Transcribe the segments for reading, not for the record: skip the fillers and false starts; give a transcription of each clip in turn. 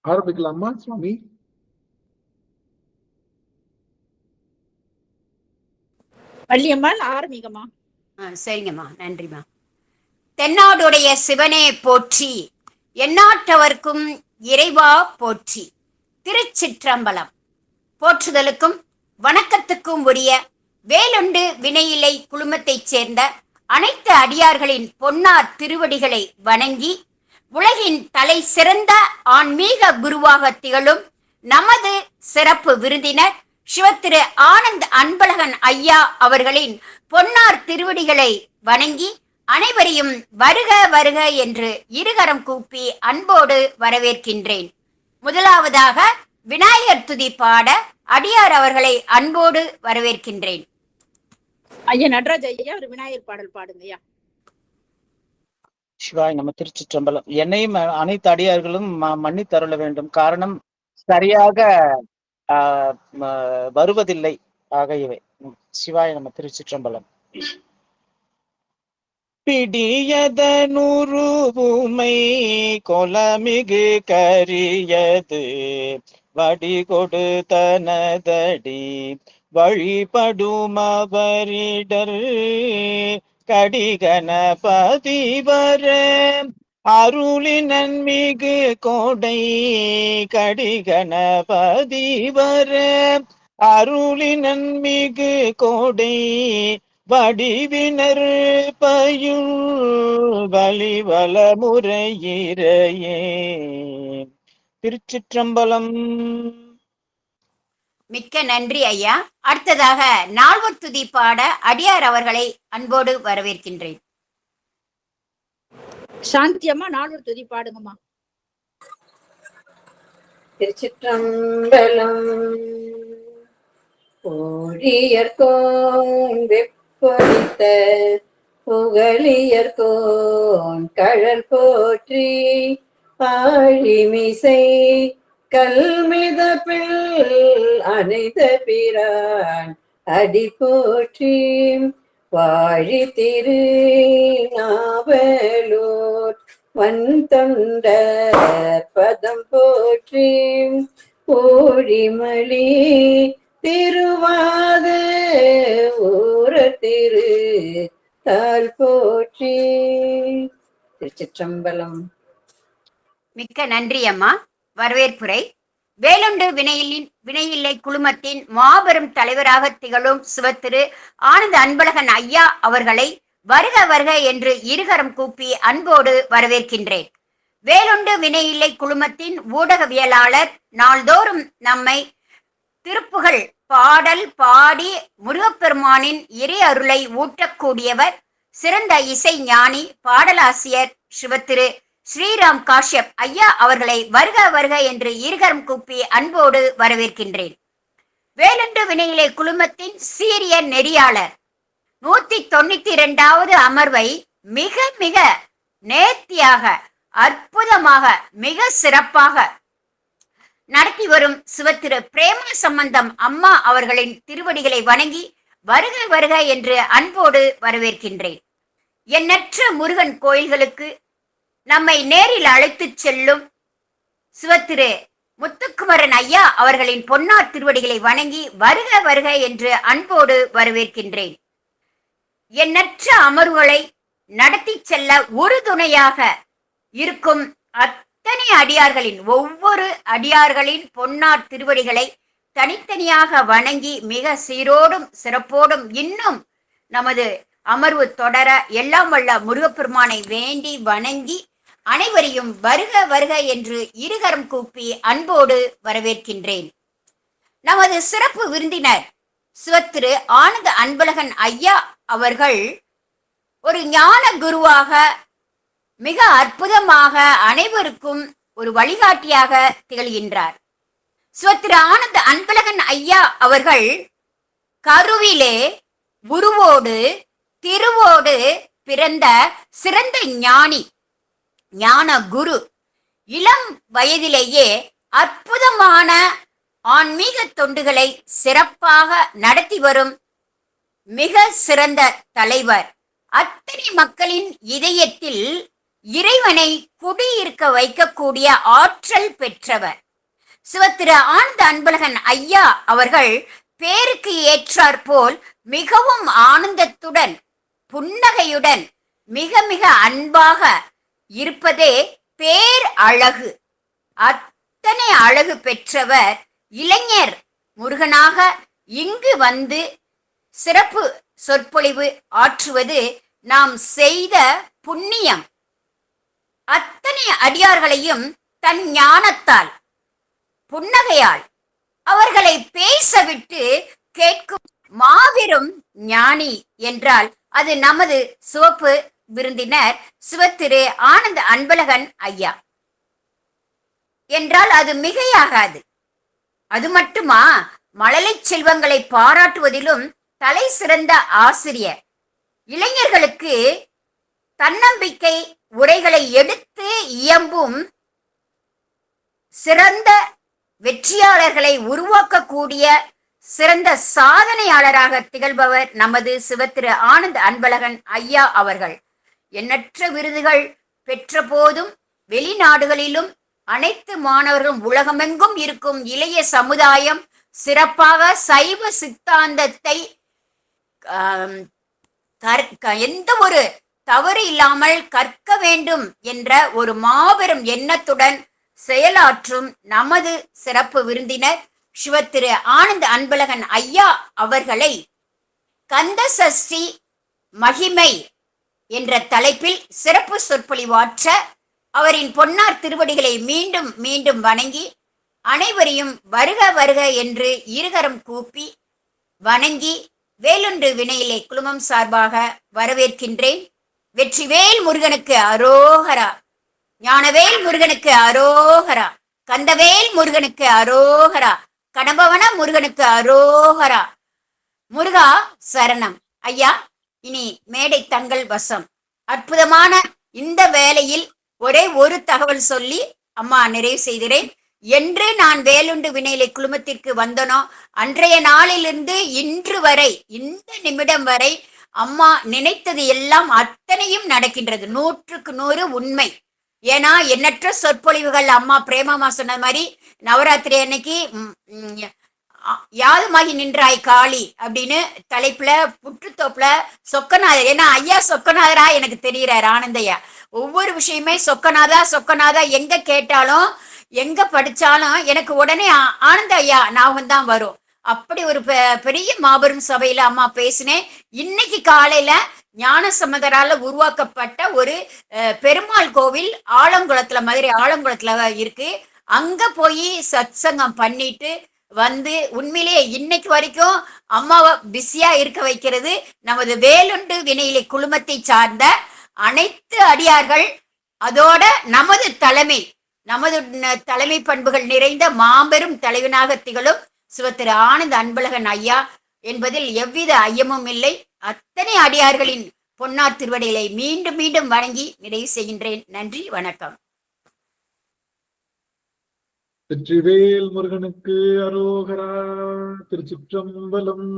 ஆரம்பிக்கலாமா சுவாமி? வள்ளியம்மாள் ஆரம்பிங்கம்மா. சரிங்கம்மா, நன்றிம்மா. தென்னாடுடைய சிவனே போற்றி, எந்நாட்டவர்க்கும் இறைவா போற்றி. திருச்சிற்றம்பலம். போற்றுதலுக்கும் வணக்கத்துக்கும் உரிய வேலுண்டு வினையிலை குழுமத்தைச் சேர்ந்த அனைத்து அடியார்களின் பொன்னார் திருவடிகளை வணங்கி, உலகின் தலை சிறந்த ஆன்மீக குருவாக திகழும் நமது சிறப்பு விருந்தினர் சிவத்திரு ஆனந்த் அன்பழகன் ஐயா அவர்களின் பொன்னார் திருவடிகளை வணங்கி அனைவரையும் வருக வருக என்று இருகரம் கூப்பி அன்போடு வரவேற்கின்றேன். முதலாவதாக விநாயகர் துதி பாட அடியார் அவர்களை அன்போடு வரவேற்கின்றேன். ஐயா நடராஜ் ஐயா ஒரு விநாயகர் பாடல் பாடுங்கய்யா. சிவாய் நம்ம திருச்சிற்றம்பலம். என்னையும் அனைத்து அடியார்களும் மன்னித்தருள வேண்டும். காரணம் சரியாக வருவதில்லை. ஆகையவே சிவாய் நம்ம திருச்சிற்றம்பலம். பிடியதனுருவுமை கொலமிகு கரியது வடி கொடுத்தனதடி வழிபடுமவரிடர் கடிகணபதிவர அருளினன் மிகு கோடை கடிகணபதிவர அருளினன் மிகு கோடை வடிவினர் பயுள் வலிவல முறையிறையே. திருச்சிற்றம்பலம். மிக்க நன்றி ஐயா. அடுத்ததாக நால்வர் துதி பாட அடியார் அவர்களை அன்போடு வரவேற்கின்றேன். சாந்தி அம்மா நால்வர் துதி பாடுங்கம்மா. திருச்சிற்றம்பலம். ஊழியர்கோன் வெப்பொழித்த புகழியர்கோன் கழல் போற்றி ஆழிமிசை கல்மிதப்பில் அனைத்த பிரான் அடி போற்றி வாழி திரு நாவலூர் வந்தொண்ட பதம் போற்றி ஊழிமலி திருவாத ஊர திரு தால் போற்றி. திருச்சிற்றம்பலம். மிக்க நன்றி அம்மா. வரவேற்புரை. வேலுண்டு வினையில்லை குழுமத்தின் மாபெரும் தலைவராக திகழும் சிவத்திரு ஆனந்த அன்பழகன் ஐயா அவர்களை வருக வருக என்று இருகரம் கூப்பி அன்போடு வரவேற்கின்றேன். வேலுண்டு வினையில்லை குழுமத்தின் ஊடகவியலாளர் நாள்தோறும் நம்மை திருப்புகழ் பாடல் பாடி முருகப்பெருமானின் இறை அருளை ஊட்டக்கூடியவர் சிறந்த இசை ஞானி பாடலாசிரியர் சிவத்திரு ஸ்ரீராம் காஷ்யப் ஐயா அவர்களை வருக வருக என்று இருகரம் கூப்பி அன்போடு வரவேற்கின்றேன். வேலுண்டு வினையிலை குழுமத்தின் சீரிய நெறியாளர் 192வது அமர்வை மிக மிக நேர்த்தியாக அற்புதமாக மிக சிறப்பாக நடத்தி வரும் சிவத்திரு பிரேம சம்பந்தம் அம்மா அவர்களின் திருவடிகளை வணங்கி வருக வருக என்று அன்போடு வரவேற்கின்றேன். எண்ணற்ற முருகன் கோயில்களுக்கு நம்மை நேரில் அழைத்து செல்லும் சிவத்திரு முத்துக்குமரன் ஐயா அவர்களின் பொன்னார் திருவடிகளை வணங்கி வருக வருக என்று அன்போடு வரவேற்கின்றேன். எண்ணற்ற அமர்வுகளை நடத்தி செல்ல உறுதுணையாக இருக்கும் அத்தனை அடியார்களின் ஒவ்வொரு அடியார்களின் பொன்னார் திருவடிகளை தனித்தனியாக வணங்கி மிக சீரோடும் சிறப்போடும் இன்னும் நமது அமர்வு தொடர எல்லாம் வல்ல முருகப்பெருமானை வேண்டி வணங்கி அனைவரையும் வருக வருக என்று இருகரம் கூப்பி அன்போடு வரவேற்கின்றேன். நமது சிறப்பு விருந்தினர் சிவத்திரு ஆனந்த அன்பழகன் ஐயா அவர்கள் ஒரு ஞான குருவாக மிக அற்புதமாக அனைவருக்கும் ஒரு வழிகாட்டியாக திகழ்கின்றார். சிவத்திரு ஆனந்த அன்பழகன் ஐயா அவர்கள் கருவிலே உருவோடு திருவோடு பிறந்த சிறந்த ஞானி, ஞான குரு. இளம் வயதிலேயே அற்புதமான ஆன்மீக தொண்டுகளை சிறப்பாக நடத்தி வரும் மிக சிறந்த தலைவர். அத்தனை மக்களின் இதயத்தில் இறைவனை குடியிருக்க வைக்கக்கூடிய ஆற்றல் பெற்றவர். சிவத்திரு ஆனந்த அன்பழகன் ஐயா அவர்கள் பேருக்கு ஏற்றாற்போல் மிகவும் ஆனந்தத்துடன் புன்னகையுடன் மிக மிக அன்பாக இருப்பதே பேர் அழகு. அத்தனை அழகு பெற்றவர் இளைஞர் முருகனாக இங்கு வந்து சிறப்பு சொற்பொழிவு ஆற்றுவது நாம் செய்த புண்ணியம். அத்தனை அடியார்களையும் தன் ஞானத்தால் புன்னகையால் அவர்களை பேசவிட்டு கேட்கும் மாபெரும் ஞானி என்றால் அது நமது சிவப்பு விருந்தினர் சிவத்திரு ஆனந்த அன்பழகன் ஐயா என்றால் அது மிகையாகாது. அது மட்டுமா, மழலை செல்வங்களை பாராட்டுவதிலும் தலை சிறந்த ஆசிரியர். இளைஞர்களுக்கு தன்னம்பிக்கை உரைகளை எடுத்து இயம்பும் சிறந்த வெற்றியாளர்களை உருவாக்கக்கூடிய சிறந்த சாதனையாளராக திகழ்பவர் நமது சிவத்திரு ஆனந்த அன்பழகன் ஐயா அவர்கள். எண்ணற்ற விருதுகள் பெற்ற போதும் வெளிநாடுகளிலும் அனைத்து மாணவர்களும் உலகமெங்கும் இருக்கும் இளைய சமுதாயம் சிறப்பாக சைவ சித்தாந்தத்தை எந்த ஒரு தவறு இல்லாமல் கற்க வேண்டும் என்ற ஒரு மாபெரும் எண்ணத்துடன் செயலாற்றும் நமது சிறப்பு விருந்தினர் சிவத்திரு ஆனந்த அன்பழகன் ஐயா அவர்களை கந்த சஷ்டி மகிமை என்ற தலைப்பில் சிறப்பு சொற்பொழிவாற்ற அவரின் பொன்னார் திருவடிகளை மீண்டும் மீண்டும் வணங்கி அனைவரையும் வருக வருக என்று இருகரம் கூப்பி வணங்கி வேலுண்டு வினையிலே குழுமம் சார்பாக வரவேற்கின்றேன். வெற்றிவேல் முருகனுக்கு அரோகரா, ஞானவேல் முருகனுக்கு அரோகரா, கந்தவேல் முருகனுக்கு அரோகரா, கடம்பவன முருகனுக்கு அரோகரா. முருகா சரணம். ஐயா, இனி மேடை தங்கள் வசம். அற்புதமான இந்த வேளையில் ஒரே ஒரு தகவல் சொல்லி அம்மா நிறைவு செய்கிறேன். என்று நான் வேலுண்டு வினையிலை குழுமத்திற்கு வந்தனோ அன்றைய நாளிலிருந்து இன்று வரை இந்த நிமிடம் வரை அம்மா நினைத்தது எல்லாம் அத்தனையும் நடக்கின்றது. 100க்கு 100 உண்மை. ஏன்னா எண்ணற்ற சொற்பொழிவுகள் அம்மா பிரேமமா சொன்ன மாதிரி நவராத்திரி அன்னைக்கு யாதுமாகி நின்றாய் காளி அப்படின்னு தலைப்புல புற்றுத்தோப்புல சொக்கநாதர், ஏன்னா ஐயா சொக்கநாதரா எனக்கு தெரிகிறார் ஆனந்தையா. ஒவ்வொரு விஷயமே சொக்கநாதா சொக்கநாதா எங்க கேட்டாலும் எங்க படிச்சாலும் எனக்கு உடனே ஆனந்த ஐயா ஞாபகம் தான் வரும். அப்படி ஒரு பெரிய மாபெரும் சபையில அம்மா பேசினேன். இன்னைக்கு காலையில ஞான சம்பந்தரால உருவாக்கப்பட்ட ஒரு பெருமாள் கோவில் ஆலங்குளத்துல, மதுரை ஆலங்குளத்துல இருக்கு. அங்க போய் சத்சங்கம் பண்ணிட்டு வந்து உண்மையிலேயே இன்னைக்கு வரைக்கும் அம்மாவை பிஸியா இருக்க வைக்கிறது நமது வேலுண்டு வினையிலை குழுமத்தை சார்ந்த அனைத்து அடியார்கள். அதோட நமது தலைமை பண்புகள் நிறைந்த மாபெரும் தலைவனாக திகழும் சிவத்திரு ஆனந்த அன்பழகன் ஐயா என்பதில் எவ்வித ஐயமும் இல்லை. அத்தனை அடியார்களின் பொன்னார் திருவடிகளை மீண்டும் மீண்டும் வணங்கி நிறைவு செய்கின்றேன். நன்றி, வணக்கம். வெற்றிவேல் முருகனுக்கு அரோகரா. திருச்சிற்றம்பலம்.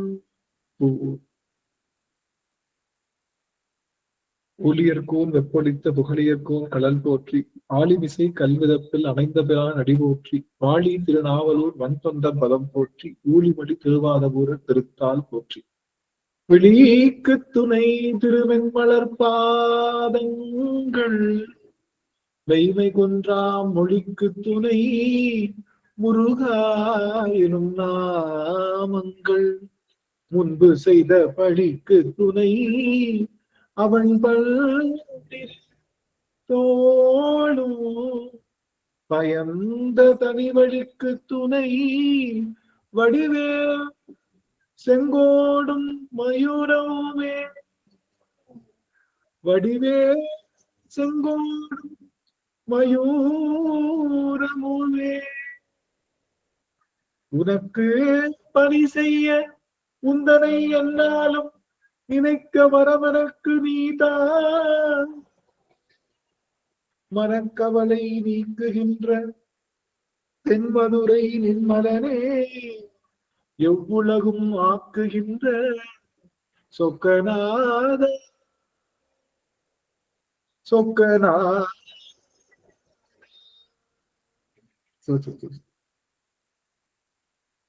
ஊழியர்கோன் வெப்பொழித்த புகழியர்கோன் கடல் போற்றி, ஆலிமிசை கல்விதப்பில் அமைந்த பிரான் அடி போற்றி, வாழி திருநாவலூர் வன்தொண்ட பதம் போற்றி, ஊழிமொழி திருவாதபூர திருத்தால் போற்றி, விழிக்கு துணை திருவெண்மலர் பாதங்கள், மெய்மை கொன்றாம் மொழிக்கு துணை முருகாயினும் நாமங்கள், முன்பு செய்த பழிக்கு துணை அவன் தோளும், பயந்த தனி வழிக்கு துணை வடிவே செங்கோடும் மயூரமுமே, வடிவே செங்கோடும் மயூரமுமே, உனக்கு பணி செய்ய உந்தனை என்னாலும் நினைக்க வரவனக்கு நீதான், மனக்கவலை நீக்குகின்ற தென்மதுரை நின்மலனே, எவ்வுலகும் ஆக்குகின்ற சொக்கநாத சொக்கனா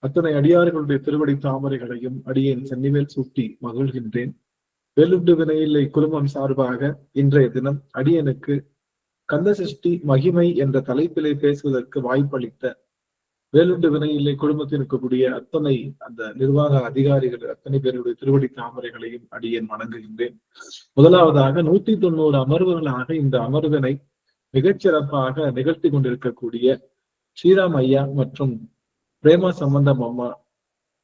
அத்தனை அடியார்களுடைய திருவடி தாமரைகளையும் அடியேன் சென்னிவேல் சூட்டி மகிழ்கின்றேன். வேலுண்டு வினையில்லை குழுமம் சார்பாக இன்றைய தினம் அடியனுக்கு கந்தசஷ்டி மகிமை என்ற தலைப்பிலே பேசுவதற்கு வாய்ப்பளித்த வேலுண்டு வினையில்லை குழுமத்தில் இருக்கக்கூடிய அத்தனை அந்த நிர்வாக அதிகாரிகள் அத்தனை பேருடைய திருவடி தாமரைகளையும் அடியேன் வணங்குகின்றேன். முதலாவதாக 190 அமர்வுகளாக இந்த அமர்வினை மிகச்சிறப்பாக நிகழ்த்தி கொண்டிருக்கக்கூடிய ஸ்ரீராம் ஐயா மற்றும் பிரேமா சம்பந்தம் அம்மா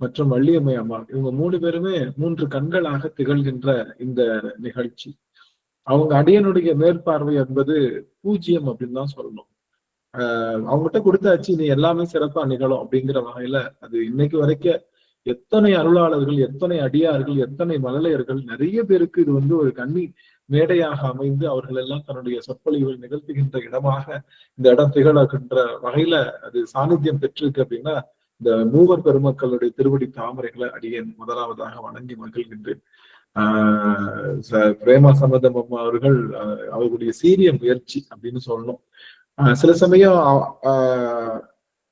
மற்றும் வள்ளியம்மை அம்மா, இவங்க 3 பேருமே 3 கண்களாக திகழ்கின்ற இந்த நிகழ்ச்சி. அவங்க அடியனுடைய மேற்பார்வை என்பது 0 அப்படின்னு தான் சொல்லணும். அவங்ககிட்ட கொடுத்தாச்சு, நீ எல்லாமே சிறப்பா நிகழும் அப்படிங்கிற வகையில அது இன்னைக்கு வரைக்கும் எத்தனை அருளாளர்கள், எத்தனை அடியார்கள், எத்தனை மழலையர்கள், நிறைய பேருக்கு இது ஒரு கண்ணி மேடையாக அமைந்து அவர்கள் எல்லாம் தன்னுடைய சொற்பொழிவுகள் நிகழ்த்துகின்ற இடமாக இந்த இடம் திகழ்கின்ற வகையில அது சாநித்தியம் பெற்றிருக்கு. அப்படின்னா இந்த மூவர் பெருமக்களுடைய திருவடி தாமரைகளை அடியேன் முதலாவதாக வணங்கி மகிழ்கின்றேன். பிரேமா சம்பந்தம் அம்மா அவர்கள் அவர்களுடைய சீரிய முயற்சி அப்படின்னு சொல்லணும். சில சமயம்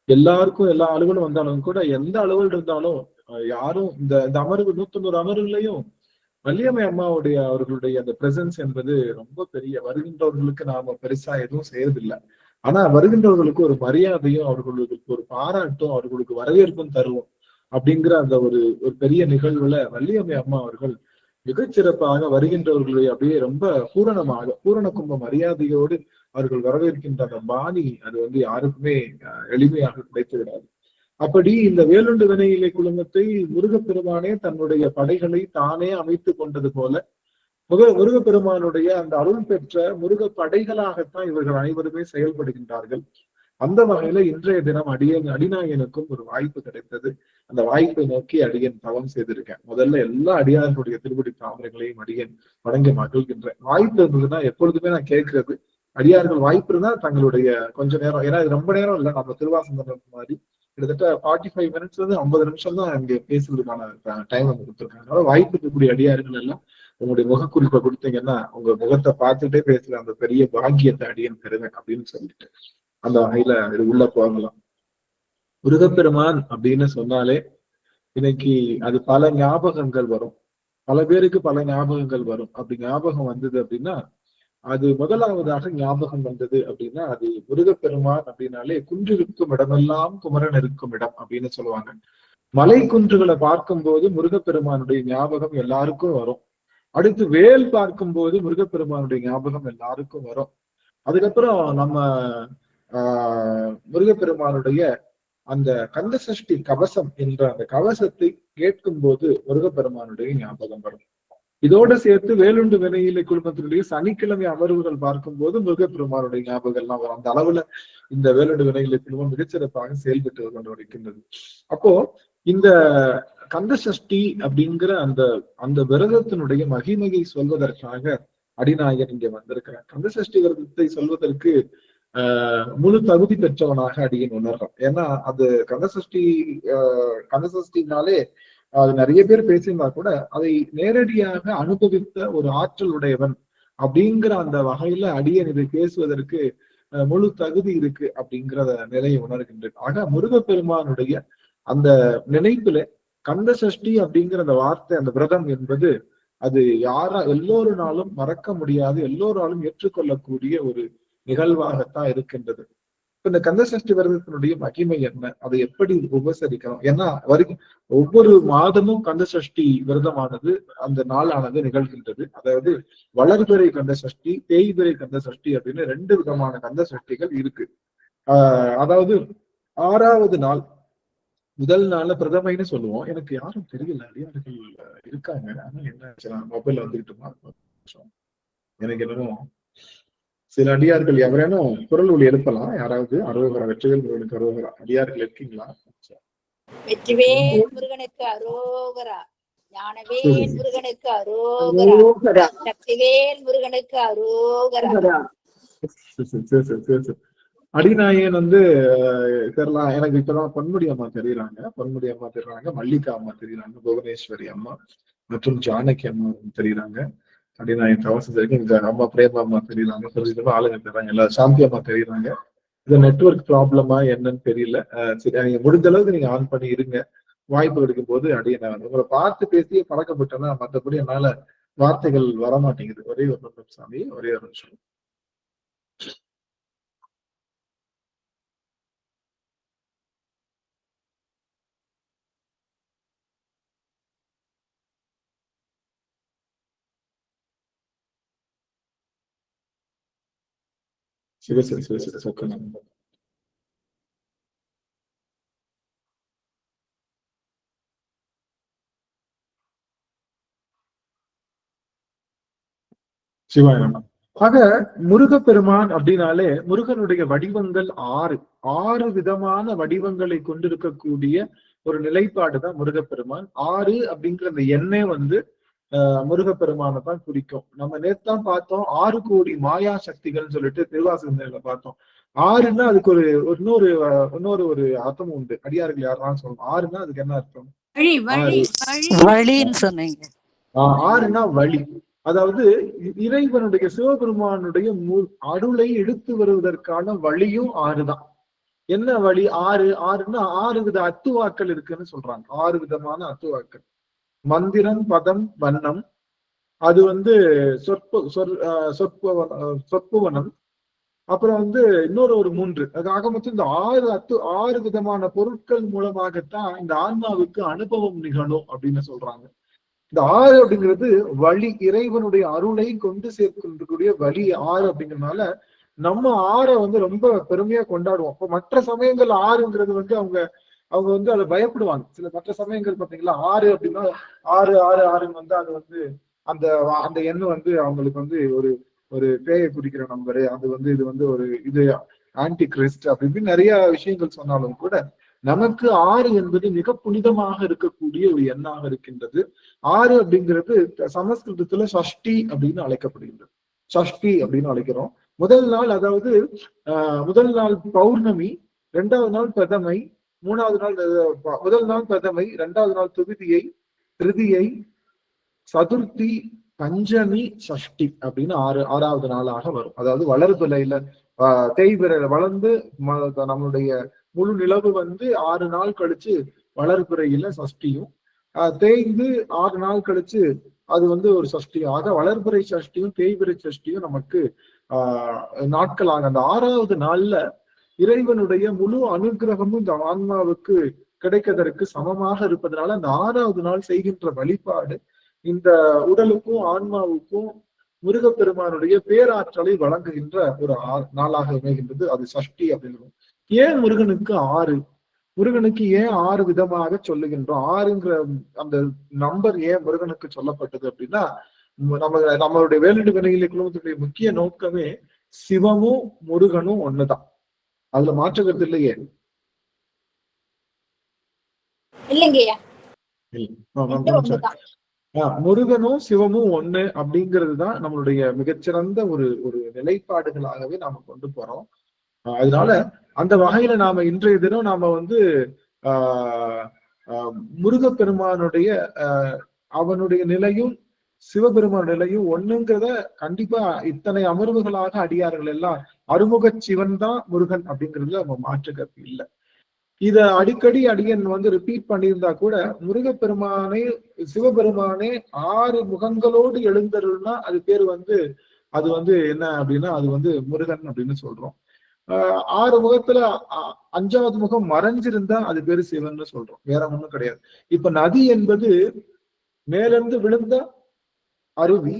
எல்லாருக்கும் எல்லா அலுவலும் வந்தாலும் கூட, எந்த அலுவல் இருந்தாலும் யாரும் இந்த அமர்வு 190 அமர்வுகளையும் வள்ளியம்மை அம்மாவுடைய அவர்களுடைய அந்த பிரசன்ஸ் என்பது ரொம்ப பெரிய. வருகின்றவர்களுக்கு நாம பெருசா எதுவும் செய்யறதில்லை, ஆனா வருகின்றவர்களுக்கு ஒரு மரியாதையும் அவர்களுக்கு ஒரு பாராட்டும் அவர்களுக்கு வரவேற்பும் தருவோம் அப்படிங்கிற அந்த ஒரு பெரிய நிகழ்வுல வள்ளியம்மை அம்மா அவர்கள் மிகச்சிறப்பாக வருகின்றவர்களுடைய அப்படியே ரொம்ப பூரண கும்ப மரியாதையோடு அவர்கள் வரவேற்கின்ற அந்த பாணி அது யாருக்குமே எளிமையாக கிடைத்து விடாது. அப்படி இந்த வேலுண்டு வினையிலை குழுமத்தை முருகப்பெருமானே தன்னுடைய படைகளை தானே அமைத்து கொண்டது போல முருகப்பெருமானுடைய அந்த அருள் பெற்ற முருக படைகளாகத்தான் இவர்கள் அனைவருமே செயல்படுகின்றார்கள். அந்த வகையில இன்றைய தினம் அடிநாயனுக்கும் ஒரு வாய்ப்பு கிடைத்தது. அந்த வாய்ப்பை நோக்கி அடியன் தவம் செய்திருக்கேன். முதல்ல எல்லா அடியார்களுடைய திருவடி தாமரைகளையும் அடியன் வணங்கி மகிழ்கின்றேன். வாய்ப்பு இருந்ததுன்னா எப்பொழுதுமே நான் கேட்கிறது, அடியார்கள் வாய்ப்பு இருந்தா தங்களுடைய கொஞ்ச நேரம், ஏன்னா இது ரொம்ப நேரம் இல்லை, நம்ம திருவாசந்தம் மாதிரி கிட்டத்தட்ட 45 மினிட்ஸ்ல இருந்து 50 நிமிஷம் தான் இங்க பேசுறதுக்கான டைம் வந்து கொடுத்துருக்காங்க. அதனால வாய்ப்பு இருக்கக்கூடிய அடியார்கள் எல்லாம் உங்களுடைய முகக்குறிப்பை கொடுத்தீங்கன்னா உங்க முகத்தை பார்த்துட்டே பேசுற அந்த பெரிய பாக்கியத்தை அடியன் பெறுவேன் அப்படின்னு சொல்லிட்டு அந்த வகையில இது உள்ள போகலாம். முருகப்பெருமான் அப்படின்னு சொன்னாலே இன்னைக்கு அது பல ஞாபகங்கள் வரும், பல பேருக்கு பல ஞாபகங்கள் வரும். அப்படி ஞாபகம் வந்தது அப்படின்னா அது முதலாவதாக ஞாபகம் வந்தது அப்படின்னா அது முருகப்பெருமான் அப்படின்னாலே குன்றிருக்கும் இடமெல்லாம் குமரன் இருக்கும் இடம் அப்படின்னு சொல்லுவாங்க. மலை குன்றுகளை பார்க்கும்போது முருகப்பெருமானுடைய ஞாபகம் எல்லாருக்கும் வரும். அடுத்து வேல் பார்க்கும்போது முருகப்பெருமானுடைய ஞாபகம் எல்லாருக்கும் வரும். அதுக்கப்புறம் நம்ம முருகப்பெருமானுடைய அந்த கந்தசஷ்டி கவசம் என்ற அந்த கவசத்தை கேட்கும் போது முருகப்பெருமானுடைய ஞாபகம் வரும். இதோட சேர்த்து வேலுண்டு வினையிலை குழுமத்தினுடைய சனிக்கிழமை அமர்வுகள் பார்க்கும் போது முருகப்பெருமானுடைய ஞாபகம் எல்லாம் வரும். அந்த அளவுல இந்த வேலுண்டு வினையிலை குழுமம் மிகச்சிறப்பாக செயல்பட்டு கொண்டு இருக்கின்றது. அப்போ இந்த கந்தசஷ்டி அப்படிங்கிற அந்த விரதத்தினுடைய மகிமையை சொல்வதற்காக அடிநாயகன் இங்க வந்திருக்கிறார். கந்தசஷ்டி விரதத்தை சொல்வதற்கு முழு தகுதி பெற்றவனாக அடியன் உணர்றான். ஏன்னா அது கந்தசஷ்டினாலே அது நிறைய பேர் பேசியிருந்தா கூட அதை நேரடியாக அனுபவித்த ஒரு ஆற்றல் உடையவன் அப்படிங்கிற அந்த வகையில அடியன் இதை பேசுவதற்கு முழு தகுதி இருக்கு அப்படிங்கிற நிலையை உணர்கின்றேன். ஆக முருகப்பெருமானுடைய அந்த நினைப்புல கந்தசஷ்டி அப்படிங்கிற அந்த வார்த்தை, அந்த விரதம் என்பது அது எல்லோருனாலும் மறக்க முடியாது, எல்லோராலும் ஏற்றுக்கொள்ளக்கூடிய ஒரு நிகழ்வாகத்தான் இருக்கின்றது. இந்த கந்தசஷ்டி விரதத்தினுடைய மகிமை என்ன, அதை எப்படி உபசரிக்கணும்? ஏன்னா ஒவ்வொரு மாதமும் கந்தசஷ்டி விரதமானது அந்த நாளானது நிகழ்கின்றது. அதாவது வளர்பிறை கந்தசஷ்டி, தேய்பிறை கந்தசஷ்டி அப்படின்னு 2 விதமான கந்தசஷ்டிகள் இருக்கு. அதாவது 6வது நாள், முதல் நாள்ல பிரதமைன்னு சொல்லுவோம். எனக்கு யாரும் தெரியல, அடியார்கள் இருக்காங்க, ஆனா என்ன மொபைல் வந்துகிட்டுமா எனக்கு என்னமோ சில அடியார்கள் எவரேனும் குரல் ஒளி எழுப்பலாம். யாராவது அரோகரா, வெற்றிவேல் முருகனுக்கு அரோகரா, அடியார்கள் இருக்கீங்களா? வெற்றிவேல் முருகனுக்கு அரோகரா, ஞானவேல் முருகனுக்கு அரோகரா, சக்திவேல் முருகனுக்கு அரோகரா. அடிநாயகன் தெரியலாம். எனக்கு இப்பதான் பொன்முடி அம்மா தெரியுறாங்க, மல்லிகா அம்மா தெரியுறாங்க, புவனேஸ்வரி அம்மா மற்றும் ஜானகி அம்மா தெரியுறாங்க. அப்படின்னு நான் தவறு செஞ்சிருக்கேன். இங்க அம்மா பிரேமா அம்மா தெரியறாங்க, சொல்லிட்டு ஆளுங்க தெரியுறாங்க, எல்லா சாந்தி அம்மா தெரியுறாங்க. இது நெட்வொர்க் ப்ராப்ளமா என்னன்னு தெரியல. சரி, நீங்க முடிஞ்ச அளவுக்கு நீங்க ஆன் பண்ணி இருங்க. வாய்ப்பு கிடைக்கும் போது அடியே நான் உங்களை பார்த்து பேசியே பழக்கப்பட்டேன்னா மற்றபடி என்னால வார்த்தைகள் வரமாட்டேங்குது. ஒரே ஒரு நிமிஷம் சாமி, ஒரே ஒரு நிமிஷம். சரி சரி சரி சரி சொக்கனா. சிவாயனம். ஆக முருகப்பெருமான் அப்படின்னாலே முருகனுடைய வடிவங்கள் 6 விதமான வடிவங்களை கொண்டிருக்கக்கூடிய ஒரு நிலைப்பாடுதான் முருகப்பெருமான். 6 அப்படிங்கிற அந்த எண்ணே முருகப்பெருமானை தான் குறிக்கும். நம்ம நேத்தான் பார்த்தோம் 6 கோடி மாயா சக்திகள் சொல்லிட்டு திருவாசகத்துல பார்த்தோம். 6ன்னா அதுக்கு இன்னொரு ஒரு அர்த்தம் உண்டு. அடியார்கள் யாரெல்லாம் சொல்லணும். 6ன்னா அதுக்கு என்ன அர்த்தம்? வழின்னு சொன்னீங்க. 6ன்னா வழி. அதாவது இறைவனுடைய சிவபெருமானுடைய அருளை எடுத்து வருவதற்கான வழியும் 6 தான். என்ன வழி? 6ன்னா 6 வித அத்துவாக்கள் இருக்குன்னு சொல்றாங்க. 6 விதமான அத்துவாக்கள். மந்திரம், பதம், வண்ணம், அது சொற்பவனம், அப்புறம் இன்னொரு ஒரு 3. ஆக மொத்தம் இந்த 6 விதமான பொருட்கள் மூலமாகத்தான் இந்த ஆன்மாவுக்கு அனுபவம் நிகழும் அப்படின்னு சொல்றாங்க. இந்த 6 அப்படிங்கிறது வழி, இறைவனுடைய அருளை கொண்டு சேர்க்கக்கூடிய வழி 6 அப்படிங்கிறதுனால நம்ம 6 ரொம்ப பெருமையா கொண்டாடுவோம். இப்போ மற்ற சமயங்கள் 6ங்கிறது அவங்க அதை பயப்படுவாங்க. சில மற்ற சமயங்கள் பாத்தீங்களா 6 அப்படின்னா 6 அது அந்த அந்த எண்ணு அவங்களுக்கு ஒரு பேயை குறிக்கிற நம்பரு, அது இது ஒரு ஆன்டி கிறிஸ்ட் அப்படி நிறைய விஷயங்கள் சொன்னாலும் கூட நமக்கு 6 என்பது மிக புனிதமாக இருக்கக்கூடிய ஒரு எண்ணாக இருக்கின்றது. 6 அப்படிங்கிறது சமஸ்கிருதத்துல சஷ்டி அப்படின்னு அழைக்கப்படுகின்றது. சஷ்டி அப்படின்னு அழைக்கிறோம். முதல் நாள், அதாவது முதல் நாள் பௌர்ணமி, 2வது நாள் பிரதமை, 3வது நாள் முதல் நாள் பிரதமை, 2வது நாள் துவிதியை, திருதியை, சதுர்த்தி, பஞ்சமி, சஷ்டி அப்படின்னு 6வது நாளாக வரும். அதாவது வளர்பிறையில தேய்பிறையில வளர்ந்து நம்மளுடைய முழு நிலவு 6 நாள் கழிச்சு வளர்பிறையில சஷ்டியும், தேய்ந்து 6 நாள் கழிச்சு அது ஒரு சஷ்டியும். ஆக வளர்பிறை சஷ்டியும் தேய்பிறை சஷ்டியும் நமக்கு நாட்களாக அந்த 6வது நாள்ல இறைவனுடைய முழு அனுகிரகமும் இந்த ஆன்மாவுக்கு கிடைக்கதற்கு சமமாக இருப்பதனால அந்த 6வது நாள் செய்கின்ற வழிபாடு இந்த உடலுக்கும் ஆன்மாவுக்கும் முருகப்பெருமானுடைய பேராற்றலை வழங்குகின்ற ஒரு நாளாக அமைகின்றது. அது சஷ்டி அப்படின்னு. ஏன் முருகனுக்கு 6? முருகனுக்கு ஏன் 6 விதமாக சொல்லுகின்றோம்? 6ங்கிற அந்த நம்பர் ஏன் முருகனுக்கு சொல்லப்பட்டது அப்படின்னா, நம்மளுடைய வேலடி வினையிலே குழுமத்துடைய முக்கிய நோக்கமே சிவமும் முருகனும் ஒண்ணுதான். அதுல மாற்றுகிறது இல்லையே. முருகனும் சிவமும் ஒண்ணு அப்படிங்கிறதுதான் நம்மளுடைய மிகச்சிறந்த ஒரு நிலைப்பாடுகளாகவே நாம கொண்டு போறோம். அதனால அந்த வகையில நாம இன்றைய தினம் நாம முருகப்பெருமானுடைய அவனுடைய நிலையும் சிவபெருமான நிலையும் ஒண்ணுங்கிறத கண்டிப்பா இத்தனை அமர்வுகளாக அடியார்கள் எல்லாம் அருமுக சிவன் தான் முருகன் அப்படிங்கிறதுல நம்ம மாற்றுக்கிறது இல்லை. இத அடிக்கடி அடியன் ரிப்பீட் பண்ணியிருந்தா கூட முருகப்பெருமானே சிவபெருமானே 6 முகங்களோடு எழுந்தருள்னா அது பேர் அது என்ன அப்படின்னா அது முருகன் அப்படின்னு சொல்றோம். 6 முகத்துல 5வது முகம் மறைஞ்சிருந்தா அது பேரு சிவன் சொல்றோம். வேற ஒண்ணும் கிடையாது. இப்ப நதி என்பது மேலிருந்து விழுந்தா அருவி,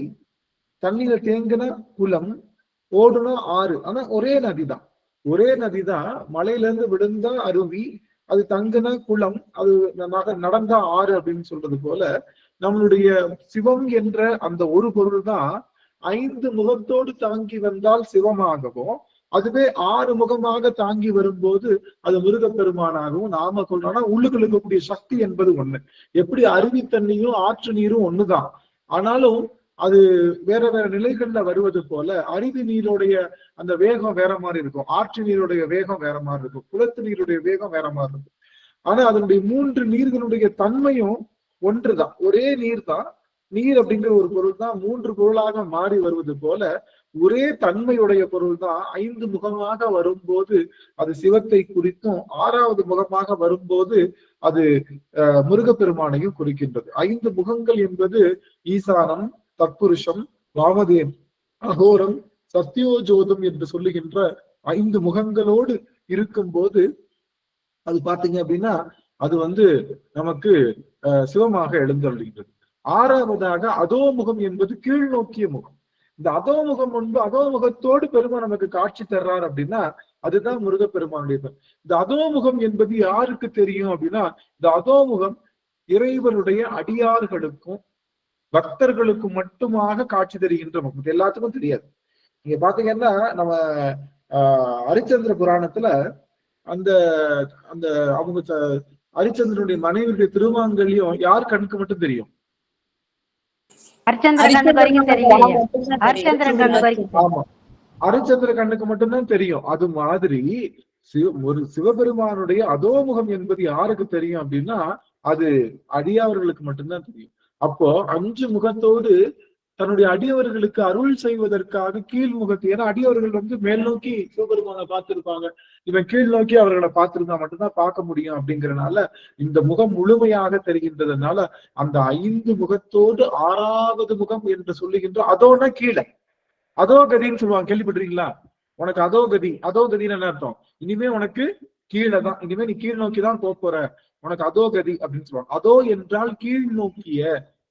தண்ணியில தேங்கின குளம், ஓடுனா ஆறு. ஆனா ஒரே நதிதான். மலையில இருந்து விழுந்தா அருவி, அது தங்குன குளம், அது நடந்தா ஆறு அப்படின்னு சொல்றது போல நம்மளுடைய சிவம் என்ற அந்த ஒரு பொருள் தான் 5 முகத்தோடு தாங்கி வந்தால் சிவமாகவும், அதுவே 6 முகமாக தாங்கி வரும்போது அது முருகப்பெருமானாகவும் நாம சொல்றோம். ஆனா உள்ளுக்குள்ள இருக்கக்கூடிய சக்தி என்பது ஒண்ணு. எப்படி அருவி தண்ணியும் ஆற்று நீரும் ஒண்ணுதான், ஆனாலும் அது வேற வேற நிலைகள்ல வருவது போல அருவி நீருடைய அந்த வேகம் வேற மாதிரி இருக்கும், ஆற்று நீருடைய வேகம் வேற மாதிரி இருக்கும், குளத்து நீருடைய வேகம் வேற மாதிரி இருக்கும். ஆனா அதனுடைய 3 நீர்களுடைய தன்மையும் ஒன்றுதான், ஒரே நீர் தான். நீர் அப்படிங்கிற ஒரு பொருள் தான் 3 பொருளாக மாறி வருவது போல ஒரே தன்மையுடைய பொருள் தான் 5 முகமாக வரும்போது அது சிவத்தை குறித்தும், 6வது முகமாக வரும்போது அது முருகப்பெருமானையும் குறிக்கின்றது. 5 முகங்கள் என்பது ஈசானம், தத்புருஷம், வாமதேவம், அகோரம், சத்யோஜோதம் என்று சொல்லுகின்ற 5 முகங்களோடு இருக்கும்போது அது பாத்தீங்க அப்படின்னா அது நமக்கு சிவமாக எழுந்தருளுகின்றது. 6வதாக அதோமுகம் என்பது கீழ் நோக்கிய முகம். இந்த அதோமுகம் அதோமுகத்தோடு பெருமான் நமக்கு காட்சி தர்றார் அப்படின்னா அதுதான் முருகப்பெருமானுடைய. இந்த அதோமுகம் என்பது யாருக்கு தெரியும் அப்படின்னா, இந்த அதோமுகம் இறைவனுடைய அடியார்களுக்கும் பக்தர்களுக்கும் மட்டுமாக காட்சி தருகின்ற முகம், எல்லாத்துக்கும் தெரியாது. நீங்க பாத்தீங்கன்னா நம்ம ஹரிச்சந்திர புராணத்துல அந்த அந்த அவங்க ஹரிச்சந்திரனுடைய மனைவியுடைய திருமாங்கல்யம் யார் கண்ணுக்கு மட்டும் தெரியும்? ஹரிச்சந்திர கண்ணுக்கு மட்டும்தான் தெரியும். அது மாதிரி ஒரு சிவபெருமானுடைய அதோமுகம் என்பது யாருக்கு தெரியும் அப்படின்னா அது அடியவர்களுக்கு மட்டும்தான் தெரியும். அப்போ 5 முகத்தோடு தன்னுடைய அடியவர்களுக்கு அருள் செய்வதற்காக கீழ் முகத்தை, ஏன்னா அடியவர்கள் மேல் நோக்கி சிவபெருமானை பார்த்திருப்பாங்க, இவன் கீழ் நோக்கி அவர்களை பார்த்திருந்தா மட்டும்தான் பார்க்க முடியும். அப்படிங்கறதுனால இந்த முகம் முழுமையாக தெரிகின்றதுனால அந்த 5 முகத்தோடு 6வது முகம் என்று சொல்லுகின்ற அதோனா கீழே அதோ கதின்னு சொல்லுவாங்க, கேள்விப்பட்டிருக்கீங்களா? உனக்கு அதோ கதின்னு என்ன அர்த்தம்? இனிமே உனக்கு கீழே தான், இனிமே நீ கீழ் நோக்கி தான் போற, உனக்கு அதோ கதி அப்படின்னு சொல்லுவாங்க. அதோ என்றால் கீழ் நோக்கிய,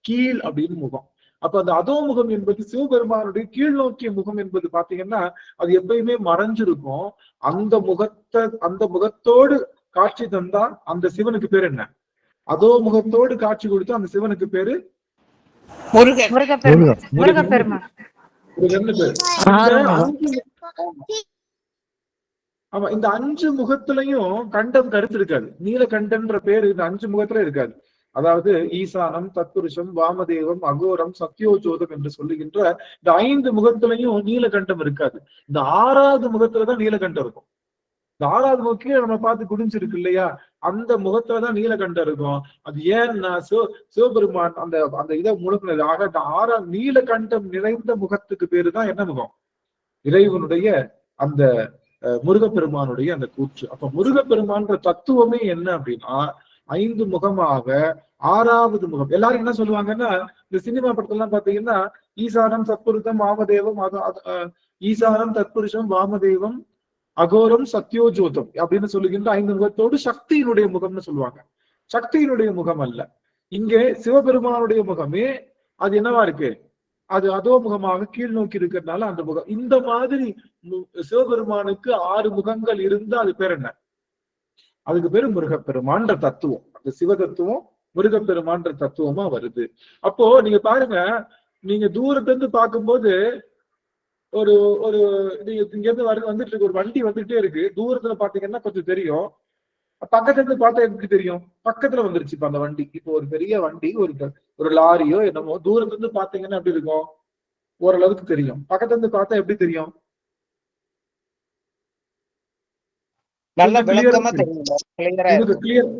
கீழ் அப்படின்னு முகம். அப்ப அந்த அதோமுகம் என்பது சிவபெருமானுடைய கீழ் நோக்கிய முகம் என்பது பாத்தீங்கன்னா அது எப்பயுமே மறைஞ்சிருக்கும். அந்த முகத்தோடு காட்சி தந்தா அந்த சிவனுக்கு பேர் என்ன? அதோ முகத்தோடு காட்சி கொடுத்து அந்த சிவனுக்கு பேரு முருகப்பெருமான். ஆமா, இந்த 5 முகத்திலையும் கண்டம் கருத்து இருக்காது. நீலகண்டன்ற பேரு இந்த 5 முகத்துல இருக்காது. அதாவது ஈசானம், தத்புருஷம், வாமதேவம், அகோரம், சத்யோஜோதம் என்று சொல்லுகின்ற இந்த 5 முகத்திலையும் நீலகண்டம் இருக்காது. இந்த 6வது முகத்துலதான் நீலகண்டம் இருக்கும். இந்த 6வது முகக்கே நம்ம பார்த்து குடிஞ்சிருக்கு இல்லையா, அந்த முகத்துலதான் நீலகண்டம் இருக்கும். அது ஏன்னா சிவபெருமான் அந்த இதை முழுக்கினது. ஆக இந்த 6வது நீலகண்டம் நிறைந்த முகத்துக்கு பேரு தான் என்ன முகம்? இறைவனுடைய அந்த முருகப்பெருமானுடைய அந்த கூற்று. அப்ப முருகப்பெருமான்ற தத்துவமே என்ன அப்படின்னா 5 முகமாக 6வது முகம். எல்லாரும் என்ன சொல்லுவாங்கன்னா இந்த சினிமா படத்தெல்லாம் பாத்தீங்கன்னா ஈசானம், தத்புருஷம், வாமதேவம், ஈசானம், தத்புருஷம், வாமதேவம், அகோரம், சத்யோஜோதம் அப்படின்னு சொல்லுகின்ற 5 முகத்தோடு சக்தியினுடைய முகம்னு சொல்லுவாங்க. சக்தியினுடைய முகம் அல்ல. இங்கே சிவபெருமானுடைய முகமே அது என்னவா இருக்கு? அது அதோ முகமாக கீழ் நோக்கி இருக்கிறதுனால அந்த முகம். இந்த மாதிரி சிவபெருமானுக்கு 6 முகங்கள் இருந்தா அது பேர் என்ன? அதுக்கு பேரு முருகப்பெருமான்ற தத்துவம். அந்த சிவ தத்துவம் முருகப்பெருமான்ற தத்துவமா வருது. அப்போ நீங்க பாருங்க, நீங்க தூரத்துல இருந்து பார்க்கும்போது ஒரு ஒரு நீங்க இங்க இருந்து வந்துட்டு இருக்கு, ஒரு வண்டி வந்துட்டே இருக்கு. தூரத்துல பாத்தீங்கன்னா கொஞ்சம் தெரியும், பக்கத்துல இருந்து பார்த்தா எப்படி தெரியும்? பக்கத்துல வந்துருச்சு இப்ப அந்த வண்டி. இப்போ ஒரு பெரிய வண்டி, ஒரு லாரியோ என்னமோ தூரத்துல இருந்து பாத்தீங்கன்னா எப்படி இருக்கும்? ஓரளவுக்கு தெரியும். பக்கத்துல இருந்து பார்த்தா எப்படி தெரியும்? நல்ல விளக்கமா தெரியும்.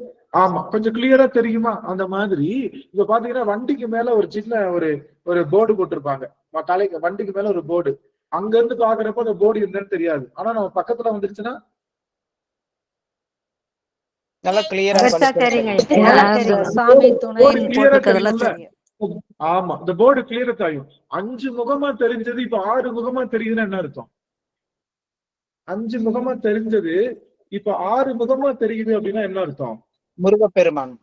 ஆமா, கொஞ்சம் கிளியரா தெரியுமா? அந்த மாதிரி இப்ப பாத்தீங்கன்னா வண்டிக்கு மேல ஒரு சின்ன ஒரு போர்டு போட்டிருப்பாங்க. வண்டிக்கு மேல ஒரு போர்டு, அங்க இருந்து பாக்குறப்ப அந்த போர்டு என்னன்னு தெரியாது. ஆனா நம்ம பக்கத்துல வந்துருச்சுன்னா நல்லா கிளியரா ஆமா, இந்த போர்டு கிளியரா தெரியும். 5 முகமா தெரிஞ்சது இப்ப 6 முகமா தெரியுதுன்னா என்ன அர்த்தம்? 5 முகமா தெரிஞ்சது இப்ப 6 முகமா தெரியுது அப்படின்னா என்ன அர்த்தம்? முருகப்பெருமான்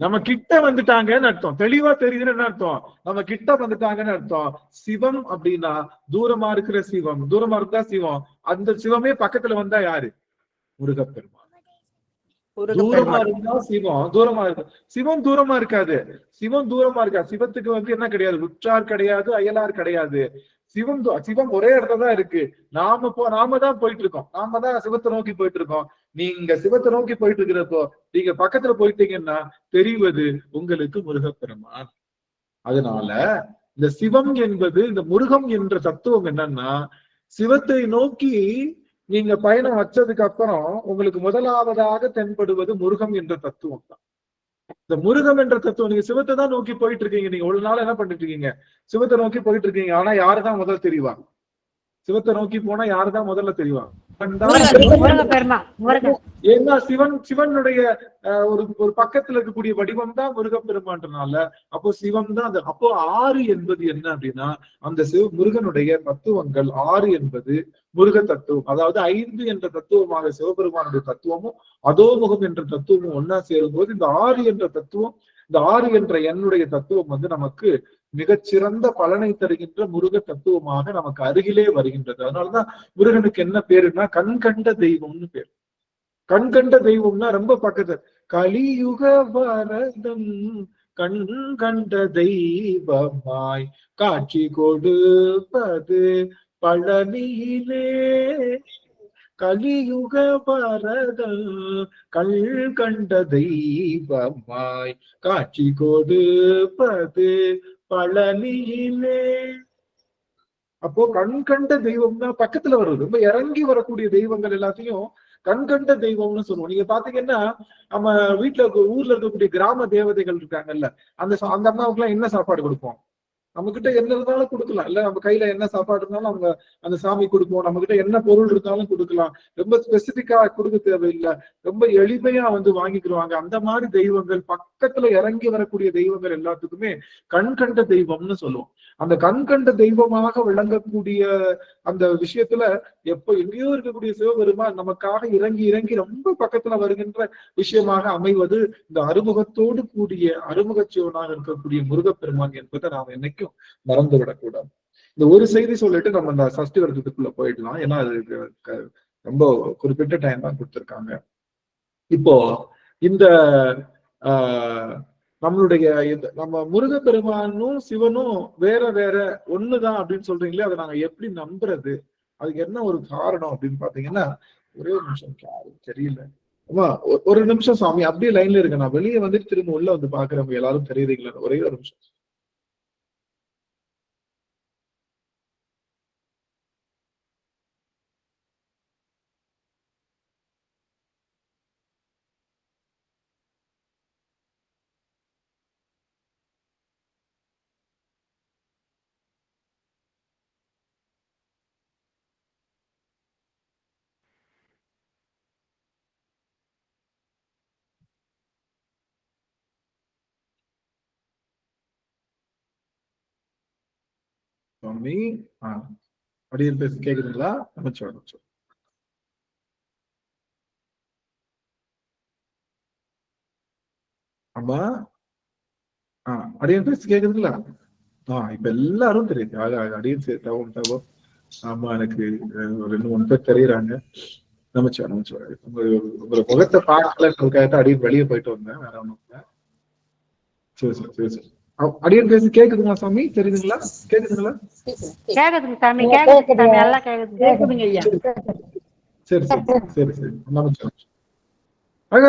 நம்ம கிட்ட வந்துட்டாங்கன்னு அர்த்தம். தெளிவா தெரியுதுன்னு என்ன அர்த்தம்? நம்ம கிட்ட வந்துட்டாங்கன்னு அர்த்தம். சிவம் அப்படின்னா தூரமா இருக்கிற சிவம், தூரமா இருந்தா சிவம். அந்த சிவமே பக்கத்துல வந்தா யாரு? முருகப்பெருமான். தூரமா இருந்தா சிவம் தூரமா இருக்கு. சிவம் தூரமா இருக்காது. சிவம் தூரமா இருக்கா? சிவத்துக்கு என்ன கிடையாது? உற்றார் கிடையாது, அயலார் கிடையாது. சிவம் ஒரே இடத்துலதான் இருக்கு. நாம தான் போயிட்டு இருக்கோம். நாம தான் சிவத்தை நோக்கி போயிட்டு இருக்கோம். நீங்க சிவத்தை நோக்கி போயிட்டு இருக்கிறப்போ நீங்க பக்கத்துல போயிட்டீங்கன்னா தெரிவது உங்களுக்கு முருகப்பெருமான். அதனால இந்த சிவம் என்பது, இந்த முருகம் என்ற தத்துவம் என்னன்னா சிவத்தை நோக்கி நீங்க பயணம் வச்சதுக்கு அப்புறம் உங்களுக்கு முதலாவதாக தென்படுவது முருகம் என்ற தத்துவம் தான். இந்த முருகம் என்ற தத்துவம், நீங்க சிவத்தை தான் நோக்கி போயிட்டு இருக்கீங்க. நீங்க ஒரு நாள் என்ன பண்ணிட்டு இருக்கீங்க? சிவத்தை நோக்கி போயிட்டு இருக்கீங்க. ஆனா யாருதான் முதல் தெரிவா? சிவத்தை நோக்கி போனா யாருதான் முதல்ல தெரிவா? ஏன்னா சிவனுடைய ஒரு பக்கத்துல இருக்கக்கூடிய வடிவம் தான் முருகப்பெருமான்றனால அப்போ சிவம் தான் அந்த. அப்போ 6 என்பது என்ன அப்படின்னா, அந்த முருகனுடைய தத்துவங்கள் 6 என்பது முருக தத்துவம். அதாவது 5 என்ற தத்துவமாக சிவபெருமானுடைய தத்துவமும் அதோமுகம் என்ற தத்துவமும் ஒன்னா சேரும் போது இந்த 6 என்ற தத்துவம், இந்த 6 என்ற எண்ணுடைய தத்துவம் நமக்கு மிகச்சிறந்த பலனை தருகின்ற முருக தத்துவமாக நமக்கு அருகிலே வருகின்றது. அதனாலதான் முருகனுக்கு என்ன பேருன்னா கண் கண்ட தெய்வம்னு பேர். கண் கண்ட தெய்வம்னா ரொம்ப பக்கத்து. கலியுக வரதம் கண் கண்ட தெய்வமாய் காட்சி கொடுப்பது பழனியிலே. கலியுக வரதம் கண் கண்ட தெய்வமாய் காட்சி கொடுப்பது பழனியிலே. அப்போ கண் கண்ட தெய்வம்னா பக்கத்துல வருது. ரொம்ப இறங்கி வரக்கூடிய தெய்வங்கள் எல்லாத்தையும் கண் கண்ட தெய்வம்னு சொல்லுவோம். நீங்க பாத்தீங்கன்னா நம்ம வீட்டுல ஊர்ல இருக்கக்கூடிய கிராம தேவதைகள் இருக்காங்கல்ல, அந்த அம்மாவுக்கு எல்லாம் என்ன சாப்பாடு கொடுப்போம்? நம்ம கிட்ட என்ன இருந்தாலும் கொடுக்கலாம் இல்ல, நம்ம கையில என்ன சாப்பாடு இருந்தாலும் அவங்க அந்த சாமி கொடுப்போம். நம்ம கிட்ட என்ன பொருள் இருந்தாலும் கொடுக்கலாம். ரொம்ப ஸ்பெசிபிக்கா கொடுக்க தேவையில்லை, ரொம்ப எளிமையா வாங்கிக்கிடுவாங்க. அந்த மாதிரி தெய்வங்கள், பக்கத்துல இறங்கி வரக்கூடிய தெய்வங்கள் எல்லாத்துக்குமே கண் கண்ட தெய்வம்னு சொல்லுவோம். அந்த கண் கண்ட தெய்வமாக விளங்கக்கூடிய அந்த விஷயத்துல எங்கேயோ இருக்கக்கூடிய சிவபெருமான் நமக்காக இறங்கி இறங்கி ரொம்ப பக்கத்துல வருகின்ற விஷயமாக அமைவது இந்த அறுமுகத்தோடு கூடிய அறுமுக சிவனாக இருக்கக்கூடிய முருகப்பெருமான் என்பதை நாம் என்னைக்கும் மறந்து விடக்கூடாது. இந்த ஒரு செய்தி சொல்லிட்டு நம்ம இந்த சஷ்டி விரதத்துக்குள்ள போயிடலாம். ஏன்னா அது ரொம்ப குறிப்பிட்ட டைம் தான் கொடுத்திருக்காங்க. இப்போ இந்த நம்மளுடைய நம்ம முருகப்பெருமானும் சிவனும் வேற வேற ஒண்ணுதான் அப்படின்னு சொல்றீங்களே, அதை நாங்க எப்படி நம்புறது? அதுக்கு என்ன ஒரு காரணம் அப்படின்னு பாத்தீங்கன்னா, ஒரே ஒரு நிமிஷம் தெரியல. ஆமா, ஒரு நிமிஷம் சாமி அப்படியே லைன்ல இருக்கு. நான் வெளியே வந்துட்டு திரும்ப உள்ள பாக்குறவங்க எல்லாரும் தெரியுறீங்களா? ஒரே ஒரு நிமிஷம். சாமி அடியன் பேச கேக்குதுங்களா? அமைச்சோம். ஆமா, அடியன் பேச கேக்குதுங்களா? இப்ப எல்லாரும் தெரியுது. அடியன் தவம். ஆமா, எனக்கு 2-3 பேர் தெரியுறாங்க. நமச்சிவாய். உங்களை முகத்தை பார்க்கல அடியன் வெளியே போயிட்டு வந்தேன், வேற ஒண்ணும் இல்ல. சரி சரி. அடியன் பேசி கேக்குதுங்களா சாமி? தெரியுதுங்களா? கேக்குதுங்களா? கேக்குதுங்க சாமி, கேக்குது சாமி, எல்லாம் கேக்குதுங்க ஐயா. சரி நமச்சிவாய். ஆக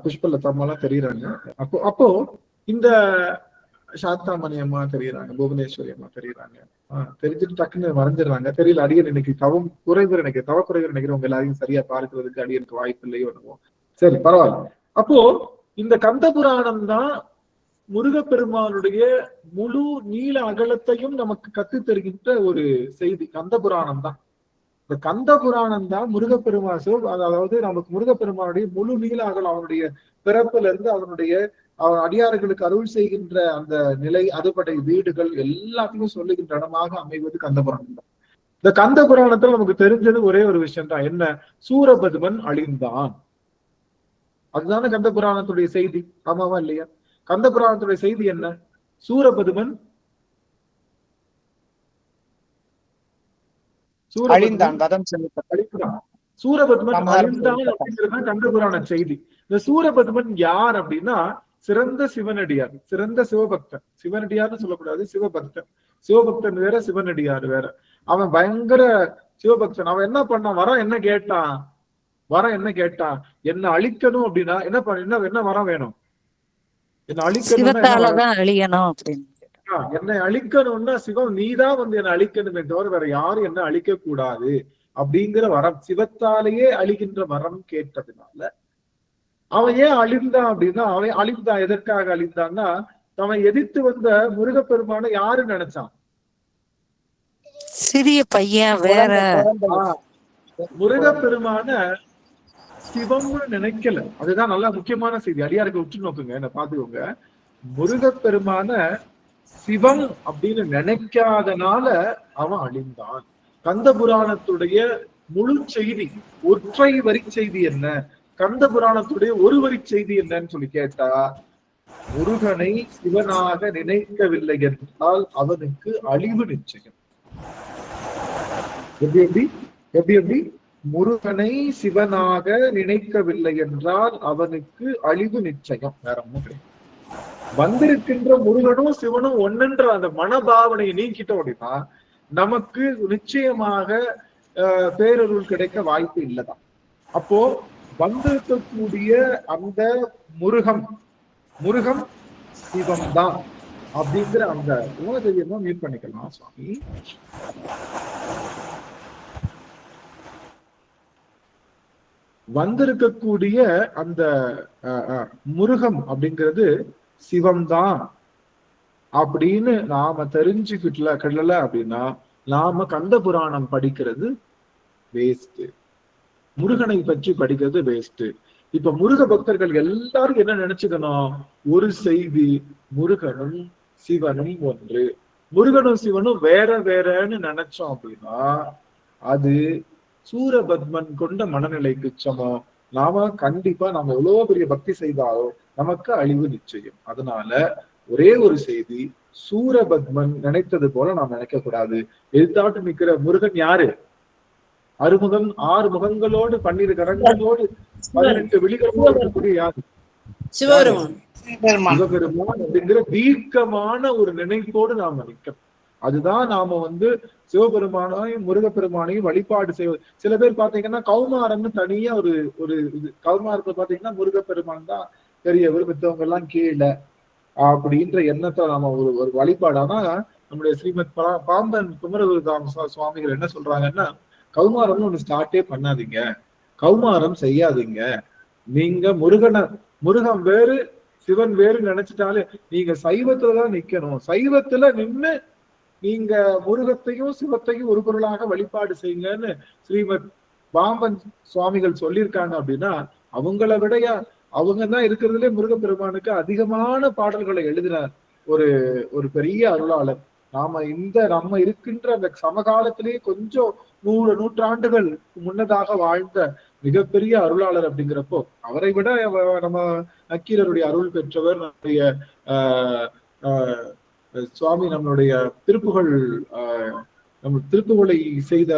புஷ்பலதா அம்மாலாம் தெரியுறாங்க. அப்போ இந்த சாந்தாமணி அம்மா தெரியுறாங்க, புவனேஸ்வரி அம்மா தெரியுறாங்க. தெரிஞ்சுட்டு டக்குன்னு மறைஞ்சிடுறாங்க. தெரியல, அடியன் இன்னைக்கு தவ குறைவர் நினைக்கிறவங்க எல்லாரையும் சரியா பார்க்கிறதுக்கு அடியனுக்கு வாய்ப்பு இல்லையோ என்னவோ. சரி, பரவாயில்ல. அப்போ இந்த கந்த புராணம் தான் முருகப்பெருமானுடைய முழு நீள அகலத்தையும் நமக்கு கத்து தருகின்ற ஒரு செய்தி. கந்த புராணம் தான். இந்த கந்த புராணம் தான் முருகப்பெருமாசோ, அதாவது நமக்கு முருகப்பெருமானுடைய முழு நீள அகலம், அவனுடைய பிறப்புல இருந்து அவனுடைய அடியார்களுக்கு அருள் செய்கின்ற அந்த நிலை, அதுபடை வீடுகள் எல்லாத்தையும் சொல்லுகின்ற இடமாக அமைவது கந்த புராணம் தான். இந்த கந்த புராணத்துல நமக்கு தெரிஞ்சது ஒரே ஒரு விஷயம் தான். என்ன? சூரபதுமன் அழிந்தான். அதுதானே கந்த புராணத்துடைய செய்தி. ஆமாவா இல்லையா? கந்த புராணத்துடைய செய்தி என்ன? சூரபதுமன் சூரபதுமன் அழிந்தான் அப்படிங்கிறது கந்த புராண செய்தி. இந்த சூரபதுமன் யார் அப்படின்னா சிறந்த சிவனடியார், சிறந்த சிவபக்தன். சிவனடியார்னு சொல்லக்கூடாது, சிவபக்தன். சிவபக்தன் வேற, சிவனடியார் வேற. அவன் பயங்கர சிவபக்தன். அவன் என்ன பண்ணான்? வரம் என்ன கேட்டான்? என்ன அழிக்கணும் அப்படின்னா என்ன வரம் வேணும்? என்னை அழிக்கணும்னா சிவம் நீதான் என்னை அழிக்கணுமே தவிர வேற யாரும் என்ன அழிக்க கூடாது அப்படிங்கிற வரம், சிவத்தாலேயே அழிகின்ற வரம் கேட்டதுனால அவன் ஏன் அழிந்தான் அப்படின்னா, அவன் அழிந்தான் எதற்காக அழிந்தான்னா, அவன் எதிர்த்து வந்த முருகப்பெருமான யாரு நினைச்சான்? சிறிய பையன் வேற. முருகப்பெருமான சிவம்னு நினைக்கல. அதுதான் நல்லா முக்கியமான செய்தி. அடியாருக்கு உற்று நோக்குங்க, என்ன பாத்துக்கோங்க. முருகப்பெருமான சிவம் அப்படின்னு நினைக்காதனால அவன் அழிந்தான். கந்த புராணத்துடைய முழு செய்தி, ஒற்றை வரி செய்தி என்ன, கந்த புராணத்துடைய ஒரு வரி செய்தி என்னன்னு சொல்லி கேட்டா, முருகனை சிவனாக நினைக்கவில்லை என்றால் அவனுக்கு அழிவு நிச்சயம். எப்படி எப்படி எப்படி முருகனை சிவனாக நினைக்கவில்லை என்றால் அவனுக்கு அழிவு நிச்சயம். வேற ஒண்ணும் கிடையாது. வந்திருக்கின்ற முருகனும் சிவனும் ஒன்றுன்ற அந்த மனபாவனையை நீக்கிட்டோம் அப்படின்னா நமக்கு நிச்சயமாக பேரருள் கிடைக்க வாய்ப்பு இல்லைதான். அப்போ வந்திருக்கக்கூடிய அந்த முருகம் சிவம் தான் அப்படிங்கிற அந்த உலகத்தையும் மீட் பண்ணிக்கலாம் சுவாமி. வந்திருக்கக்கூடிய அந்த முருகம் அப்படிங்கிறது சிவம்தான் அப்படின்னு நாம தெரிஞ்சுக்கிட்டல அப்படின்னா நாம கந்த புராணம் படிக்கிறது வேஸ்ட், முருகனை பற்றி படிக்கிறது வேஸ்ட். இப்ப முருக பக்தர்கள் எல்லாரும் என்ன நினைச்சுக்கணும்? ஒரு செய்தி, முருகனும் சிவனும் ஒன்று. முருகனும் சிவனும் வேற வேறன்னு நினைச்சோம் அப்படின்னா அது சூரபத்மன் கொண்ட மனநிலைக்கு சமம். நாம கண்டிப்பா நம்ம எவ்வளவு பெரிய பக்தி செய்தாலும் நமக்கு அழிவு நிச்சயம். அதனால ஒரே ஒரு செய்தி, சூரபத்மன் நினைத்தது போல நாம் நினைக்க கூடாது. எதிர்த்தாட்டு நிக்கிற முருகன் யாரு? அறுமுகம், 6 முகங்களோடு 12 கரங்களோடு 18 விழிகளோடு இருக்கக்கூடிய யாரு? சிவபெருமான். சிவபெருமான் அப்படிங்கிற தீர்க்கமான ஒரு நினைப்போடு நாம நிற்கணும். அதுதான் நாம சிவபெருமானையும் முருகப்பெருமானையும் வழிபாடு செய்வது. சில பேர் பாத்தீங்கன்னா கௌமாரம்னு தனியா ஒரு இது, கௌமாரத்தை பாத்தீங்கன்னா முருகப்பெருமான் தான் பெரியவர், மித்தவங்க எல்லாம் கீழே அப்படின்ற எண்ணத்தை நாம ஒரு வழிபாடானா நம்முடைய ஸ்ரீமத் பாம்பன் குமரகுருதாம் சுவாமிகள் என்ன சொல்றாங்கன்னா, கௌமாரம்னு ஒண்ணு ஸ்டார்ட்டே பண்ணாதீங்க, கௌமாரம் செய்யாதீங்க. நீங்க முருகன் வேறு சிவன் வேறு நினைச்சிட்டாலே நீங்க சைவத்துலதான் நிக்கணும். சைவத்துல நின்று நீங்க முருகத்தையும் சிவத்தையும் ஒரு பொருளாக வழிபாடு செய்யுங்கன்னு ஸ்ரீமத் பாம்பன் சுவாமிகள் சொல்லியிருக்காங்க. அப்படின்னா அவங்கள விடையா அவங்க தான் இருக்கிறதுலே முருகப்பெருமானுக்கு அதிகமான பாடல்களை எழுதின ஒரு பெரிய அருளாளர். நம்ம இருக்கின்ற அந்த சமகாலத்திலேயே கொஞ்சம் 100 நூற்றாண்டுகள் முன்னதாக வாழ்ந்த மிகப்பெரிய அருளாளர். அப்படிங்கிறப்போ அவரை விட நம்ம நக்கீரருடைய அருள் பெற்றவர் நம்முடைய சுவாமி, நம்மளுடைய திருப்புகழை செய்த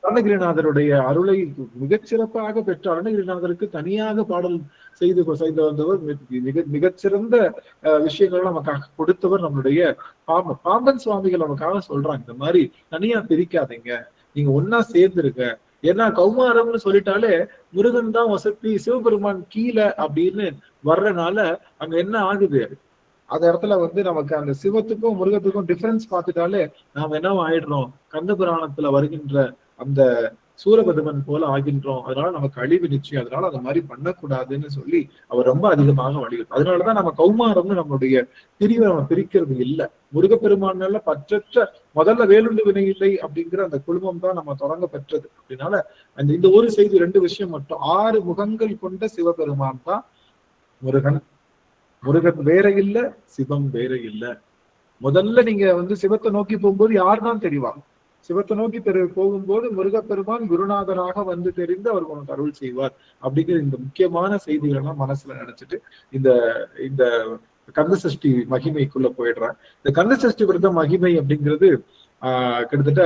அருணகிரிநாதருடைய அருளை மிகச்சிறப்பாக பெற்ற அருணகிரிநாதருக்கு தனியாக பாடல் செய்து வந்தவர், மிகச்சிறந்த விஷயங்கள் நமக்காக கொடுத்தவர் நம்மளுடைய பாம்பன் சுவாமிகள். நமக்காக சொல்றாங்க, இந்த மாதிரி தனியா பிரிக்காதீங்க, நீங்க ஒன்னா சேர்ந்துருங்க. ஏன்னா கௌமாரம்னு சொல்லிட்டாலே முருகன் தான் வசதி, சிவபெருமான் கீழே அப்படின்னு வர்றதுனால அங்க என்ன ஆகுது, அந்த இடத்துல நமக்கு அந்த சிவத்துக்கும் முருகத்துக்கும் டிஃபரன்ஸ் பார்த்துட்டாலே நாம என்ன ஆயிடுறோம், கந்த புராணத்துல வருகின்ற அந்த சூரபதுமன் போல ஆகின்றோம். அதனால நமக்கு அழிவு நிச்சயம். அதனால அந்த மாதிரி பண்ணக்கூடாதுன்னு சொல்லி அவர் ரொம்ப அதிகமாக வலியுறுத்தும். அதனாலதான் நம்ம கௌமாரம்னு நம்மளுடைய பிரிவை நம்ம பிரிக்கிறது இல்லை. முருகப்பெருமானால பற்றற்ற முதல்ல வேலுண்டு வினை இல்லை அப்படிங்கிற அந்த குழுமம் தான் நம்ம தொடங்க பெற்றது. அப்படின்னால இந்த ஒரு செய்தி, 2 விஷயம் மட்டும். 6 முகங்கள் கொண்ட சிவபெருமான் தான் முருகன். முருகன் வேற இல்ல, சிவம் வேற இல்ல. முதல்ல நீங்க சிவத்தை நோக்கி போகும்போது யார் தான் தெரிவாங்க. சிவத்தை நோக்கி போகும்போது முருகப்பெருமான் குருநாதராக தெரிந்து அவர் உனக்கு அருள் செய்வார் அப்படிங்கிற இந்த முக்கியமான செய்திகளை மனசுல நினைச்சிட்டு இந்த கந்த சஷ்டி மகிமைக்குள்ள போயிடுறேன். இந்த கந்த சஷ்டி விரத மகிமை அப்படிங்கிறது கிட்டத்தட்ட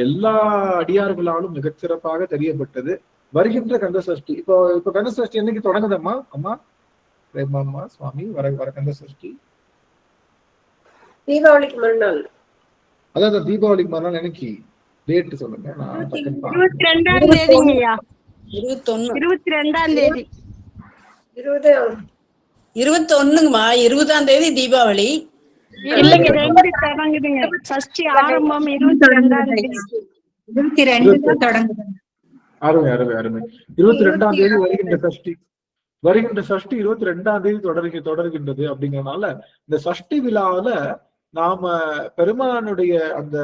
எல்லா அடியார்களாலும் மிகச்சிறப்பாக தெரியப்பட்டது. வருகின்ற கந்த சஷ்டி இப்போ கந்த சஷ்டி என்னைக்கு தொடங்குதம்மா? அம்மா பிரேமம்மா சுவாமி, வர கந்த சஷ்டி தீபாவளிக்கு மறுநாள். அதான் தீபாவளிக்கு மறுநாள். எனக்கு டேட் சொல்லுங்க. 22ஆம் தேதிங்கய்யா. 22ஆம் தேதி. 21ங்கம்மா. 20ஆம் தேதி தீபாவளி, இல்லைங்க 2 தொடங்குதுங்க. சஷ்டி ஆரம்பம் 22ஆம் தேதி. 22 தொடங்குது. அருமை அருமை அருமை. 22ஆம் தேதி வருகின்ற சஷ்டி 22ஆம் தேதி தொடர்கின்றது. அப்படிங்கறதுனால இந்த சஷ்டி விழாவில நாம பெருமானுடைய அந்த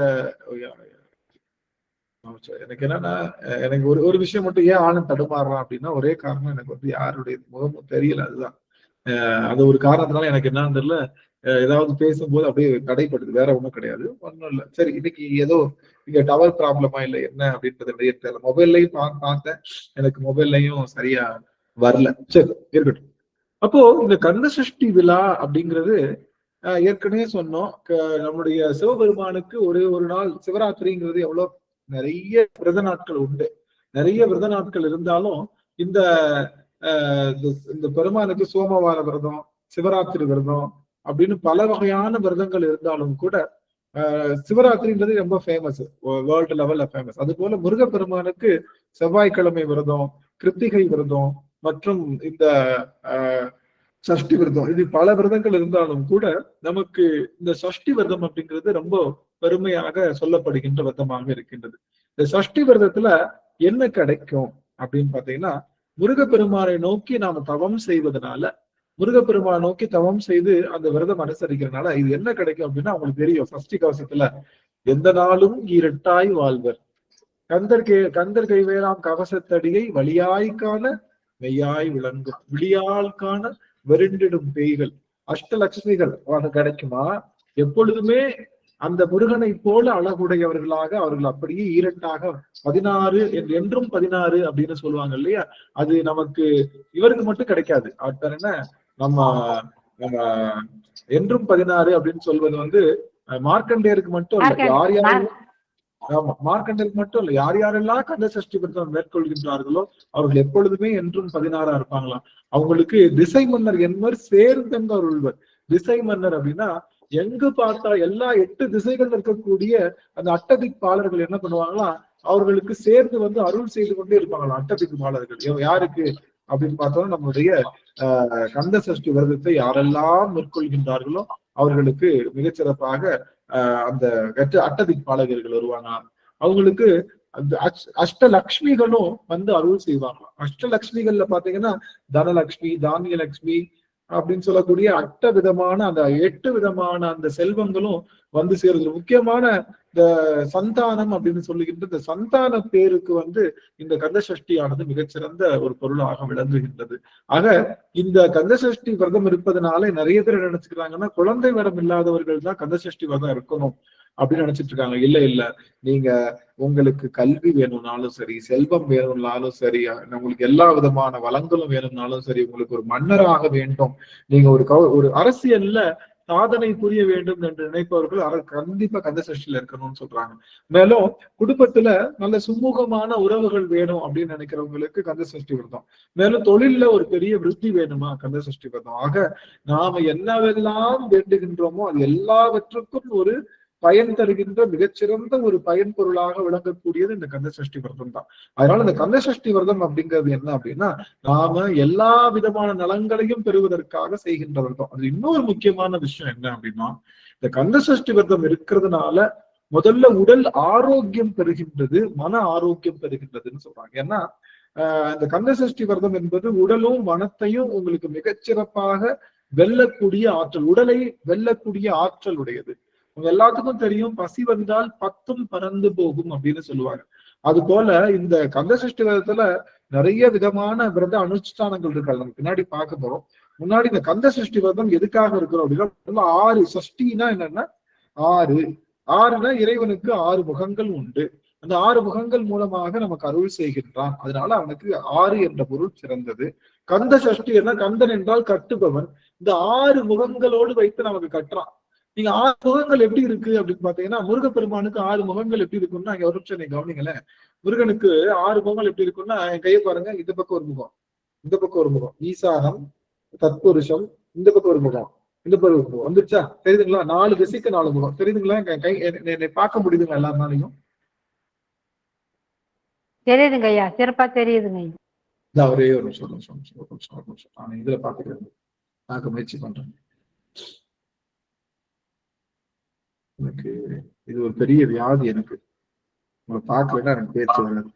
எனக்கு என்னன்னா, எனக்கு ஒரு விஷயம் மட்டும் ஏன் ஆனந்த் தடுமாறுறான் அப்படின்னா, ஒரே காரணம் எனக்கு வந்து யாருடைய முகமும் தெரியல. அதுதான் அது ஒரு காரணத்தினால எனக்கு என்னன்னு தெரியல. ஏதாவது பேசும்போது அப்படியே தடைப்படுது, வேற ஒண்ணும் கிடையாது, ஒன்றும் இல்லை. சரி, இன்னைக்கு ஏதோ இங்க டவர் ப்ராப்ளமா இல்லை என்ன அப்படின்றது தெரியல. மொபைல்லையும் பார்த்தேன், எனக்கு மொபைல்லையும் சரியா வரல. சரி, இருக்கட்டும். அப்போ இந்த கந்த சஷ்டி விழா அப்படிங்கிறது ஏற்கனவே சொன்னோம், நம்முடைய சிவபெருமானுக்கு ஒரு நாள் சிவராத்திரிங்கிறது எவ்வளவு நிறைய விரத நாட்கள் உண்டு. நிறைய விரத நாட்கள் இருந்தாலும் இந்த பெருமானுக்கு சோமவார விரதம், சிவராத்திரி விரதம் அப்படின்னு பல வகையான விரதங்கள் இருந்தாலும் கூட சிவராத்திரின்றது ரொம்ப ஃபேமஸ், வேர்ல்டு லெவல்ல ஃபேமஸ். அது போல முருகப்பெருமானுக்கு செவ்வாய்க்கிழமை விரதம், கிருத்திகை விரதம் மற்றும் இந்த சஷ்டி விரதம், இது பல விரதங்கள் இருந்தாலும் கூட நமக்கு இந்த சஷ்டி விரதம் அப்படிங்கிறது ரொம்ப பெருமையாக சொல்லப்படுகின்ற விரதமாக இருக்கின்றது. இந்த சஷ்டி விரதத்துல என்ன கிடைக்கும் அப்படின்னு பாத்தீங்கன்னா, முருகப்பெருமானை நோக்கி நாம தவம் செய்வதனால, முருகப்பெருமானை நோக்கி தவம் செய்து அந்த விரதம் அனுசரிக்கிறதுனால இது என்ன கிடைக்கும் அப்படின்னா, அவங்களுக்கு தெரியும் சஷ்டி கவசத்துல எந்த நாளும் ஈரட்டாய் வாழ்வர், கந்தர் கைவேலாம் கவசத்தடியை வழியாய்க்கான மெய்யாய் விளங்கும், விழியாள்கான வெருண்டிடும் பேய்கள், அஷ்டலட்சுமிகள் கிடைக்குமா? எப்பொழுதுமே அந்த முருகனை போல அழகுடையவர்களாக அவர்கள் அப்படியே ஈரட்டாக 16 என்றும் 16 அப்படின்னு சொல்லுவாங்க இல்லையா? அது நமக்கு இவருக்கு மட்டும் கிடைக்காது. அடுத்த என்ன, நம்ம நம்ம என்றும் 16 அப்படின்னு சொல்வது வந்து மார்க்கண்டேயருக்கு மட்டும் இல்ல, யார் யாரும், ஆமா, மார்க்கண்டேயருக்கு மட்டும் இல்ல, யார் யாரெல்லாம் கந்த சஷ்டி விரதம் மேற்கொள்கின்றார்களோ அவர்கள் எப்பொழுதுமே என்றும் 16 இருப்பாங்களாம். அவங்களுக்கு திசை மன்னர் என்பவர் சேர்ந்தங்க அருள்வர். திசை மன்னர் அப்படின்னா எங்கு பார்த்தா எல்லா 8 திசைகள் இருக்கக்கூடிய அந்த அட்டதிக் பாலர்கள் என்ன பண்ணுவாங்களாம், அவர்களுக்கு சேர்ந்து வந்து அருள் செய்து கொண்டே இருப்பாங்களாம் அட்டதிக் பாலர்கள். யாருக்கு அப்படின்னு பார்த்தோம்னா, நம்மளுடைய கந்த சஷ்டி விரதத்தை யாரெல்லாம் மேற்கொள்கின்றார்களோ அவர்களுக்கு மிகச்சிறப்பாக அந்த அட்டதிக் பாலகர்கள் வருவாங்க. அவங்களுக்கு அந்த அஷ்டலக்ஷ்மிகளும் வந்து அருள் செய்வாங்களாம். அஷ்டலக்ஷ்மிகள்ல பாத்தீங்கன்னா தனலட்சுமி, தானியலட்சுமி அப்படின்னு சொல்லக்கூடிய 8 விதமான அந்த 8 விதமான அந்த செல்வங்களும் வந்து சேருது. முக்கியமான இந்த சந்தானம் அப்படின்னு சொல்லுகின்ற இந்த சந்தான பேருக்கு வந்து இந்த கந்த சஷ்டியானது மிகச்சிறந்த ஒரு பொருளாக விளங்குகின்றது. ஆக இந்த கந்த சஷ்டி விரதம் இருப்பதனால நிறைய பேர் நினைச்சுக்கிறாங்கன்னா, குழந்தை வரம் இல்லாதவர்கள் தான் கந்த சஷ்டி விரதம் இருக்கணும் அப்படின்னு நினைச்சிட்டு இருக்காங்க. இல்ல, நீங்க உங்களுக்கு கல்வி வேணும்னாலும் சரி, செல்வம் வேணும்னாலும் சரி, உங்களுக்கு எல்லா விதமான வளங்களும் வேணும்னாலும் சரி, உங்களுக்கு ஒரு மன்னராக வேண்டும், நீங்க ஒரு அரசியல்ல சாதனை புரிய வேண்டும் என்று நினைப்பவர்கள் கண்டிப்பா கந்த சஷ்டியில இருக்கணும்னு சொல்றாங்க. மேலும் குடும்பத்துல நல்ல சுமூகமான உறவுகள் வேணும் அப்படின்னு நினைக்கிறவங்களுக்கு கந்த சஷ்டி விரதம். மேலும் தொழில்ல ஒரு பெரிய விருத்தி வேணுமா, கந்த சஷ்டி விரதம். ஆக நாம என்னவெல்லாம் வேண்டுகின்றோமோ அது எல்லாவற்றுக்கும் ஒரு பயன் தருகின்ற மிகச்சிறந்த ஒரு பயன் பொருளாக விளங்கக்கூடியது இந்த கந்த சஷ்டி விரதம் தான். அதனால இந்த கந்த சஷ்டி விரதம் அப்படிங்கிறது என்ன அப்படின்னா, நாம எல்லா விதமான நலங்களையும் பெறுவதற்காக செய்கின்ற விரதம். அது இன்னொரு முக்கியமான விஷயம் என்ன அப்படின்னா, இந்த கந்த சஷ்டி விரதம் இருக்கிறதுனால முதல்ல உடல் ஆரோக்கியம் பெறுகின்றது, மன ஆரோக்கியம் பெறுகின்றதுன்னு சொல்றாங்க. ஏன்னா இந்த கந்த சஷ்டி விரதம் என்பது உடலும் மனத்தையும் உங்களுக்கு மிகச்சிறப்பாக வெல்லக்கூடிய ஆற்றல், உடலை வெல்லக்கூடிய ஆற்றல் உடையது. உங்க எல்லாத்துக்கும் தெரியும், பசி வந்தால் 10ம் பறந்து போகும் அப்படின்னு சொல்லுவாங்க. அது போல இந்த கந்த சஷ்டி விரதத்துல நிறைய விதமான விரத அனுஷ்டானங்கள் இருக்காது, நம்ம பின்னாடி பார்க்க போறோம். முன்னாடி இந்த கந்த சஷ்டி விரதம் எதுக்காக இருக்கிறோம் அப்படின்னா, 6 சஷ்டினா என்னன்னா 6னா இறைவனுக்கு 6 முகங்கள் உண்டு. அந்த 6 முகங்கள் மூலமாக நமக்கு அருள் செய்கின்றான். அதனால அவனுக்கு 6 என்ற பொருள் சிறந்தது. கந்த சஷ்டி என்ன, கந்தன் என்றால் கட்டுபவன். இந்த 6 முகங்களோடு வைத்து நமக்கு கட்டுறான். நீங்க 6 முகங்கள் எப்படி இருக்கு அப்படின்னு பாத்தீங்கன்னா, முருகப்பெருமானுக்கு 6 முகங்கள் எப்படி இருக்கும்னா, இங்க ஒரு நிமிஷம் நீங்க கவனிங்களேன். முருகனுக்கு 6 முகங்கள் எப்படி இருக்கும்னா, என் கையை பாருங்க, இந்த பக்கம் ஒரு முகம், இந்த பக்கம் ஒரு முகம், ஈசானம், தத்புருஷம், இந்த பக்கம் ஒரு முகம், இந்த பக்கம் ஒரு முகம். வந்துருச்சா? தெரியுதுங்களா? 4 திசைக்கு 4 முகம். தெரியுதுங்களா? என் கை என்னை பார்க்க முடியுதுங்க எல்லாருனாலையும்? தெரியுதுங்க ஐயா, சிறப்பா தெரியுதுங்க ஐயா. ஒரே ஒரு நிமிஷம் நான் இதுல பாத்துக்கிறேன், பார்க்க முயற்சி பண்றேன். எனக்கு இது ஒரு பெரிய வியாதி. எனக்கு உங்களை பார்க்க வேண்டாம், எனக்கு பேச்சு வராது.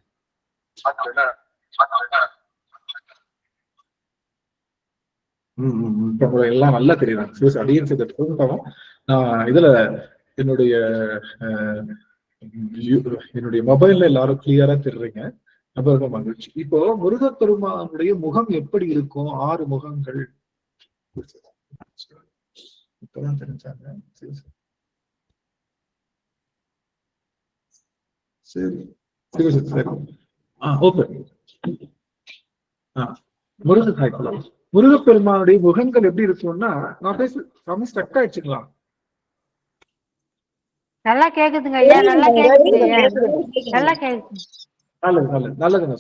எல்லாம் நல்லா தெரியுறாங்க. அடியன் செய்த நான் இதுல என்னுடைய என்னுடைய மொபைல்ல எல்லாரும் கிளியரா தெரியுறீங்க. ரொம்ப மகிழ்ச்சி. இப்போ முருகப்பெருமானுடைய முகம் எப்படி இருக்கும்? 6 முகங்கள் இப்பதான் தெரிஞ்சாங்க. சரி சரி சரி. ஓகே. முருகப்பெருமானுடைய முகங்கள் எப்படி இருக்கும்னா, நான் பேச ஸ்டக் ஆயிடுச்சுங்களா? நல்லா கேக்குதுங்க ஐயா, நல்லா கேக்குது ஐயா, நல்லா கேக்குது. நல்லதுங்க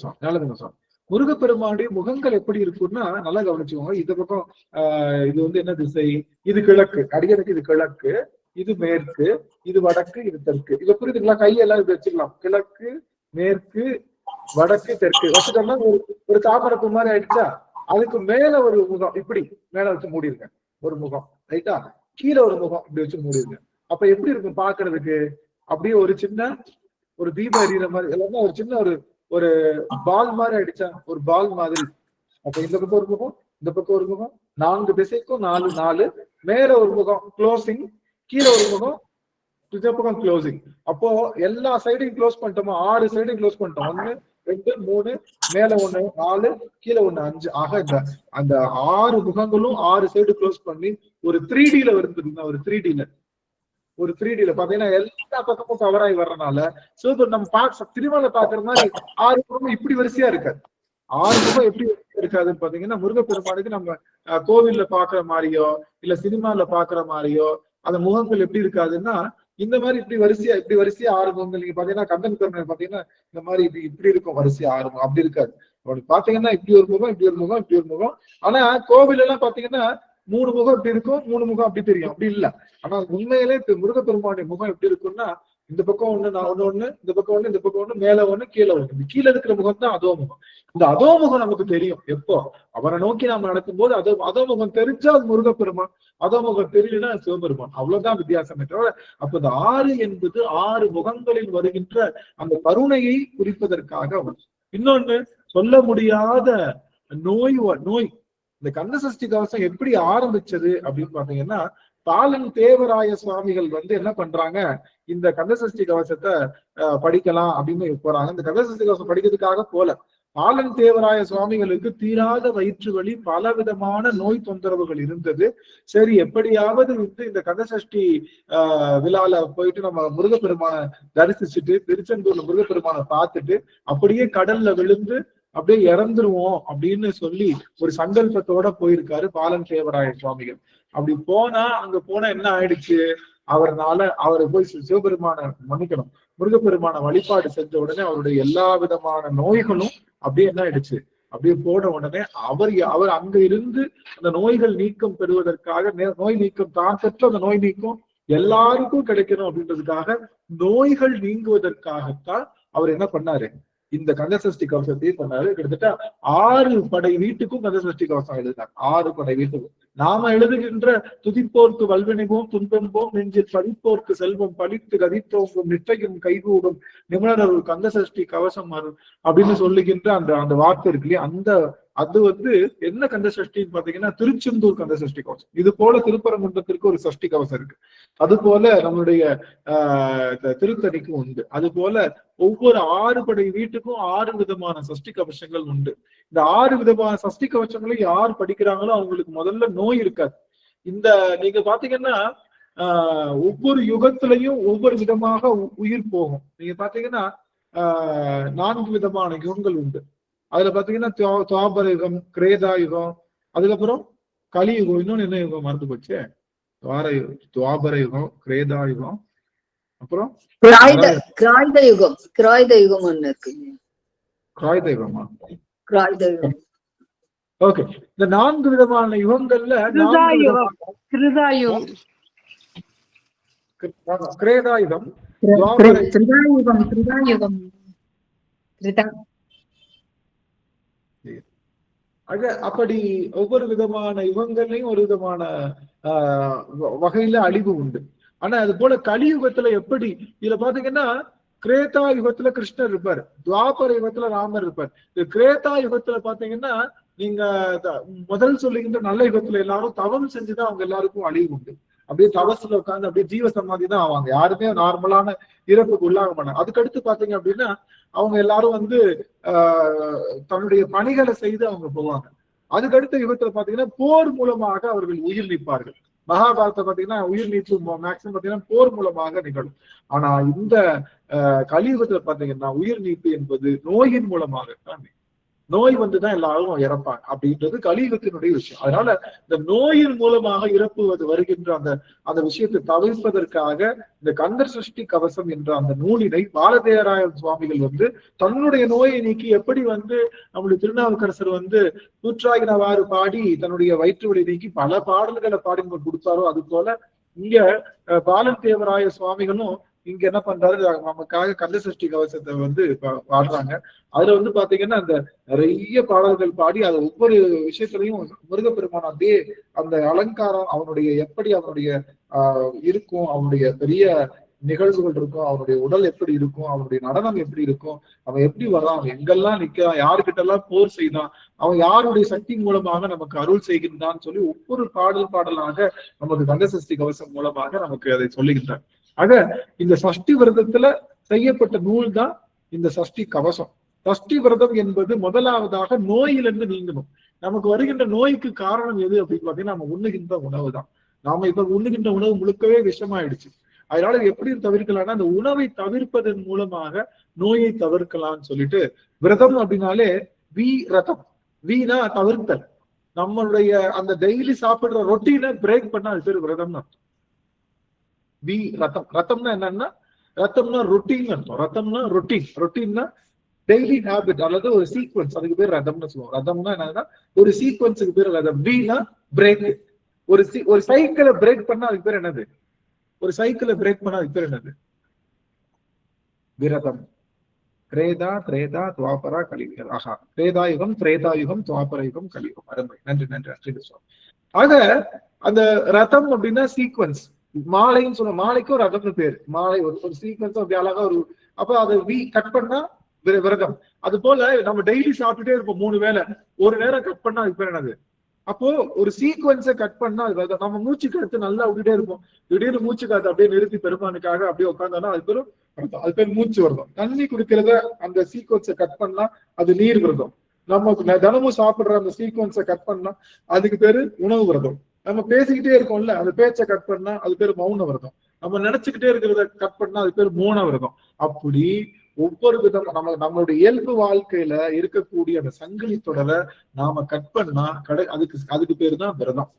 சார். முருகப்பெருமானுடைய முகங்கள் எப்படி இருக்கும்னா, நல்லா கவனிச்சுக்கோங்க. இந்த பக்கம் இது வந்து என்ன திசை? இது கிழக்கு. அடியனுக்கு இது கிழக்கு, இது மேற்கு, இது வடக்கு, இது தெற்கு. இதை புரியுதுங்களா? கையெல்லாம் இது வச்சுக்கலாம். கிழக்கு, மேற்கு, வடக்கு, தெற்கு வச்சுட்டோம்னா ஒரு தாமரப்பு மாதிரி ஆயிடுச்சா? அதுக்கு மேல ஒரு முகம் இப்படி மேல வச்சு மூடிருங்க, ஒரு முகம். ரைட்டா? கீழே ஒரு முகம் இப்படி வச்சு மூடிருங்க. அப்ப எப்படி இருக்கும் பாக்குறதுக்கு? அப்படியே ஒரு சின்ன ஒரு தீபம் எறிகிற மாதிரி, எல்லாமே ஒரு சின்ன ஒரு பால் மாதிரி ஆயிடுச்சா? ஒரு பால் மாதிரி. அப்ப இந்த பக்கம் ஒரு முகம், இந்த பக்கம் ஒரு முகம், 4 திசைக்கும் 4 மேல ஒரு முகம் க்ளோசிங், கீழே ஒரு முகம், இந்த பக்கம் க்ளோசிங். அப்போ எல்லா சைடையும் க்ளோஸ் பண்ணிட்டோமா? 6 சைடையும் க்ளோஸ் பண்ணிட்டோம். 1 2 3, மேல 1 4, கீழே 1 5. ஆக அந்த 6 முகங்களும் 6 சைடு க்ளோஸ் பண்ணி ஒரு 3Dல வருதுங்க. ஒரு 3Dல பாத்தீங்கன்னா எல்லா பக்கமும் கவர் ஆகி வர்றதுனால சிவபெருமான் நம்ம திருமலை பாக்குற மாதிரி 6 முகம் இப்படி வரிசையா இருக்காது. 6 முகம் எப்படி இருக்காதுன்னு பாத்தீங்கன்னா, முருகப்பெருமானுக்கு நம்ம கோவில்ல பாக்குற மாதிரியோ இல்ல சினிமால பாக்குற மாதிரியோ அந்த முகங்கள் எப்படி இருக்காதுன்னா, இந்த மாதிரி இப்படி வரிசையா 6 முகங்கள். நீங்க பாத்தீங்கன்னா கந்தன் பெருமாள் பாத்தீங்கன்னா இந்த மாதிரி இப்படி இருக்கும் வரிசையா 6 முகம். அப்படி இருக்காது. அவனுக்கு பாத்தீங்கன்னா இப்படி ஒரு முகம், இப்படி ஒரு முகம், இப்படி ஒரு முகம். ஆனா கோவில் எல்லாம் பாத்தீங்கன்னா 3 முகம் இப்படி இருக்கும், 3 முகம் அப்படி தெரியும். அப்படி இல்ல. ஆனா உண்மையிலே முருகப்பெருமானுடைய முகம் எப்படி இருக்கும்னா, இந்த பக்கம் 1 இந்த பக்கம் 1 இந்த பக்கம் 1, மேல 1 கீழே 1. கீழே இருக்கிற முகம் தான் அதோ முகம். இந்த அதோ முகம் நமக்கு தெரியும் எப்போ அவரை நோக்கி நாம நடக்கும் போது. அதோ முகம் தெரிஞ்சா அது முருகப்பெருமான், அதோ முகம் தெரியலன்னா சிவபெருமான். அவ்வளவுதான் வித்தியாசமே தவிர. அப்ப இந்த 6 என்பது 6 முகங்களில் வருகின்ற அந்த கருணையை குறிப்பதற்காக. இன்னொன்னு, சொல்ல முடியாத நோய். இந்த கந்தசஷ்டி கவசம் எப்படி ஆரம்பிச்சது அப்படின்னு பாத்தீங்கன்னா, பாலன் தேவராய சுவாமிகள் என்ன பண்றாங்க, இந்த கந்தசஷ்டி கவசத்தை படிக்கலாம் அப்படின்னு போறாங்க. இந்த கந்தசஷ்டி கவசம் படிக்கிறதுக்காக போல. பாலன் தேவராய சுவாமிகளுக்கு தீராத வயிற்று வலி, பல விதமான நோய் தொந்தரவுகள் இருந்தது. சரி, எப்படியாவது இந்த கந்தசஷ்டி விழால போயிட்டு நம்ம முருகப்பெருமானை தரிசிச்சுட்டு திருச்செந்தூர்ல முருகப்பெருமானை பார்த்துட்டு அப்படியே கடல்ல விழுந்து அப்படியே இறந்துருவோம் அப்படின்னு சொல்லி ஒரு சங்கல்பத்தோட போயிருக்காரு பாலன் தேவராய சுவாமிகள். அப்படி அங்க போனா என்ன ஆயிடுச்சு? அவரை போய் சிவபெருமான மன்னிக்கணும், முருகப்பெருமான வழிபாடு செஞ்ச உடனே அவருடைய எல்லா விதமான நோய்களும் அப்படியே என்ன ஆயிடுச்சு? அப்படியே போன உடனே அவர் அங்க இருந்து அந்த நோய்கள் நீக்கம் பெறுவதற்காக, நோய் நீக்கம் தான் பெற்ற அந்த நோய் நீக்கம் எல்லாருக்கும் கிடைக்கணும் அப்படின்றதுக்காக, நோய்கள் நீங்குவதற்காகத்தான் அவர் என்ன பண்ணாரு? இந்த கந்தசஷ்டி கவசத்தையும் பண்ணாரு. கிட்டத்தட்ட 6 படை வீட்டுக்கும் கந்தசஷ்டி கவசம் எழுதினார். 6 படை வீட்டுக்கும். நாம எழுதுகின்ற துதிப்போர்க்கு வல்வினைவோம் துன்பம்போம் நெஞ்சில் படிப்போர்க்கு செல்வம் பழித்து கதித்தோங்கும் நிட்டையும் கைகூடும் நிபுணர் கந்தசஷ்டி கவசம் அப்படின்னு சொல்லுகின்ற அந்த வார்த்தை இருக்கு இல்லையா? அது என்ன கந்தசஷ்டின்னு பாத்தீங்கன்னா, திருச்செந்தூர் கந்தசஷ்டி கவசம். இது போல திருப்பரங்குன்றத்திற்கு ஒரு சஷ்டி கவசம் இருக்கு. அது போல நம்மளுடைய திருத்தணிக்கும் உண்டு. அது போல ஒவ்வொரு 6 படை வீட்டுக்கும் 6 விதமான சஷ்டி கவசங்கள் உண்டு. இந்த 6 விதமான சஷ்டி கவசங்களும் யார் படிக்கிறாங்களோ அவங்களுக்கு முதல்ல நோய் இருக்காது. நீங்க பாத்தீங்கன்னா ஒவ்வொரு யுகத்திலையும் ஒவ்வொரு விதமாக உயிர் போகும். நீங்க பாத்தீங்கன்னா 4 விதமான யுகங்கள் உண்டு. அதுல பாத்தீங்கன்னா துவாபர யுகம், கிரேதா யுகம், அதுக்கப்புறம் கலியுகம். இன்னொன்னு என்ன யுகம் மறந்து போச்சு? துவாபர யுகம், கிரேதா யுகம், அப்புறம் கிராயுத யுகம் ஒண்ணு இருக்கு. கிராயுத யுகமா? கிராயுத யுகம். ஓகே. இந்த 4 விதமான யுகங்கள்ல கிரேதாயுகம், அப்படி ஒவ்வொரு விதமான யுகங்கள்லயும் ஒரு விதமான வகையில அழிவு உண்டு. ஆனா அது போல கலியுகத்துல எப்படி இதுல பாத்தீங்கன்னா கிரேதா யுகத்துல கிருஷ்ணர் இருப்பார், துவாபர யுகத்துல ராமர் இருப்பார். இந்த கிரேதா யுகத்துல பாத்தீங்கன்னா நீங்க முதல் சொல்லுகின்ற நல்ல யுகத்துல எல்லாரும் தவம் செஞ்சுதான் அவங்க எல்லாருக்கும் அழிவு உண்டு. அப்படியே தவசுல உட்காந்து அப்படியே ஜீவ சமாதி தான் ஆவாங்க, யாருமே நார்மலான இறப்புக்கு உள்ளாக மாட்டாங்க. அதுக்கடுத்து பாத்தீங்க அப்படின்னா அவங்க எல்லாரும் தன்னுடைய பணிகளை செய்து அவங்க போவாங்க. அதுக்கடுத்த யுகத்துல பாத்தீங்கன்னா போர் மூலமாக அவர்கள் உயிர் நீப்பார்கள். மகாபாரத்தை பாத்தீங்கன்னா உயிர் நீப்பு மேக்சிமம் பாத்தீங்கன்னா போர் மூலமாக நிகழும். ஆனா இந்த கலியுகத்துல பாத்தீங்கன்னா உயிர் நீப்பு என்பது நோயின் மூலமாக தான். நோய் வந்துதான் எல்லாரும் இறப்பாங்க அப்படின்றது கலியுகத்தினுடைய விஷயம். அதனால இந்த நோயின் மூலமாக இறப்புவது வருகின்ற அந்த விஷயத்தை தவிர்ப்பதற்காக இந்த கந்தர் சஷ்டி கவசம் என்ற அந்த நூலினை பாலதேவராய சுவாமிகள் தன்னுடைய நோயை நீக்கி எப்படி நம்முடைய திருநாவுக்கரசர் நூற்றாயினவாறு பாடி தன்னுடைய வயிற்று வலி நீக்கி பல பாடல்களை பாடி கொடுத்தாரோ, அது போல இங்க பாலதேவராய சுவாமிகளும் இங்க என்ன பண்றாரு, நமக்காக கந்த சஷ்டி கவசத்தை பாடுறாங்க. அதுல பாத்தீங்கன்னா அந்த நிறைய பாடல்கள் பாடி அது ஒவ்வொரு விஷயத்திலையும் முருகப்பெருமான் அப்படியே அந்த அலங்காரம் அவனுடைய எப்படி அவனுடைய இருக்கும், அவனுடைய பெரிய நிகழ்வுகள் இருக்கும், அவனுடைய உடல் எப்படி இருக்கும், அவனுடைய நடனம் எப்படி இருக்கும், அவன் எப்படி வர்றான், அவன் எங்கெல்லாம் நிக்கிறான், யாருக்கிட்ட எல்லாம் போர் செய்தான், அவன் யாருடைய சக்தி மூலமாக நமக்கு அருள் செய்கின்றான்னு சொல்லி ஒவ்வொரு பாடலாக நமக்கு கந்த சஷ்டி கவசம் மூலமாக நமக்கு அதை சொல்லுகின்றான். ஆக இந்த சஷ்டி விரதத்துல செய்யப்பட்ட நூல் தான் இந்த சஷ்டி கவசம். சஷ்டி விரதம் என்பது முதலாவதாக நோயிலிருந்து நீங்கணும். நமக்கு வருகின்ற நோய்க்கு காரணம் எது அப்படின்னு பாத்தீங்கன்னா நம்ம உண்ணுகின்ற உணவு தான். நாம இப்ப உண்ணுகின்ற உணவு முழுக்கவே விஷமாயிடுச்சு. அதனால எப்படி தவிர்க்கலாம்னா அந்த உணவை தவிர்ப்பதன் மூலமாக நோயை தவிர்க்கலாம்னு சொல்லிட்டு விரதம் அப்படின்னாலே ரதம், வீணா தவிர்த்தல். நம்மளுடைய அந்த டெய்லி சாப்பிடுற ரொட்டீனை பிரேக் பண்ணா அது பேர் விரதம் தான். ரத்தம், ரத்தம்னா என்னன்னா ரத்தம்னா ரொட்டீன் அர்த்தம். ரத்தம்னா ரொட்டீன்னா டெய்லி ஹேபிட் அல்லது ஒரு சீக்வன்ஸ், அதுக்கு பேர் ரதம்னு சொல்லுவோம். ரதம்னா என்னன்னா ஒரு சீக்வன்ஸுக்கு பேர் ரதம். வீணா பிரேக், ஒரு சைக்கிளை பிரேக் பண்ணா அதுக்கு பேர் என்னது, ஒரு சைக்கிளை பிரேக் பண்ணா அதுக்கு பேர் என்னது, விரதம். திரேதா துவாபரா கலியுகம். ஆஹா, திரேதாயுகம் துவாபரயுகம் கலியுகம். அருமை, நன்றி அஸ்வினி சுவாமி. ஆக அந்த ரதம் அப்படின்னா சீக்வன்ஸ். மாலைன்னு சொல்ல, மாலைக்கு ஒரு ரதம்னு பேரு. மாலை ஒரு சீக்வன்ஸ் அப்படி அழகா அப்ப அதை கட் பண்ணா விரதம். அது போல நம்ம டெய்லி சாப்பிட்டுட்டே இருப்போம் 3 வேளை, ஒரு நேரம் கட் பண்ணா அதுக்கு பேர் என்னது. அப்போ ஒரு சீக்வன்ஸை கட் பண்ணா அது விரதம். நம்ம மூச்சு காத்து நல்லா விட்டுட்டே இருப்போம், திடீர்னு மூச்சு காத்து அப்படியே நிறுத்தி பெருமானுக்காக அப்படியே உட்காந்தோம்னா அது பேரும் விரதம். அது பேர் மூச்சு விரதம். தண்ணி குடிக்கிறத அந்த சீக்வன்ஸை கட் பண்ணா அது நீர் விரதம். நம்ம தினமும் சாப்பிடுற அந்த சீக்வன்ஸை கட் பண்ணா அதுக்கு பேரு உணவு விரதம். நம்ம பேசிக்கிட்டே இருக்கோம்ல, அந்த பேச்சை கட் பண்ணா அது பேர் மௌன விரதம். நம்ம நினைச்சுக்கிட்டே இருக்கிறத கட் பண்ணா அது பேர் மௌன விரதம். அப்படி ஒவ்வொரு விதம் நம்மளுடைய இயல்பு வாழ்க்கையில இருக்கக்கூடிய அந்த சங்கிலி தொடரை நாம கட் பண்ணா அதுக்கு பேரு தான் விரதம்.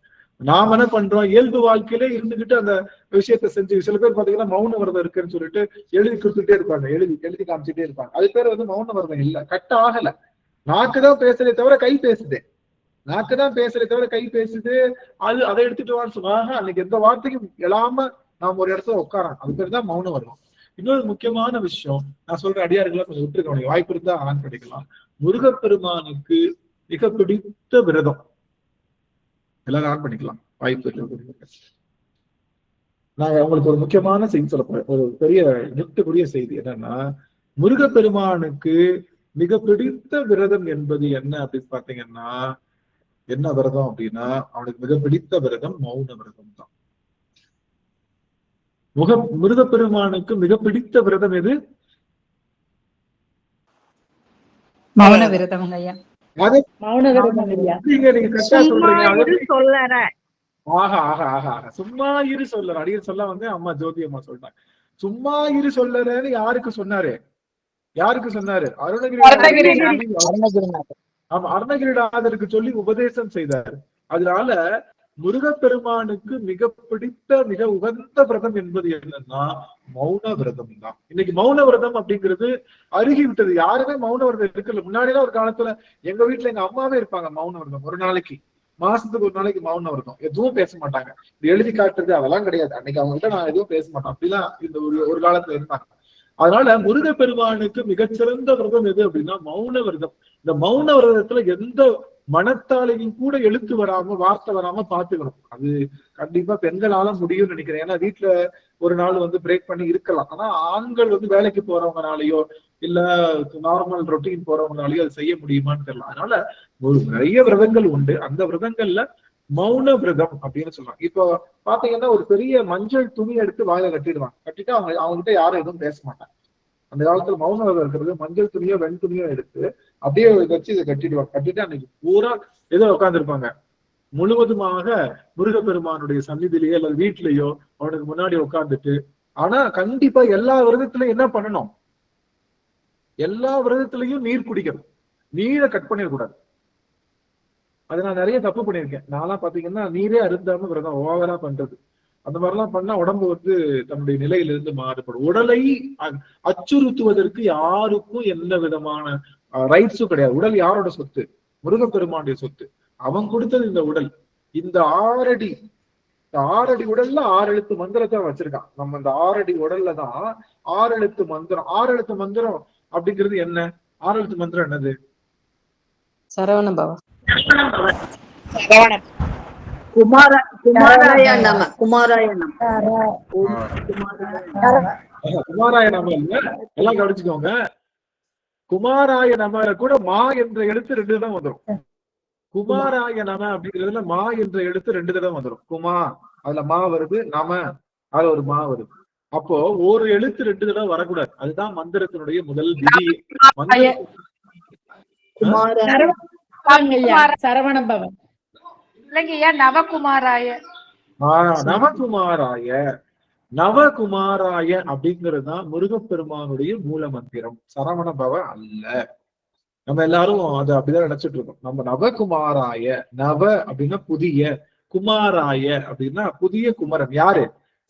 நாம என்ன பண்றோம், இயல்பு வாழ்க்கையில இருந்துகிட்டு அந்த விஷயத்த செஞ்சு, சில பேர் பாத்தீங்கன்னா மௌன விரதம் இருக்குன்னு சொல்லிட்டு எழுதி கொடுத்துட்டே இருப்பாங்க, எழுதி காமிச்சுட்டே இருப்பாங்க. அது பேர் மௌன விரதம் இல்ல, கட் ஆகல. நாக்குதான் பேசுறதே தவிர கை பேசுதே, நாக்குதான் பேசுறதே தவிர கை பேசுது. அதை எடுத்துட்டு வான்னு சொன்னாங்க. அன்னைக்கு எந்த வார்த்தைக்கும் எழாம நாம ஒரு இடத்துல உட்காரோம், அது பேர் தான் மௌனம் வரும். இன்னொரு முக்கியமான விஷயம் நான் சொல்ற அடியார்களா கொஞ்சம் விட்டுருக்க வாய்ப்பு இருந்தா ஆன் படிக்கலாம். முருகப்பெருமானுக்கு மிக பிடித்த விரதம் எல்லாரும் ஆன் பண்ணிக்கலாம், வாய்ப்பு இருக்கு. நான் உங்களுக்கு ஒரு முக்கியமான செய்தி சொல்ல போறேன், ஒரு பெரிய நிறுத்தக்கூடிய செய்தி. என்னன்னா முருகப்பெருமானுக்கு மிக பிடித்த விரதம் என்பது என்ன அப்படின்னு பாத்தீங்கன்னா, என்ன விரதம் அப்படின்னா அவனுக்கு மிக பிடித்த விரதம் மௌன விரதம் தான். முருகப்பெருமானுக்கு மிக பிடித்த விரதம் எது? மௌன விரதம் ஐயா. மௌன விரதம் ஐயா. நீங்க கரெக்டா சொல்றீங்க. ஆஹா ஆஹா ஆஹா ஆஹா, சும்மா இரு சொல்லற அடிய சொல்ல அம்மா ஜோதி அம்மா சொல்றாங்க. சும்மா இரு சொல்லறேன்னு யாருக்கு சொன்னாரு? அருணகிரிநாதருக்கு சொல்லி உபதேசம் செய்தார். அதனால முருகப்பெருமானுக்கு மிக பிடித்த மிக உகந்த விரதம் என்பது என்னன்னா மௌன விரதம் தான். இன்னைக்கு மௌன விரதம் அப்படிங்கிறது அருகி விட்டது. யாருமே மௌன விரதம் இருக்குல்ல. முன்னாடிலாம் ஒரு காலத்துல எங்க வீட்டுல எங்க அம்மாவே இருப்பாங்க மௌன விரதம். ஒரு நாளைக்கு, மாசத்துக்கு ஒரு நாளைக்கு மௌன விரதம். எதுவும் பேச மாட்டாங்க, எழுதி காட்டுறது அதெல்லாம் கிடையாது. அன்னைக்கு அவங்க கிட்ட நான் எதுவும் பேச மாட்டேன், அப்படிலாம் இந்த ஒரு காலத்துல இருந்தாங்க. அதனால முருகப்பெருமானுக்கு மிகச்சிறந்த விரதம் எது அப்படின்னா மௌன விரதம். இந்த மௌன விரதத்துல எந்த மனத்தாலையும் கூட எழுத்து வராம வார்த்தை வராம பாத்துக்கணும். அது கண்டிப்பா பெண்களால முடியும்னு நினைக்கிறேன். ஏன்னா வீட்டுல ஒரு நாள் வந்து பிரேக் பண்ணி இருக்கலாம். ஆனா ஆண்கள் வந்து வேலைக்கு போறவங்கனாலயோ இல்ல நார்மல் ரொட்டீன் போறவங்கனாலயோ அது செய்ய முடியுமான்னு தெரியல. அதனால ஒரு நிறைய விரதங்கள் உண்டு. அந்த விரதங்கள்ல மௌன விரதம் அப்படின்னு சொல்றாங்க. இப்போ பாத்தீங்கன்னா ஒரு பெரிய மஞ்சள் துணி எடுத்து வாயில கட்டிடுவாங்க. கட்டிட்டு அவங்க கிட்ட யாரும் எதுவும் பேச மாட்டாங்க. அந்த காலத்துல மௌன விரதம் இருக்கிறது மஞ்சள் துணியோ வெண் துணியோ எடுத்து அப்படியே வச்சு இதை கட்டிடுவாங்க. கட்டிட்டு அன்னைக்கு பூரா ஏதோ உட்காந்துருப்பாங்க. முழுவதுமாக முருகப்பெருமானுடைய சந்நிதியிலேயோ அல்லது வீட்லயோ அவனுக்கு முன்னாடி உட்காந்துட்டு. ஆனா கண்டிப்பா எல்லா விரதத்திலையும் என்ன பண்ணணும்? எல்லா விரதத்திலையும் நீர் குடிக்கணும். நீரை கட் பண்ணிடக்கூடாது. அது நான் நிறைய தப்பு பண்ணியிருக்கேன். நான்லாம் பாத்தீங்கன்னா நீரே அருந்தாம விரதம் ஓவரா பண்றது. அந்த மாதிரிலாம் பண்ணா உடம்பு வந்து தன்னுடைய நிலையிலிருந்து மாறுபடும். உடலை அச்சுறுத்துவதற்கு யாருக்கும் எந்த விதமான ரைட்ஸும் கிடையாது. உடல் யாரோட சொத்து? முருகப்பெருமானுடைய சொத்து. அவன் கொடுத்தது இந்த உடல். இந்த 6 அடி உடல்ல 6 எழுத்து மந்திரத்தை வச்சிருக்கான். நம்ம இந்த 6 அடி உடல்ல தான் 6 எழுத்து மந்திரம். 6 எழுத்து மந்திரம் அப்படிங்கிறது என்ன? 6 எழுத்து மந்திரம் என்னது? சரவண பவ. குமாராய நம. குமாராய நம. குமாராய நம இல்ல, எல்லாம் கவனிச்சுக்கோங்க. குமாராய நம கூட மா என்ற எழுத்து 2 தடவை வந்துடும். குமாராய நம அப்படிங்கிறதுல மா என்ற எழுத்து 2 தடவை வந்துடும். குமா அதுல மா வருது, நம அதுல ஒரு மா வருது. அப்போ ஒரு எழுத்து 2 தடவை வரக்கூடாது. அதுதான் மந்திரத்தினுடைய முதல் விதி. சரவண பவன் இல்லைங்கய்யா, நவகுமாராய. நவகுமாராய. நவகுமாராய அப்படிங்கிறதுதான் முருகப்பெருமானுடைய மூல மந்திரம். சரவண பவ அல்ல. நம்ம எல்லாரும் அதை அப்படிதான் நினைச்சிட்டு இருக்கோம். நம்ம நவகுமாராய, நவ அப்படின்னா புதிய, குமாராய அப்படின்னா புதிய குமரன். யாரு?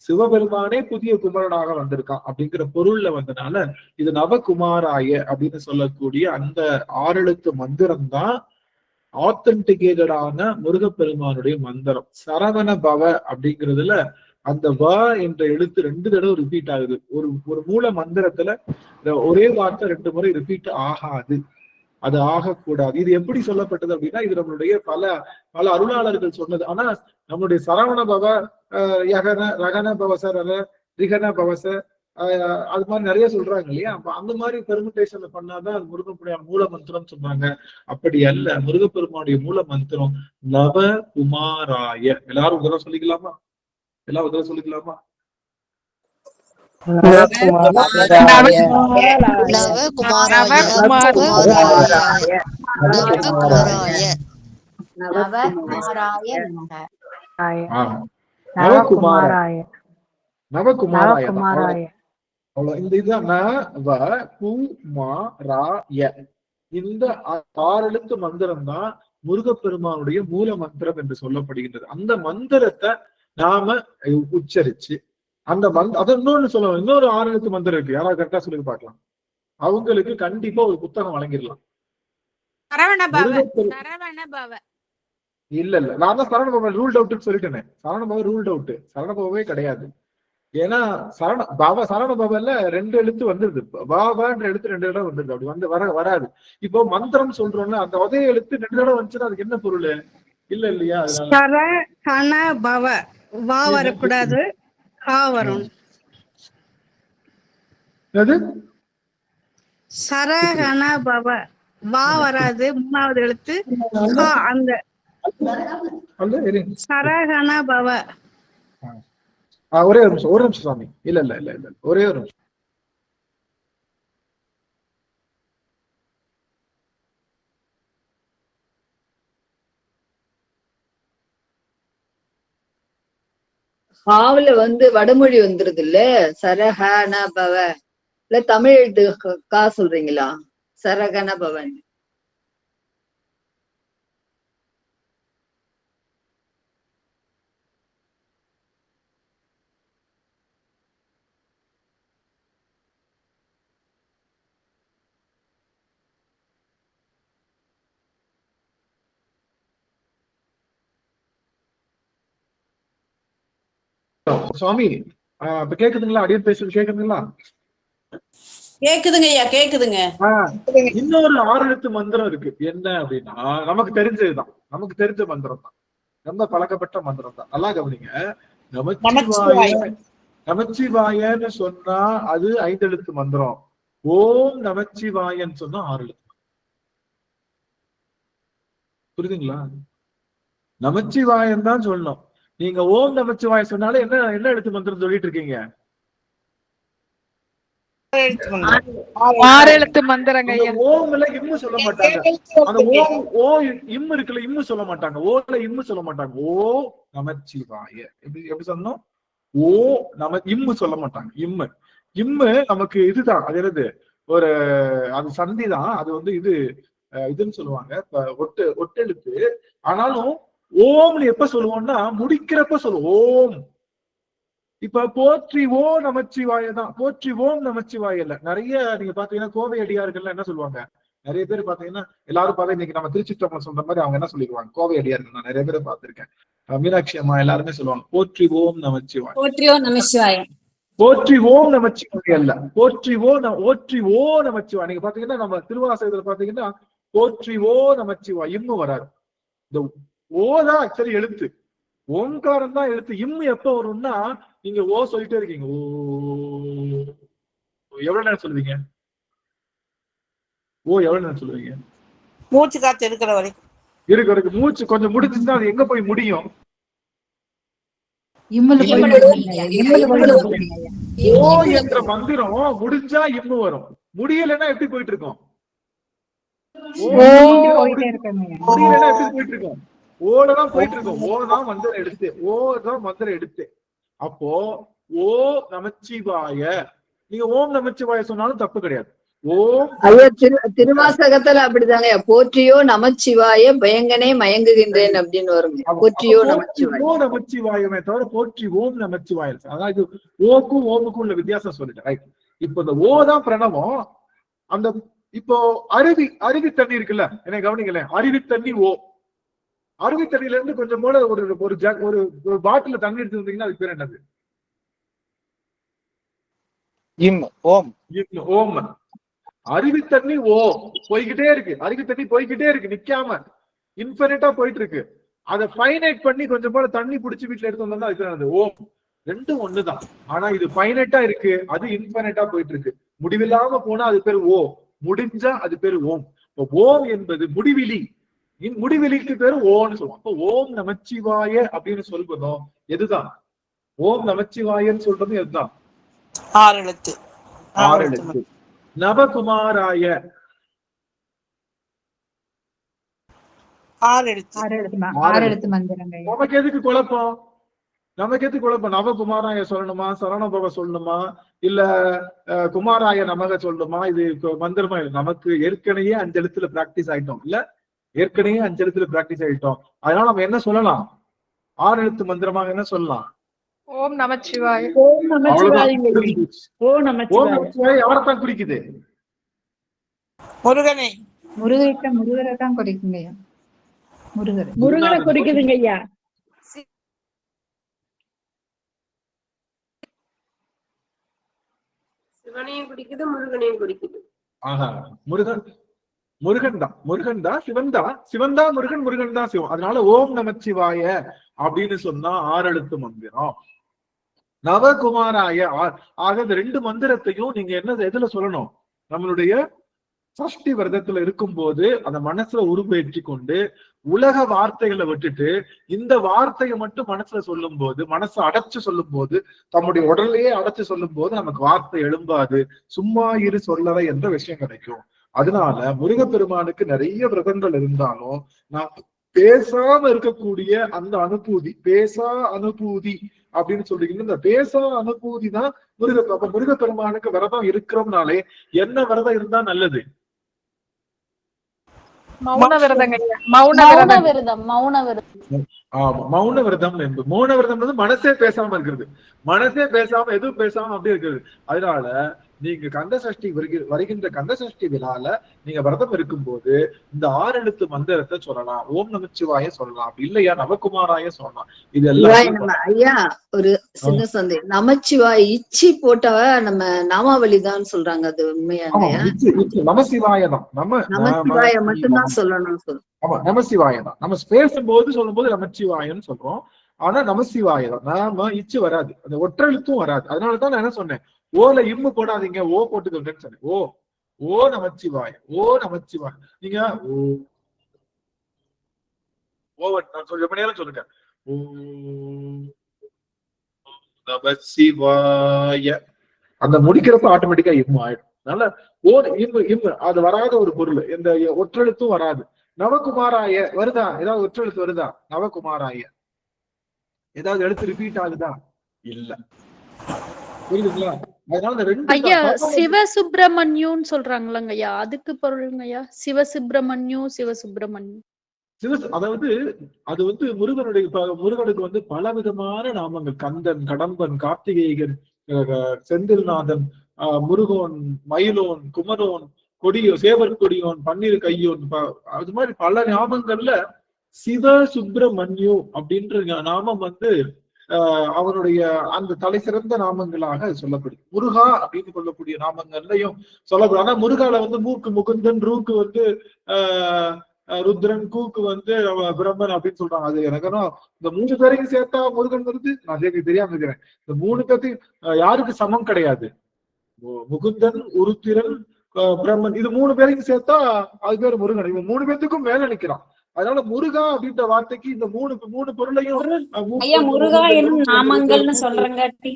சிவபெருமானே புதிய குமரனாக வந்திருக்கான் அப்படிங்கிற பொருள்ல வந்தனால இது நவகுமாராய அப்படின்னு சொல்லக்கூடிய அந்த 6 எழுத்து மந்திரம் தான் ஆத்தன்டிகேட்டடான முருகப்பெருமானுடைய மந்திரம். சரவண பவ அப்படிங்கிறதுல அந்த வ என்ற எழுத்து 2 தடவை ரிப்பீட் ஆகுது. ஒரு மூல மந்திரத்துல ஒரே வார்த்தை 2 முறை ரிப்பீட் ஆகாது. அது ஆகக்கூடாது. இது எப்படி சொல்லப்பட்டது அப்படின்னா இது நம்மளுடைய பல அருளாளர்கள் சொன்னது. ஆனா நம்மளுடைய சரவண பவ, யகன ரகன பவச, ரிகன பவச, அது மாதிரி நிறைய சொல்றாங்க இல்லையா? அப்ப அந்த மாதிரி பெர்முடேஷன் பண்ணாதான் அது முருகனுடைய மூல மந்திரம் சொன்னாங்க. அப்படி அல்ல. முருகப்பெருமானுடைய மூல மந்திரம் நவ குமாராய. எல்லாரும் உதவ சொல்லிக்கலாமா? எல்லாரும் உதவ சொல்லிக்கலாமா? நவகுமாராய. இந்த இதுதான் இந்த 6 எழுத்து மந்திரம் தான் முருகப்பெருமானுடைய மூல மந்திரம் என்று சொல்லப்படுகின்றது. அந்த மந்திரத்தை நாம உச்சரிச்சு அந்த அது இன்னொன்னு சொல்லுவாங்க. இன்னொரு 6 எழுத்து மந்திரம் இருக்கு. யாராவது கரெக்டா சொல்லி பார்க்கலாம். அவங்களுக்கு கண்டிப்பா ஒரு புத்தகம் வழங்கிடலாம். இல்ல நான் தான் சரவண பவன் ரூல்ட் அவுட்னு சொல்லிட்டேனே. Saravana Bhavan ruled out. சரவண பவவே கிடையாது. ஏன்னா சரவண பவன்ல 2 எழுத்து வந்துருது. பாபான்ற எழுத்து 2 தடவை வந்துருது. அப்படி வந்து வராது. இப்போ மந்திரம் சொல்றோம்ல, அந்த ஒரே எழுத்து 2 தடவை வந்துச்சுன்னா அதுக்கு என்ன பொருள்? இல்ல இல்லையா? சரஹண பவ வா வரக்கூடாது, ஹா வரும். சரஹண பவ வா வராது, 3வது எழுத்து ஹா. அந்த சரஹண பவ. ஒரே ஒரு நிமிஷம் சுவாமி. இல்ல ஒரே ஒரு நிமிஷம். ஹாவுல வந்து வடமொழி வந்துருது இல்ல, சரஹண பவ. இல்ல தமிழ் எழுத்து கா சொல்றீங்களா? சரகண பவன். சுவாமி இப்ப கேக்குதுங்களா? அடியே பேசுறது கேக்குதுங்களா? கேக்குதுங்க ஐயா, கேக்குதுங்க. இன்னொரு 6 எழுத்து மந்திரம் இருக்கு. என்ன அப்படின்னா நமக்கு தெரிஞ்சதுதான், நமக்கு தெரிஞ்ச மந்திரம் தான், ரொம்ப பழக்கப்பட்ட மந்திரம் தான். நல்லா கவனிங்க. நமச்சிவாயன்னு சொன்னா அது 5 எழுத்து மந்திரம். ஓம் நமச்சிவாயன்னு சொன்னா 6 எழுத்து. புரியுதுங்களா? நமச்சிவாயன் தான் சொல்லணும். நீங்க ஓம் நமச்சிவாய சொன்னாலும் என்ன எழுத்து மந்திரம் சொல்லிட்டு இருக்கீங்க? 6 எழுத்து மந்திரங்க ஐயா. ஓம்ல இம்மு சொல்ல மாட்டாங்க. அந்த ஓ இம்மு இருக்குல்ல, இம்மு சொல்ல மாட்டாங்க. ஓல இம்மு சொல்ல மாட்டாங்க. ஓ நமச்சிவாய எப்படி சொன்னோம்? ஓ இம்மு சொல்ல மாட்டாங்க. இம்மு நமக்கு இதுதான். அது என்னது? அது சந்தி தான். அது இதுன்னு சொல்லுவாங்க. ஒட்டெழுத்து. ஆனாலும் ஓம்னு எப்ப சொல்லுவோம்னா முடிக்கிறப்ப சொல்லுவோம். ஓம். இப்ப போற்றி ஓ நமச்சிவாய தான். போற்றி ஓம் நமச்சிவாய இல்ல. நிறைய நீங்க பாத்தீங்கன்னா கோவை அடியார்கள் என்ன சொல்லுவாங்க? நிறைய பேர் பாத்தீங்கன்னா எல்லாரும் பார்த்தா இன்னைக்கு நம்ம திருச்சிற்றம்பலம் சொல்ற மாதிரி அவங்க என்ன சொல்லிடுவாங்க? கோவை அடியார்கள் நான் நிறைய பேரை பார்த்திருக்கேன். மீனாட்சி அம்மா எல்லாருமே சொல்லுவாங்க போற்றி ஓம் நமச்சிவாய. போற்றி ஓம் நமச்சிவாய. போற்றி ஓம் நமச்சிவாய அல்ல. ஓற்றி ஓ நமச்சிவாய. நீங்க பாத்தீங்கன்னா நம்ம திருவாசகத்துல பாத்தீங்கன்னா போற்றி ஓ நமச்சிவாய் இம்மு வராது. இந்த ஓதான் ஆக்சுவலி எழுத்து. ஓம்காரம் தான் எழுத்து. இம்மு எப்ப வரும்னா நீங்க ஓ சொல்லிட்டே இருக்கீங்க. ஓ எவ்வளவு நேரம் சொல்லுவீங்க? ஓ எவ்வளவு நேரம் சொல்லுவீங்க? மூச்சு காத்து இருக்கிற வரைக்கும். மூச்சு கொஞ்சம் முடிச்சுன்னா அது எங்க போய் முடியும்? ஓ என்ற மந்திரம் முடிஞ்சா இம்மு வரும். முடியலன்னா எப்படி போயிட்டு இருக்கோம்? முடியலன்னா எப்படி போயிட்டு இருக்கோம்? ஓடதான் போயிட்டு இருக்கோம். ஓதான் மந்திரம் எடுத்து. அப்போ ஓ நமச்சிவாய. நீங்க ஓம் நமச்சிவாய சொன்னாலும் தப்பு கிடையாது. ஓம் ஐயா திருவாசகத்துல அப்படிதாங்க. போற்றியோ நமச்சிவாய பயங்கனே மயங்குகின்றேன் அப்படின்னு வரும். போற்றியோ நமச்சிவாய. ஓ நமச்சிவாயமே தவிர போற்றி ஓம் நமச்சிவாய. அதாவது ஓக்கும் ஓமுக்கும் உள்ள வித்தியாசம் சொல்லிட்டேன். இப்ப இந்த ஓ தான் பிரணவம். அந்த இப்போ அருவி தண்ணி இருக்குல்ல, என்ன கவனிக்கல. அருவி தண்ணி ஓ. அருவி தண்ணியில இருந்து கொஞ்சம் போல ஒரு பாட்டில தண்ணி எடுத்து வந்தீங்கன்னா அதுக்கு பேர் என்னது? ஓம். அருவி தண்ணி ஓ போய்கிட்டே இருக்கு. அருவி தண்ணி போய்கிட்டே இருக்கு, நிக்காம இன்ஃபினிட்டா போயிட்டு இருக்கு. அதை ஃபைனைட் பண்ணி கொஞ்சம் போல தண்ணி பிடிச்சி வீட்டுல எடுத்து வந்தோம்னா அதுக்கு என்னது? ஓம். ரெண்டும் ஒண்ணுதான். ஆனா இது ஃபைனைட்டா இருக்கு, அது இன்ஃபினிட்டா போயிட்டு இருக்கு. முடிவில்லாம போனா அது பேர் ஓ, முடிஞ்சா அது பேரு ஓம். ஓம் என்பது முடிவிலி. முடிவெளிக்கு பேரு ஓன்னு சொல்லுவோம். அப்போ ஓம் நமச்சிவாய அப்படின்னு சொல்வதும் எதுதான்? ஓம் நமச்சிவாயன்னு சொல்றதும் எதுதான்? 6 எழுத்து. நவகுமாராய 6 எழுத்து மந்திரங்க. நமக்கு எதுக்கு குழப்பம்? நவகுமாராய சொல்லணுமா, சரணபவ சொல்லணுமா, இல்ல குமாராய நமக சொல்லணுமா? இது மந்திரமா? நமக்கு ஏற்கனவே 5 எழுத்துல பிராக்டிஸ் ஆயிட்டோம் இல்ல? ஏற்கனவே 5 எழுத்துல பிராக்டிஸ் ஆயிட்டோம். அதனால நம்ம என்ன சொல்லலாம்? 6 எழுத்து மந்திரமாக என்ன சொல்லலாம்? ஓம் நமச்சிவாய. யாரத்தான் குறிக்குது? முருகரை தான் குறிக்குங்க. முருகனை குறிக்குதுங்க ஐயா. சிவனையும் குறிக்குது, முருகனையும் குறிக்குது. ஆஹா, முருகன் தான் சிவன் தான் முருகன், முருகன் தான் சிவம். அதனால ஓம் நமச்சிவாய அப்படின்னு சொன்னா 6 எழுத்து மந்திரம். நவகுமாராய. ஆக இந்த 2 மந்திரத்தையும் நீங்க எதுல சொல்லணும்? நம்மளுடைய சஷ்டி விரதத்துல இருக்கும் போது அந்த மனசுல உருவேற்றி கொண்டு உலக வார்த்தைகளை விட்டுட்டு இந்த வார்த்தையை மட்டும் மனசுல சொல்லும் போது, மனசை அடைச்சு சொல்லும் போது, தம்முடைய உடலையே அடைச்சு சொல்லும் போது நமக்கு வார்த்தை எழும்பாது. சும்மா இரு சொல்லவை என்ற விஷயம் கிடைக்கும். அதனால முருகப்பெருமானுக்கு நிறைய விரதங்கள் இருந்தாலும் நான் பேசாம இருக்கக்கூடிய அந்த அனுபூதி, பேசா அனுபூதி அப்படின்னு சொல்றீங்க. இந்த பேசா அனுபூதி தான் முருகப்பெருமானுக்கு விரதம் இருக்கிறோம்னாலே என்ன விரதம் இருந்தா நல்லது? மௌன விரதம். மௌன விரதம் மனசே பேசாம இருக்கிறது. மனசே பேசாம எதுவும் பேசாம அப்படியே இருக்கிறது. அதனால நீங்க கந்த சஷ்டி வருகின்ற கந்த சஷ்டி விழால நீங்க விரதம் இருக்கும்போது இந்த 6 எழுத்து மந்திரத்தை சொல்லலாம். ஓம் நமச்சிவாய சொல்லலாம், அப்படி இல்லையா நவகுமாராய சொல்லலாம். இது எல்லாம் ஐயா ஒரு சின்ன சந்தேகம், நமச்சிவாய் இச்சி போட்டவ நம்ம நாமாவளிதான் சொல்றாங்க, அது உண்மையா? நமசிவாய தான், நமசிவாய மட்டும்தான் சொல்லணும் சொல்லுங்க. ஆமா நமசிவாய தான். நம்ம பேசும்போது சொல்லும்போது நமச்சிவாயன்னு சொல்றோம். ஆனா நமசிவாய தான். நாம இச்சு வராது, அந்த ஒற்றெழுத்தும் வராது. அதனாலதான் நான் என்ன சொன்னேன், ஓல இம்மு போடாதீங்க, ஓ போட்டு சொல்றேன்னு சொன்னேன். ஓ நமச்சிவாய, ஓ நமச்சிவாய. நீங்க ரொம்ப நேரம் சொல்லுங்க. ஓ நமசிவாய, அந்த முடிக்கிறப்ப ஆட்டோமேட்டிக்கா இம்மு ஆயிடும். அதனால ஓ இம்மு அது வராத ஒரு பொருள், இந்த ஒற்றெழுத்தும் வராது. நவகுமாராய வருதா? ஏதாவது ஒற்றெழுத்து வருதா? நவகுமாராய ஏதாவது எழுத்து ரிப்பீட் ஆகுதா? இல்ல. புரியுதுங்களா? அதனால இந்த ரெண்டு ஐயா சிவசுப்பிரமணியம் சொல்றாங்களங்க ஐயா, அதுக்கு பொருளுங்க ஐயா? சிவசுப்பிரமணியம். அதாவது அது வந்து முருகனுக்கு வந்து பல விதமான நாமங்கள். கந்தன், கடம்பன், கார்த்திகேயன், செந்தில்நாதன், முருகோன், மயிலோன், குமரோன், சேவர் கொடியோன், பன்னீர் கையோன், அது மாதிரி பல நாமங்கள்ல சிவ சுப்பிரமணியு அப்படின்ற நாமம் வந்து அவனுடைய அந்த தலை சிறந்த நாமங்களாக சொல்லப்படுது. முருகா அப்படின்னு சொல்லக்கூடிய நாமங்கள்லயும் சொல்லப்படும். ஆனா முருகால வந்து மூக்கு முகுந்தன், ரூக்கு வந்து ருத்ரன், கூக்கு வந்து பிரம்மன் அப்படின்னு சொல்றாங்க. அது எனக்கு இந்த 3 பேரையும் சேர்த்தா முருகன் வருது, நான் தெரியாம இருக்கிறேன். இந்த 3 பேர்த்தையும் யாருக்கு சமம் கிடையாது. முகுந்தன், உருத்திரன், பிரம்மன், இது 3 பேரையும் சேர்த்தா அது பேர் முருகன். இவன் 3 பேர்த்துக்கும் மேல நிக்கிறான். அதனால முருகா அப்படின்ற வார்த்தைக்கு இந்த மூணு பொருளையும் முருகா என்னும் நாமங்கள்னு சொல்றங்காட்டி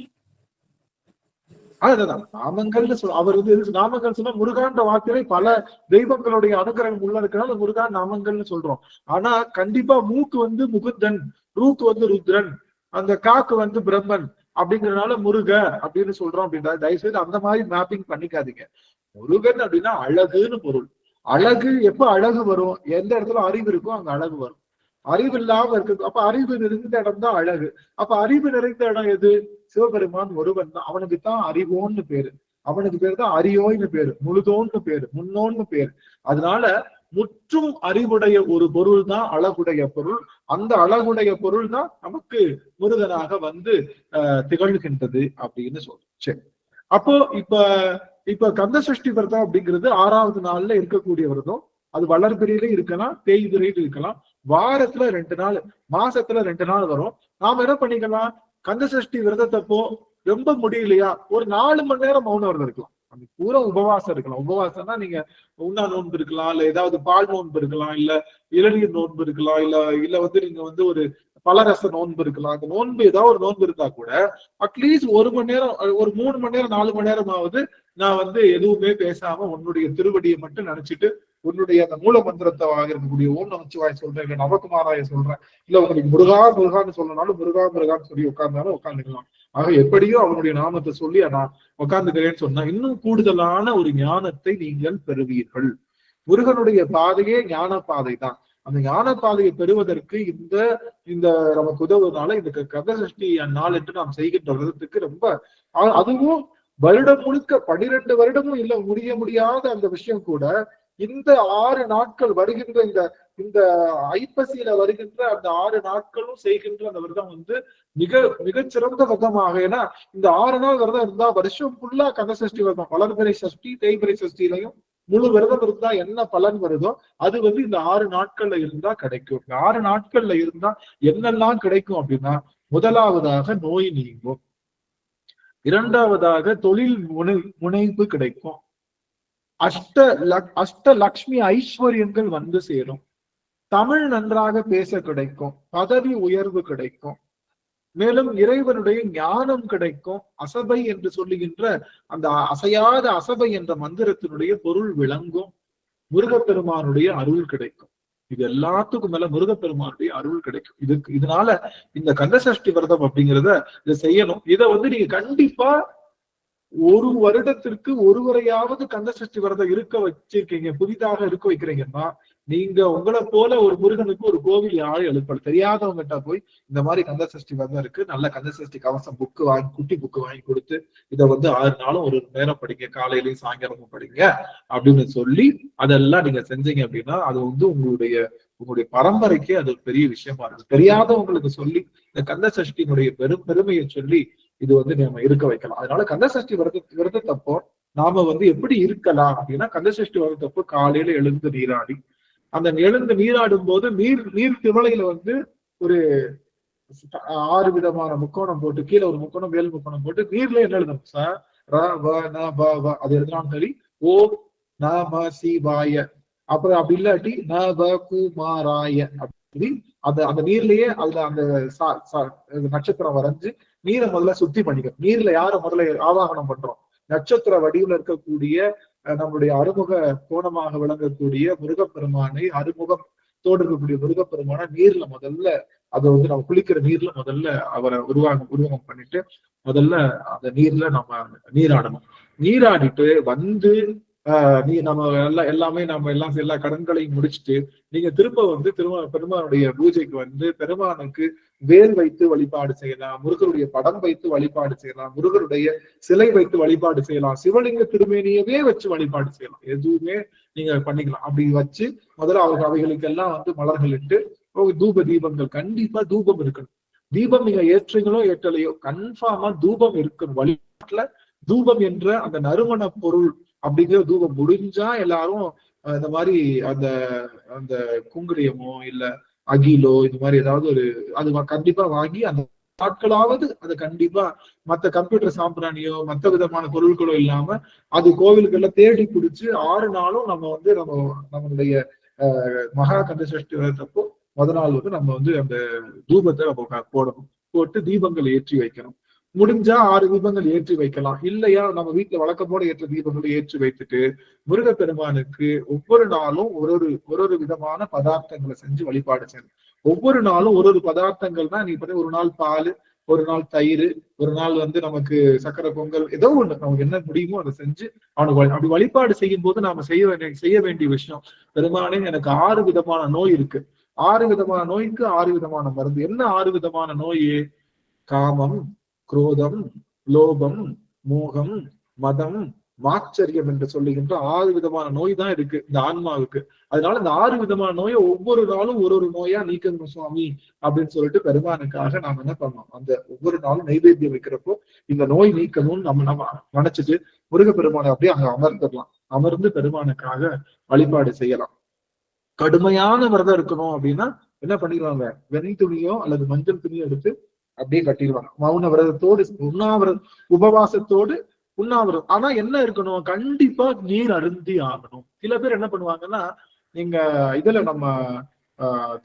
அதுதான் நாமங்கள்னு அவர் வந்து நாமங்கள் சொன்னா முருகான்ற வார்த்தையில பல தெய்வங்களுடைய அனுகிரகம் உள்ள இருக்கிறனால முருகா நாமங்கள்னு சொல்றோம். ஆனா கண்டிப்பா மூக்கு வந்து முகுந்தன், ரூக்கு வந்து ருத்ரன், அந்த காக்கு வந்து பிரம்மன் அப்படிங்கறதுனால முருக அப்படின்னு சொல்றோம். அப்படின்றத தயவுசெய்து அந்த மாதிரி மேப்பிங் பண்ணிக்காதீங்க. முருகன் அப்படின்னா அழகுன்னு பொருள். அழகு எப்ப அழகு வரும்? எந்த இடத்துல அறிவு இருக்கோ அங்க அழகு வரும். அறிவு இல்லாம இருக்கு, அப்ப அறிவு நிறைந்த இடம் தான் அழகு. அப்ப அறிவு நிறைந்த இடம் எது? சிவபெருமான் ஒருவன் தான். அவனுக்கு தான் அறிவோன்னு பேரு, அவனுக்கு பேரு தான் அரியோன்னு பேரு, முழுதோன்னு பேரு, முன்னோன்னு பேரு. அதனால முற்றும் அறிவுடைய ஒரு பொருள் தான் அழகுடைய பொருள். அந்த அழகுடைய பொருள் தான் நமக்கு முருகனாக வந்து திகழ்கின்றது அப்படின்னு சொல்றோம். சரி, அப்போ இப்ப கந்த சஷ்டி விரதம் அப்படிங்கிறது 6வது நாள்ல இருக்கக்கூடிய விரதம். அது வளர்பிறையில இருக்கலாம், தேய்பிறையில இருக்கலாம். வாரத்துல 2 நாள், மாசத்துல 2 நாள் வரும். நாம என்ன பண்ணிக்கலாம், கந்த சஷ்டி விரதத்தப்போ ரொம்ப முடியலையா ஒரு 4 மணி நேரம் மௌன விரதம் இருக்கலாம். அது பூரா உபவாசம் இருக்கலாம். உபவாசம்னா நீங்க உண்ணா நோன்பு இருக்கலாம், இல்ல ஏதாவது பால் நோன்பு இருக்கலாம், இல்ல இளநீர் நோன்பு இருக்கலாம், இல்ல வந்து நீங்க வந்து ஒரு பலரச நோன்பு இருக்கலாம். அந்த நோன்பு ஏதாவது ஒரு நோன்பு இருந்தா கூட அட்லீஸ்ட் 1 மணி நேரம், ஒரு 3 மணி நேரம் 4 மணி நேரமாவது நான் வந்து எதுவுமே பேசாம உன்னுடைய திருவடியை மட்டும் நினைச்சிட்டு உன்னுடைய அந்த மூல மந்திரத்தை இருக்கக்கூடிய ஓம் நமச்சிவாய சொல்றேன், இல்ல நவகுமாராய சொல்றேன், இல்ல உங்களுக்கு முருகான்னு சொல்லனாலும் முருகான்னு சொல்லி உட்கார்ந்தாலும் உட்காந்துக்கலாம். ஆக எப்படியோ அவனுடைய நாமத்தை சொல்லி நான் உட்கார்ந்துக்கிறேன்னு சொன்னா இன்னும் கூடுதலான ஒரு ஞானத்தை நீங்கள் பெறுவீர்கள். முருகனுடைய பாதையே ஞான பாதை தான். அந்த ஞான பாதையை பெறுவதற்கு இந்த நமக்கு உதவுவதனால இந்த கந்த சஷ்டி நாள் என்று நாம் செய்கின்ற விரதத்துக்கு ரொம்ப, அதுவும் வருடம் முழுக்க 12 வருடமும் இல்ல முடியாத அந்த விஷயம் கூட இந்த 6 நாட்கள் வருகின்ற இந்த ஐப்பசியில வருகின்ற அந்த 6 நாட்களும் செய்கின்ற அந்த விரதம் வந்து மிகச்சிறந்த விரதமாக. ஏன்னா இந்த 6 நாள் விரதம் இருந்தா வருஷம் ஃபுல்லா கந்த சஷ்டி விரதம், வளர்பிறை சஷ்டி தேய்பிறை சஷ்டியிலையும் முழு விரதம் இருந்தா என்ன பலன் வருதோ அது வந்து இந்த 6 நாட்கள்ல இருந்தா கிடைக்கும். இந்த 6 நாட்கள்ல இருந்தா என்னெல்லாம் கிடைக்கும் அப்படின்னா, முதலாவதாக நோய் நீங்கும், 2வதாக தொழில் முனைவு கிடைக்கும், அஷ்ட லக்ஷ்மி ஐஸ்வர்யங்கள் வந்து சேரும், தமிழ் நன்றாக பேச கிடைக்கும், பதவி உயர்வு கிடைக்கும், மேலும் இறைவனுடைய ஞானம் கிடைக்கும், அசபை என்று சொல்லுகின்ற அந்த அசையாத அசபை என்ற மந்திரத்தினுடைய பொருள் விளங்கும், முருகப்பெருமானுடைய அருள் கிடைக்கும். இது எல்லாத்துக்கும் மேல முருகப்பெருமானுடைய அருள் கிடைக்கும். இதனால இந்த கந்த சஷ்டி விரதம் அப்படிங்கிறத இதை செய்யணும். இதை வந்து நீங்க கண்டிப்பா ஒரு வருடத்திற்கு ஒருவரையாவது கந்த சஷ்டி விரதம் இருக்க வச்சிருக்கீங்க, புதிதாக இருக்க வைக்கிறீங்கன்னா நீங்க உங்களை போல ஒரு முருகனுக்கு ஒரு கோவில் யாரும் எழுப்பல. தெரியாதவங்ககிட்ட போய் இந்த மாதிரி கந்த சஷ்டி விரதம் இருக்கு, நல்ல கந்த சஷ்டி கவசம் புக்கு வாங்கி, குட்டி புக்கு வாங்கி கொடுத்து இதை 6 நாளும் ஒரு நேரம் படிங்க, காலையிலயும் சாயங்காலமும் படிங்க அப்படின்னு சொல்லி அதெல்லாம் நீங்க செஞ்சீங்க அப்படின்னா அது உங்களுடைய பரம்பரைக்கு அது ஒரு பெரிய விஷயமா இருக்கு. தெரியாதவங்களுக்கு சொல்லி இந்த கந்த சஷ்டியினுடைய பெருமையை சொல்லி இது நம்ம இருக்க வைக்கலாம். அதனால கந்த சஷ்டி விரதத்தப்போ நாம எப்படி இருக்கலாம் அப்படின்னா, கந்த சஷ்டி விரதத்தப்போ காலையில எழுந்து நீராடி, அந்த எழுந்து நீராடும் போது நீர் திவலையில ஒரு 6 விதமான முக்கோணம் போட்டு, கீழே ஒரு முக்கோணம் மேல் முக்கோணம் போட்டு நீர்ல என்ன எழுதணும்? ச ர வ ந ப வ அது எழுதினாலும் சரி, ஓம் நம சிவாய, அப்புறம் அப்படி இல்லாட்டி ந வ குமாராய அப்படி அந்த நீர்லயே அதுல அந்த நட்சத்திரம் வரைஞ்சு நீரை முதல்ல சுத்தி பண்ணிக்கணும். நீர்ல யார முதல்ல ஆவாகனம் பண்றோம்? நட்சத்திர வடிவில் இருக்கக்கூடிய நம்முடைய அறுமுக கோணமாக விளங்கக்கூடிய முருகப்பெருமானை, அறுமுகத்தோடு இருக்கக்கூடிய முருகப்பெருமான நீர்ல முதல்ல அதை நம்ம குளிக்கிற நீர்ல முதல்ல அவரை உருவகம் பண்ணிட்டு முதல்ல அந்த நீர்ல நம்ம நீராடணும். நீராடிட்டு நம்ம எல்லா கடன்களையும் முடிச்சுட்டு நீங்க திரும்ப பெருமானுடைய பூஜைக்கு பெருமானுக்கு வேல் வைத்து வழிபாடு செய்யலாம், முருகருடைய படம் வைத்து வழிபாடு செய்யலாம், முருகருடைய சிலை வைத்து வழிபாடு செய்யலாம், சிவலிங்க திருமேனியவே வச்சு வழிபாடு செய்யலாம். எதுவுமே நீங்க பண்ணிக்கலாம். அப்படி வச்சு முதல்ல அவைகளுக்கெல்லாம் மலர்கள் இட்டு தூப தீபங்கள், கண்டிப்பா தூபம் இருக்கணும். தீபம் நீங்க ஏற்றுங்களோ ஏற்றலையோ கன்ஃபார்மா தூபம் இருக்கணும். வழிபாட்டுல தூபம் என்ற அந்த நறுமண பொருள் அப்படிங்கிற தூபம் முடிஞ்சா எல்லாரும் இந்த மாதிரி அந்த குங்குலியமோ இல்ல அகிலோ இது மாதிரி ஏதாவது அது கண்டிப்பா வாங்கி அந்த நாட்களாவது அது கண்டிப்பா மத்த கம்ப்யூட்டர் சாம்பிராணியோ மத்த விதமான பொருட்களோ இல்லாம அது கோவில்கள்ல தேடி பிடிச்சு 6 நாளும் நம்ம நம்மளுடைய மகா கந்த சஷ்டி விரதத்தப்போ முதல் நாள் நம்ம அந்த தூபத்தை நம்ம போடணும். போட்டு தீபங்கள் ஏற்றி வைக்கணும். முடிஞ்சா 6 தீபங்கள் ஏற்றி வைக்கலாம். இல்லையா நம்ம வீட்டுல வழக்கமோட ஏற்ற தீபங்களை ஏற்றி வைத்துட்டு முருகப்பெருமானுக்கு ஒவ்வொரு நாளும் ஒரு விதமான பதார்த்தங்களை செஞ்சு வழிபாடு செய்யணும். ஒவ்வொரு நாளும் ஒரு பதார்த்தங்கள்னா நீ ஒரு நாள் பால், ஒரு நாள் தயிர், ஒரு நாள் நமக்கு சக்கரை பொங்கல், ஏதோ ஒண்ணு நமக்கு என்ன முடியுமோ அதை செஞ்சு அவனுக்கு அப்படி வழிபாடு செய்யும் போது நாம செய்ய வேண்டிய விஷயம், பெருமானே எனக்கு 6 விதமான நோய் இருக்கு, 6 விதமான நோய்க்கு 6 விதமான மருந்து. என்ன 6 விதமான நோய்? காமம், குரோதம், லோபம், மோகம், மதம், மாச்சரியம் என்று சொல்லுகின்ற 6 விதமான நோய் தான் இருக்கு இந்த ஆன்மாவுக்கு. அதனால இந்த 6 விதமான நோயை ஒவ்வொரு நாளும் ஒரு நோயா நீக்கணும் சுவாமி அப்படின்னு சொல்லிட்டு பெருமானுக்காக நாம என்ன பண்ணோம், அந்த ஒவ்வொரு நாளும் நைவேத்தியம் வைக்கிறப்போ இந்த நோய் நீக்கணும்னு நம்ம நினைச்சிட்டு முருகப்பெருமானை அப்படியே அங்க அமர்ந்துடலாம். அமர்ந்து பெருமானுக்காக வழிபாடு செய்யலாம். கடுமையான விரதம் இருக்கணும் அப்படின்னா என்ன பண்ணிடுவாங்க, வெண் துணியோ அல்லது மஞ்சள் துணியோ எடுத்து அப்படியே கட்டிடுவாங்க. மௌன விரதத்தோடு, உபவாசத்தோடு உண்ணாவிரதம். ஆனா என்ன இருக்கணும், கண்டிப்பா நீர் அருந்தி ஆகணும். சில பேர் என்ன பண்ணுவாங்கன்னா, நீங்க இதுல நம்ம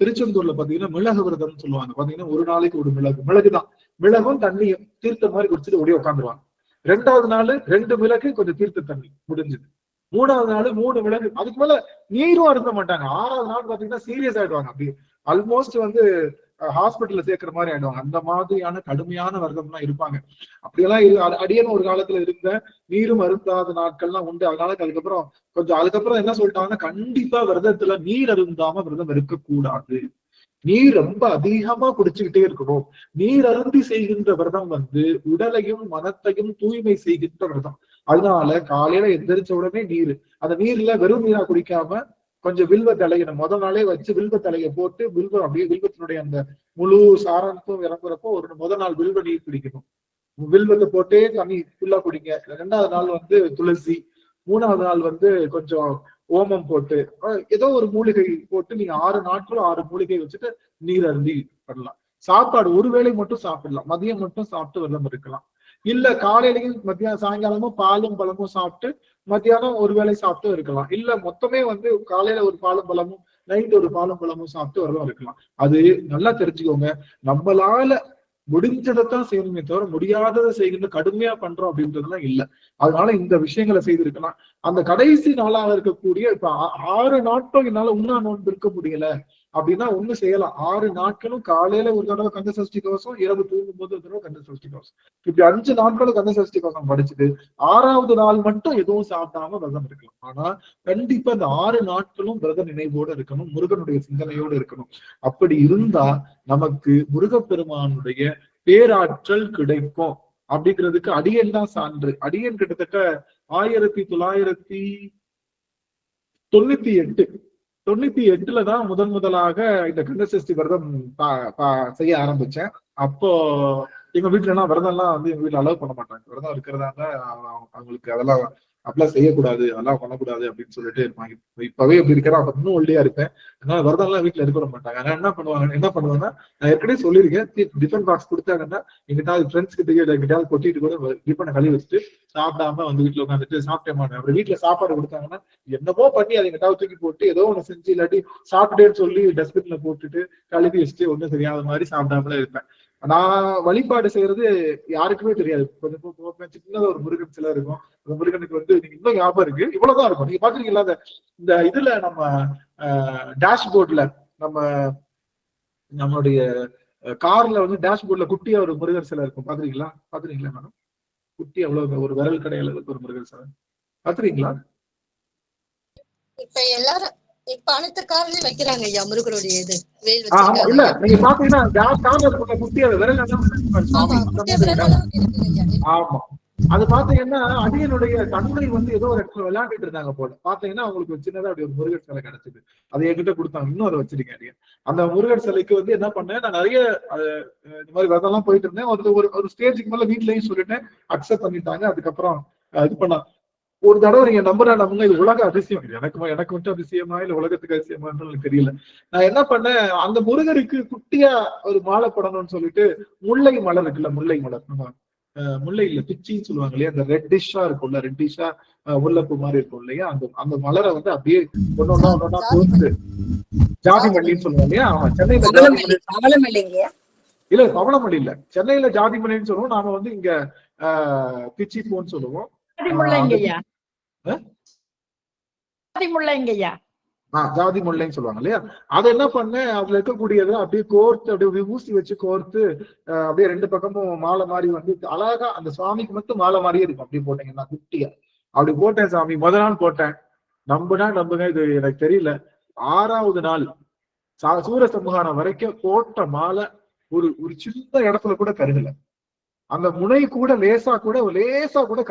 திருச்செந்தூர்ல பாத்தீங்கன்னா மிளகு விரதம்னு சொல்லுவாங்க. பாத்தீங்கன்னா ஒரு நாளைக்கு ஒரு மிளகுதான், மிளகும் தண்ணியும் தீர்த்த மாதிரி குடிச்சிட்டு ஓடி உட்காந்துருவாங்க. 2வது நாள் 2 மிளகு கொஞ்சம் தீர்த்த தண்ணி முடிஞ்சது. 3வது நாள் 3 மிளகு, அதுக்கு மேல நீரும் அருந்த மாட்டாங்க. 6வது நாள் பாத்தீங்கன்னா சீரியஸ் ஆயிடுவாங்க. அப்படி ஆல்மோஸ்ட் ஹாஸ்பிட்டல்ல சேர்க்கிற மாதிரி ஆயிடுவாங்க. அந்த மாதிரியான கடுமையான விரதம்லாம் இருப்பாங்க. அப்படியெல்லாம் அடியேன்னு ஒரு காலத்துல இருந்த நீரும் அருந்தாத நாட்கள்லாம் உண்டு. அதனால அதுக்கப்புறம் என்ன சொல்லிட்டாங்கன்னா, கண்டிப்பா விரதத்துல நீர் அருந்தாம விரதம் இருக்கக்கூடாது. நீர் ரொம்ப அதிகமா குடிச்சுக்கிட்டே இருக்கணும். நீர் அருந்தி செய்கின்ற விரதம் உடலையும் மனத்தையும் தூய்மை செய்கின்ற விரதம். அதனால காலையில எந்திரிச்ச உடனே நீர், அந்த நீர்ல வெறும் நீரா குடிக்காம கொஞ்சம் வில்வ தலையை முதல் நாளே வச்சு வில்வ தலையை போட்டு வில்வத்தினுடைய அந்த முழு சாரத்தும் இறங்குறப்போ முதல் நாள் வில்வ நீர் குடிக்கணும். வில்வத்தை போட்டே தண்ணி ஃபுல்லா குடிங்க. 2வது நாள் துளசி, 3வது நாள் கொஞ்சம் ஓமம் போட்டு ஏதோ ஒரு மூலிகை போட்டு நீங்க 6 நாட்களும் 6 மூலிகை வச்சுட்டு நீர் அருந்தி பண்ணலாம். சாப்பாடு ஒரு வேளை மட்டும் சாப்பிடலாம், மதியம் மட்டும் சாப்பிட்டு விரதம் இருக்கலாம். இல்ல காலையிலையும் மத்தியானம் சாயங்காலமும் பாலும் பழமும் சாப்பிட்டு மத்தியானம் ஒரு வேளை சாப்பிட்டு இருக்கலாம். இல்ல மொத்தமே காலையில ஒரு பாலும் பழமும் நைட் ஒரு பாலும் பழமும் சாப்பிட்டு விரதம் இருக்கலாம். அது நல்லா தெரிஞ்சுக்கோங்க. நம்மளால முடிஞ்சதைத்தான் செய்யணுமே தவிர முடியாததை செய்கின்ற கடுமையா பண்றோம் அப்படின்றதுலாம் இல்ல. அதனால இந்த விஷயங்களை செய்திருக்கலாம். அந்த கடைசி நாளாக இருக்கக்கூடிய இப்ப 6 நாட்கள் என்னால உண்ணா நோன்பு இருக்க முடியல, அப்படின்னா ஒண்ணு செய்யலாம். 6 நாட்களும் காலையில ஒரு தடவை கந்த சஷ்டி கவசம், இரவு தூங்கும் போது ஒரு தடவை கந்த சஷ்டி கவசம், இப்படி 5 நாட்களும் கந்த சஷ்டி கவசம் படிச்சுட்டு 6வது நாள் மட்டும் எதுவும் சாப்பிடாம விரதம் இருக்கலாம். ஆனா கண்டிப்பா இந்த 6 நாட்களும் விரத நினைவோடு இருக்கணும், முருகனுடைய சிந்தனையோடு இருக்கணும். அப்படி இருந்தா நமக்கு முருகப்பெருமானுடைய பேராற்றல் கிடைக்கும் அப்படிங்கிறதுக்கு அடியன் தான் சான்று. அடியன் கிட்டத்தட்ட 1998 தான் முதலாக இந்த கந்தசஷ்டி விரதம் செய்ய ஆரம்பிச்சேன். அப்போ எங்க வீட்டுல எல்லாம் விரதம் எல்லாம் வந்து எங்க வீட்டுல அலோவ் பண்ண மாட்டாங்க. விரதம் இருக்கிறதா இருந்தா அவங்களுக்கு அதெல்லாம் அப்படிலாம் செய்யக்கூடாது, அதெல்லாம் பண்ணக்கூடாது அப்படின்னு சொல்லிட்டு இருப்பாங்க. இப்பவே எப்படி இருக்கிறேன், அப்ப இன்னும் ஒல்லியா இருப்பேன். அதனால விரதம் எல்லாம் வீட்டுல இருக்க மாட்டாங்க. ஆனா என்ன பண்ணுவாங்கன்னா, நான் ஏற்கனவே சொல்லியிருக்கேன், டிஃபன் பாக்ஸ் கொடுத்தாங்கன்னா எங்கிட்டாவது ஃப்ரெண்ட்ஸ் கிட்டயாவது கொட்டிட்டு கூட டிஃபனை கழுவி வச்சுட்டு சாப்பிடாம வந்து வீட்டுல உட்காந்துட்டு சாப்பிட்டே மாட்டேன். அப்படி வீட்டுல சாப்பாடு கொடுத்தாங்கன்னா என்னமோ பண்ணி அதை எங்கிட்டாவது தூக்கி போட்டு ஏதோ ஒண்ணு செஞ்சு இல்லாட்டி சாப்பிட்டேன்னு சொல்லி டஸ்ட்பின்ல போட்டுட்டு கழுவி வச்சுட்டு ஒன்றும் தெரியாத மாதிரி சாப்பிடாமல இருப்பேன். நான் வழிபாடு செய்யறது யாருக்குமே தெரியாது. கொஞ்சம் சின்னதா ஒரு முருகன் சிலை இருக்கும். அந்த முருகனுக்கு வந்து நீங்க இன்னும் ஞாபகம் இருக்கு, இவ்வளவுதான் இருக்கும். நீங்க பாக்குறீங்களா இந்த இதுல நம்ம டேஷ்போர்ட்ல நம்மளுடைய கார்ல வந்து டேஷ்போர்ட்ல குட்டியா ஒரு முருகர் சிலை இருக்கும். பாக்குறீங்களா மேடம்? குட்டி அவ்வளவு ஒரு விரல் கடையில ஒரு முருகர் சிலை பாத்துறீங்களா? இப்ப எல்லாரும் அனைத்து கார்லயும் வைக்கிறாங்க ஐயா முருகருடைய இது வேல் இல்ல நீங்க பாத்தீங்கன்னா குட்டி அது விரல். ஆமா, அது பாத்தீங்கன்னா அடியனுடைய தந்தை வந்து ஏதோ ஒரு இடத்துல விளையாண்டுட்டு இருந்தாங்க போல. பாத்தீங்கன்னா அவங்களுக்கு சின்னதா அப்படி ஒரு முருகர் சிலை கிடைச்சது. அதை என்கிட்ட கொடுத்தாங்க. இன்னும் அதை வச்சிருக்கேன் அடியன். அந்த முருகர் சிலைக்கு வந்து என்ன பண்ணேன், நான் நிறைய இந்த மாதிரி விரதம் எல்லாம் போயிட்டு இருந்தேன். ஒரு ஸ்டேஜுக்கு மேல வீட்லயும் சொல்லிட்டேன், அக்செப்ட் பண்ணிட்டாங்க. அதுக்கப்புறம் இது பண்ணா ஒரு தடவை நீங்க நம்புங்க, இது உலக அதிசயம். எனக்கு மட்டும் அதிசயமா இல்ல உலகத்துக்கு அதிசயமான்னு எனக்கு தெரியல. நான் என்ன பண்ணேன், அந்த முருகருக்கு குட்டியா ஒரு மாலை போடணும்னு சொல்லிட்டு முல்லை மலர் இருக்குல்ல, முல்லை மலர், முல்லை இல்ல பிச்சின்னு சொல்லுவாங்க இல்லையா, அந்த ரெட்டிஷா இருக்கும்ல, ரெட்டிஷா முல்லைப்பூ மாதிரி இருக்கும் இல்லையா, அந்த மலரை வந்து அப்படியே ஒன்னொன்னா கோர்த்து ஜாதி மல்லின்னு சொல்லுவாங்க இல்லையா. சென்னையில இல்ல பவளமல்லி இல்ல, சென்னையில ஜாதி மல்லின்னு சொல்லுவோம். நாம வந்து இங்க பிச்சி பூன்னு சொல்லுவோம். ஜாதி முல்லைன்னு சொல்லுவாங்க இல்லையா. அதை என்ன பண்ணேன், அதுல இருக்கக்கூடியது அப்படியே கோர்த்து அப்படியே ஊசி வச்சு கோர்த்து அப்படியே 2 பக்கமும் மாலை மாதிரி வந்து அழகா அந்த சுவாமிக்கு மட்டும் மாலை மாதிரியே இருக்கும். அப்படி போட்டீங்கன்னா குட்டியா அப்படி போட்டேன் சாமி. முதல் நாள் போட்டேன், நம்புங்க, இது எனக்கு தெரியல. 6வது நாள் சூரசம்ஹாரம் வரைக்கும் போட்ட மாலை ஒரு சின்ன இடத்துல கூட கருகல. அந்த முனை கூட லேசா கூட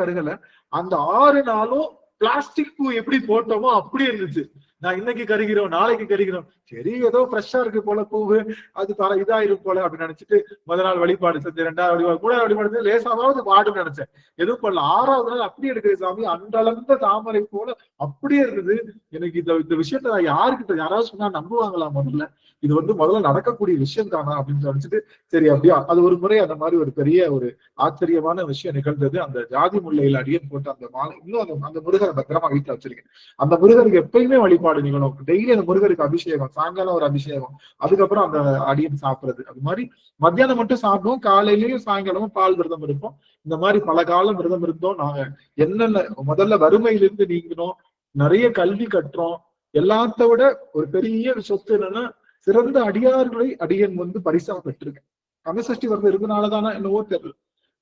கருகல. அந்த 6 நாளும் பிளாஸ்டிக் பூ எப்படி போட்டோமோ அப்படியே இருந்துச்சு. நான் இன்னைக்கு கருகிறோம், நாளைக்கு கருகிறோம், சரி ஏதோ ஃப்ரெஷ்ஷா இருக்கு போல பூவு, அது இதாயிரும் போல அப்படின்னு நினைச்சிட்டு முதல் நாள் வழிபாடு செஞ்சு 2வது 3வது வழிபாடு செஞ்சு லேசாவது பாடுன்னு நினைச்சேன். எதுவும் பண்ணல. 6வது நாள் அப்படியே எடுக்குது சாமி, அன்றளந்த தாமரை போல அப்படியே இருக்குது. எனக்கு இந்த விஷயத்த நான் யாராவது சொன்னா நம்புவாங்களா? இது வந்து முதல்ல நடக்கக்கூடிய விஷயம் தானா அப்படின்னு நினைச்சிட்டு சரி அப்படியா. அது ஒரு முறை அந்த மாதிரி ஒரு பெரிய ஒரு ஆச்சரியமான விஷயம் நிகழ்ந்தது. அந்த ஜாதி முல்லையில அடியன் போட்டு அந்த மாலை இன்னும் அந்த முருகரை பத்திரமா வீட்டுல வச்சிருக்கேன். அந்த முருகருக்கு எப்பயுமே வழிபாடு நிகழும். டெய்லி அந்த முருகருக்கு அபிஷேகம், சாயங்காலம் ஒரு அபிஷேகம், அதுக்கப்புறம் அந்த அடியன் சாப்பிடுறது. அது மாதிரி மத்தியானம் மட்டும் சாப்பிடுவோம், காலையிலயும் சாயங்காலமும் பால் விரதம் இருப்போம். இந்த மாதிரி பல காலம் விரதம் இருந்தோம். நாங்க என்னென்ன முதல்ல வறுமையிலிருந்து நீங்கினோம், நிறைய கல்வி கற்றோம். எல்லாத்த விட ஒரு பெரிய சொத்து என்னன்னா, சிறந்த அடியார்களை அடியன் வந்து பரிசா பெற்றிருக்கேன். கந்தசஷ்டி விரதம் இருந்தனாலதானா என்னவோ தெரியல,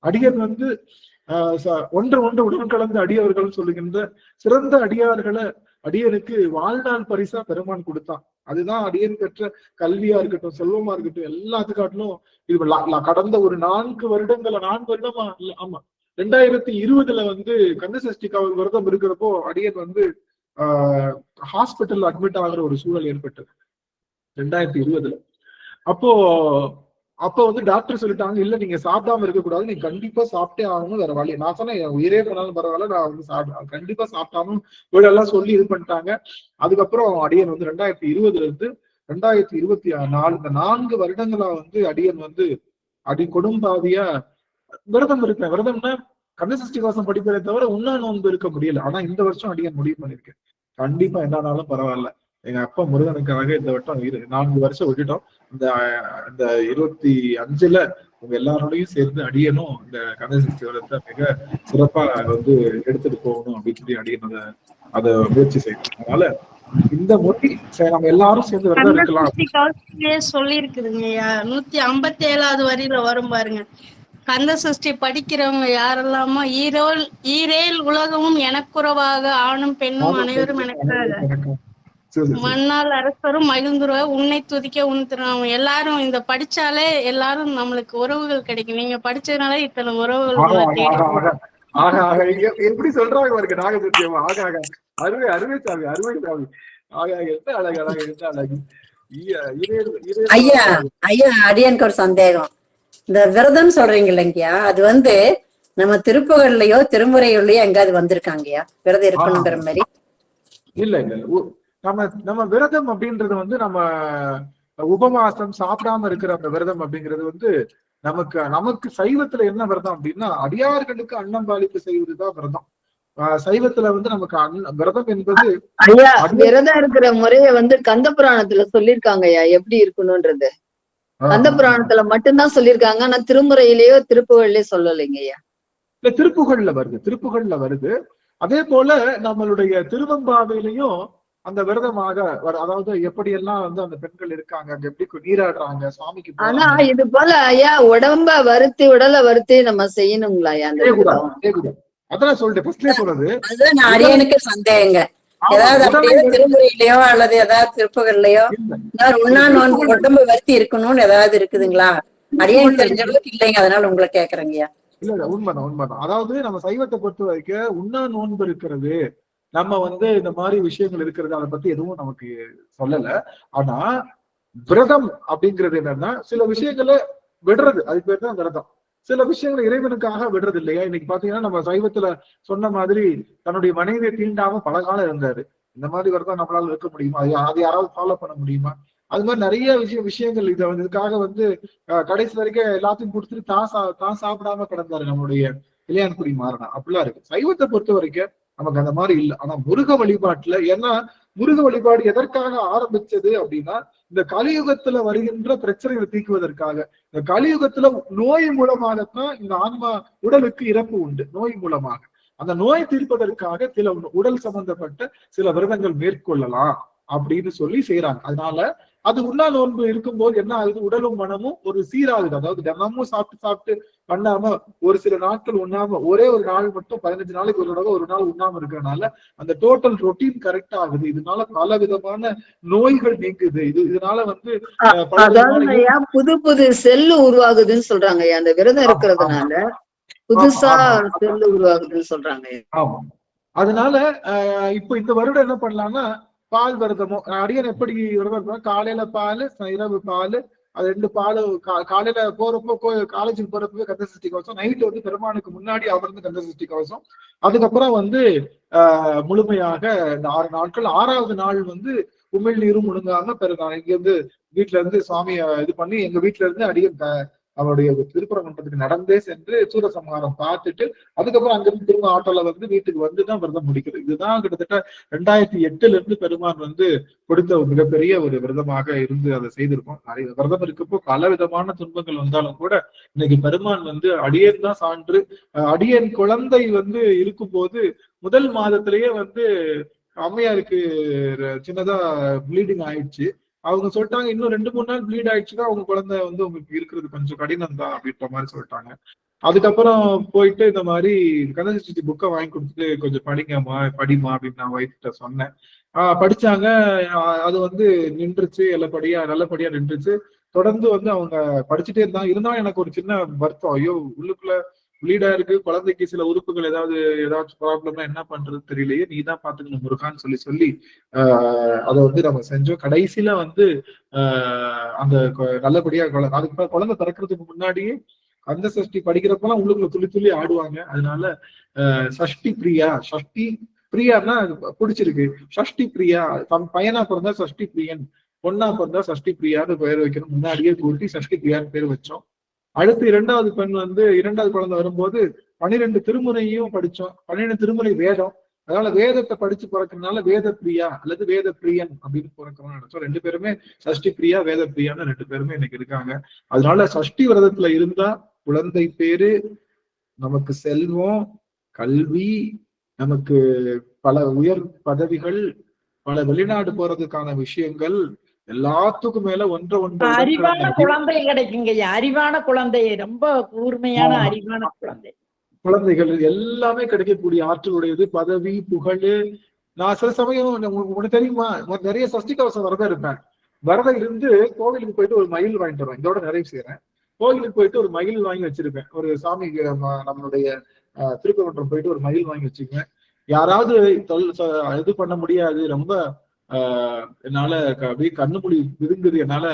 அடியன் வந்து ஒன்று உடன் கலந்த அடியவர்கள் சொல்லுகின்ற சிறந்த அடியார்களை அடியனுக்கு வாழ்நாள் பரிசா பெருமான் கொடுத்தான். அதுதான் அடியன் பெற்ற கல்வியா இருக்கட்டும், செல்வமா இருக்கட்டும், எல்லாத்துக்காட்டிலும் இது கடந்த ஒரு 4 வருடமா இல்ல, ஆமா 2020 வந்து கந்தசஷ்டி விரதம் இருக்கிறப்போ அடியன் வந்து ஹாஸ்பிட்டல்ல அட்மிட் ஆகிற ஒரு சூழல் ஏற்பட்டது 2020. அப்போ வந்து டாக்டர் சொல்லிட்டாங்க, இல்ல நீங்க சாப்பிடாம இருக்கக்கூடாது, நீங்க கண்டிப்பா சாப்பிட்டே ஆகணும், வேற வழி. நான் சொன்னேன் என் உயிரே போனாலும் பரவாயில்ல, நான் வந்து கண்டிப்பா சாப்பிட்டாலும் வீடெல்லாம் சொல்லி இது பண்ணிட்டாங்க. அதுக்கப்புறம் அடியன் வந்து 2020 இருந்து 2024 இந்த 4 வருடங்களா வந்து அடியன் வந்து கொடும்பாதியா விரதம் இருப்பேன். விரதம்னா கந்தசஷ்டி கவசம் படிப்பதை தவிர உண்ணா நோன்பு இருக்க முடியல. ஆனா இந்த வருஷம் அடியன் முடிவு பண்ணிருக்கேன், கண்டிப்பா என்னானாலும் பரவாயில்ல, எங்க அப்பா முருகனுக்காக இந்த வட்டம் 4 வருஷம் விட்டுட்டோம். இந்த 25 உங்க எல்லாரோடையும் சேர்ந்து அடியனும் இந்த கந்தசஷ்டி விரதத்தை மிக சிறப்பா வந்து எடுத்துட்டு போகணும் அப்படின்னு சொல்லி அடியன் அதை முயற்சி செய்யணும். அதனால இந்த மொழி சரி, நம்ம எல்லாரும் சேர்ந்து விரதம் கந்த இருக்கலாம். சஷ்டி கவசத்திலேயே சொல்லி இருக்குதுங்கய்யா. 157வது வரியில வரும் பாருங்க. கந்த சஷ்டி படிக்கிறவங்க யாரெல்லாமோ ஈரேல் உலகமும் எனக்குறவாக ஆணும் பெண்ணும் அனைவரும் எனக்காக மண்ணால் அரசரும் மகிழ்ந்துருவ உன்னை துதிக்க உன் திருநாமம். எல்லாரும் இந்த படிச்சாலே எல்லாரும் நம்மளுக்கு உறவுகள் கிடைக்கும். நீங்க படிச்சதுனால இத்தனை உறவுகள் உங்களை தேடி. எப்படி சொல்றாங்க பாருங்க நாகசத்தியமா. ஆக ஆக அருமை அருமை சாமி, அருமை சாமி. ஆக என்ன அழகு, அழகு என்ன அழகு. ஐயா ஐயா அடியனுக்கு ஒரு சந்தேகம். இந்த விரதம் சொல்றீங்க இல்லைங்கய்யா, அது வந்து நம்ம திருப்புகள்லயோ திருமுறைகள்லயோ எங்காவது வந்திருக்காங்கய்யா விரதம் இருக்கணுங்கிற மாதிரி? இல்ல இல்ல, நம்ம விரதம் அப்படின்றது வந்து நம்ம உபவாசம் சாப்பிடாம இருக்கிற அந்த விரதம் அப்படிங்கிறது வந்து நமக்கு சைவத்துல என்ன விரதம் அப்படின்னா அடியார்களுக்கு அன்னம் பாலிப்பு செய்வதுதான் விரதம். சைவத்துல வந்து நமக்கு விரதம் என்பது ஐயா விரதம் இருக்கிற முறைய வந்து கந்த புராணத்துல சொல்லிருக்காங்க ஐயா எப்படி இருக்கணும்ன்றது. கந்த புராணத்துல மட்டும்தான் சொல்லியிருக்காங்க, ஆனா திருமுறையிலேயோ திருப்புகள்லயோ சொல்லலைங்க ஐயா. இல்ல திருப்புகள்ல வருது. அதே போல நம்மளுடைய திருவம்பாவையிலையும் அந்த விரதமாக அதாவது எப்படி எல்லாம் வந்து அந்த பெண்கள் இருக்காங்க, அங்க எப்படி நீராடுறாங்க சுவாமிக்கு. ஆனா இது போல ஐயா உடம்ப உடலை வருத்தி நம்ம செய்யணுங்களா ஐயா? அதான் சொல்லிட்டு சொல்றது. அதுதான் அரியனுக்கு சந்தேகங்க. ஏதாவது அப்படியே திருமுறையிலயோ அல்லது ஏதாவது திருப்புகள்லயோ உண்ணா நோன்பு உடம்பு வருத்தி இருக்கணும்னு ஏதாவது இருக்குதுங்களா? அரியனுக்கு தெரிஞ்ச அளவுக்கு இல்லைங்க, அதனால உங்களை கேக்குறேங்கய்யா. இல்ல உண்மைதான். அதாவது நம்ம சைவத்தை பொறுத்த வரைக்கும் உண்ணா நோன்பு இருக்கிறது, நம்ம வந்து இந்த மாதிரி விஷயங்கள் இருக்கிறது, அதை பத்தி எதுவும் நமக்கு சொல்லல. ஆனா விரதம் அப்படிங்கிறது என்னன்னா சில விஷயங்களை விடுறது, அது பேர் தான் விரதம். சில விஷயங்களை இறைவனுக்காக விடுறது இல்லையா? இன்னைக்கு பாத்தீங்கன்னா நம்ம சைவத்துல சொன்ன மாதிரி தன்னுடைய மனைவியை தீண்டாம பல காலம் இருந்தாரு. இந்த மாதிரி விரதம் நம்மளால இருக்க முடியுமா? அதை யாராவது ஃபாலோ பண்ண முடியுமா? அது மாதிரி நிறைய விஷயங்கள் இதை வந்து இதுக்காக வந்து கடைசி வரைக்கும் எல்லாத்தையும் கொடுத்துட்டு தான் சாப்பிடாம கிடந்தாரு நம்மளுடைய இளையான்குடி மாறனா. அப்படிலாம் இருக்கு. சைவத்தை பொறுத்த வரைக்கும் நமக்கு அந்த மாதிரி இல்லை. ஆனா முருக வழிபாட்டுல, ஏன்னா முருக வழிபாடு எதற்காக ஆரம்பிச்சது அப்படின்னா இந்த கலியுகத்துல வருகின்ற பிரச்சனைகளை தீக்குவதற்காக. இந்த கலியுகத்துல நோய் மூலமாகத்தான் இந்த ஆன்மா உடலுக்கு இறப்பு உண்டு. நோய் மூலமாக அந்த நோய் தீர்ப்பதற்காக சில உடல் சம்பந்தப்பட்ட சில விரதங்கள் மேற்கொள்ளலாம் அப்படின்னு சொல்லி செய்யறாங்க. அதனால அது உண்ணா நோன்பு இருக்கும்போது என்ன ஆகுது, உடலும் மனமும் ஒரு சீராகுது. அதாவது தினமும் சாப்பிட்டு பண்ணாம ஒரு சில நாட்கள் உண்ணாம ஒரே ஒரு நாள் மட்டும் 15 நாளைக்கு ஒரு தடவை ஒரு நாள் உண்ணாம இருக்கிறதுனால அந்த டோட்டல் ரொட்டீன் கரெக்ட் ஆகுது. இதனால பல விதமான நோய்கள் நீங்குது. இதனால வந்து புது செல்லு உருவாகுதுன்னு சொல்றாங்க ஐயா. அந்த விரதம் இருக்கிறதுனால புதுசா செல்லு உருவாகுதுன்னு சொல்றாங்க. ஆமா. அதனால இப்ப இந்த வருடம் என்ன பண்ணலாம்னா பால் விரதமோ, அடியன் எப்படி விரதம் காலையில பால் இரவு பால், அது 2 பால் காலையில போறப்போ காலேஜுக்கு போறப்போ கந்த சஷ்டி கவசம், நைட்டு வந்து பெருமானுக்கு முன்னாடி அமர்ந்து கந்த சஷ்டி கவசம். அதுக்கப்புறம் வந்து முழுமையாக இந்த 6 நாட்கள். 6வது நாள் வந்து உமிழ் நீரும் முழுங்காம இங்க இருந்து வீட்டுல இருந்து சுவாமிய இது பண்ணி எங்க வீட்டுல இருந்து அடியன் அவருடைய திருப்பரங்குன்றத்துக்கு நடந்தே சென்று சூரசம்ஹாரம் பார்த்துட்டு அதுக்கப்புறம் அங்கிருந்து திரும்ப ஆட்டோல வந்து வீட்டுக்கு வந்துதான் விரதம் முடிக்கிறது. இதுதான் கிட்டத்தட்ட 2008 இருந்து பெருமான் வந்து கொடுத்த ஒரு மிகப்பெரிய ஒரு விரதமாக இருந்து அதை செய்திருக்கோம். நிறைய விரதம் இருக்கப்போ பல விதமான துன்பங்கள் வந்தாலும் கூட இன்னைக்கு பெருமான் வந்து அடியேன் தான் சான்று. அடியேன் குழந்தை வந்து இருக்கும்போது முதல் மாதத்திலேயே வந்து அம்மையாருக்கு சின்னதா ப்ளீடிங் ஆயிடுச்சு. அவங்க சொல்லிட்டாங்க இன்னும் 2-3 நாள் ப்ளீட் ஆயிடுச்சுன்னா அவங்க குழந்தை வந்து உங்களுக்கு இருக்கிறது கொஞ்சம் கடினம் தான் அப்படின்ற மாதிரி சொல்லிட்டாங்க. அதுக்கப்புறம் போயிட்டு இந்த மாதிரி கந்த சஷ்டி புக்கை வாங்கி கொடுத்துட்டு கொஞ்சம் படிமா அப்படின்னு நான் ஒய்ஃப்கிட்ட சொன்னேன். படிச்சாங்க. அது வந்து நின்றுச்சு, நல்லபடியா நின்றுச்சு. தொடர்ந்து வந்து அவங்க படிச்சுட்டே இருந்தாங்க. இருந்தாலும் எனக்கு ஒரு சின்ன வருத்தம், ஐயோ உள்ளுக்குள்ள ப்ளீடா இருக்கு, குழந்தைக்கு சில உறுப்புகள் ஏதாச்சும் ப்ராப்ளம்னா என்ன பண்றது தெரியலையே, நீ தான் பாத்துக்கணும் முருகான்னு சொல்லி அதை வந்து நம்ம செஞ்சோம். கடைசியில வந்து அந்த நல்லபடியா அதுக்கு குழந்தை பிறக்கிறதுக்கு முன்னாடியே கந்த சஷ்டி படிக்கிறப்பெல்லாம் உள்ளுக்குள்ள துள்ளி துள்ளி ஆடுவாங்க. அதனால சஷ்டி பிரியான்னா பிடிச்சிருக்கு. சஷ்டி பிரியா, பையனா பிறந்தா சஷ்டி பிரியன், பொண்ணா பிறந்தா சஷ்டி பிரியான்னு பெயர் வைக்கணும் முன்னாடியே கூட்டி சஷ்டி பிரியான்னு பேர் வச்சோம். அடுத்து 2வது பெண் வந்து 2வது குழந்தை வரும்போது 12 திருமுறையும் படிச்சோம். 12 திருமுறை வேதம். அதனால வேதத்தை படிச்சு பிறக்கிறதுனால வேத பிரியா அல்லது வேத பிரியன் அப்படின்னு பிறக்கிறோம்னு நினைச்சோம். 2 பேருமே சஷ்டி பிரியா வேத பிரியான்னு 2 பேருமே இன்னைக்கு இருக்காங்க. அதனால சஷ்டி விரதத்துல இருந்தா குழந்தை பேரு, நமக்கு செல்வம், கல்வி, நமக்கு பல உயர் பதவிகள், பல வெளிநாடு போறதுக்கான விஷயங்கள் எல்லாத்துக்கும் மேல ஒன்று அறிவான குழந்தை கிடைக்குங்க. அறிவான குழந்தை, ரொம்ப கூர்மையான அறிவான குழந்தை. குழந்தைகள் எல்லாமே கிடைக்கக்கூடிய ஆற்றலுடையது, பதவி, புகழ். நான் சில சமயம் உனக்கு தெரியுமா, நிறைய சஷ்டி கவசம் விரதம் இருப்பேன். விரதம் இருந்து கோவிலுக்கு போயிட்டு ஒரு மயில் வாங்கிட்டு வருவேன். இதோட நிறைவு செய்யறேன். கோவிலுக்கு போயிட்டு ஒரு மயில் வாங்கி வச்சிருப்பேன். ஒரு சாமி நம்மளுடைய திருப்பரங்குன்றம் போயிட்டு ஒரு மயில் வாங்கி வச்சுக்குவேன். யாராவது இது பண்ண முடியாது, ரொம்ப என்னால அப்படியே கண்ணுமொழி விருங்குது, என்னால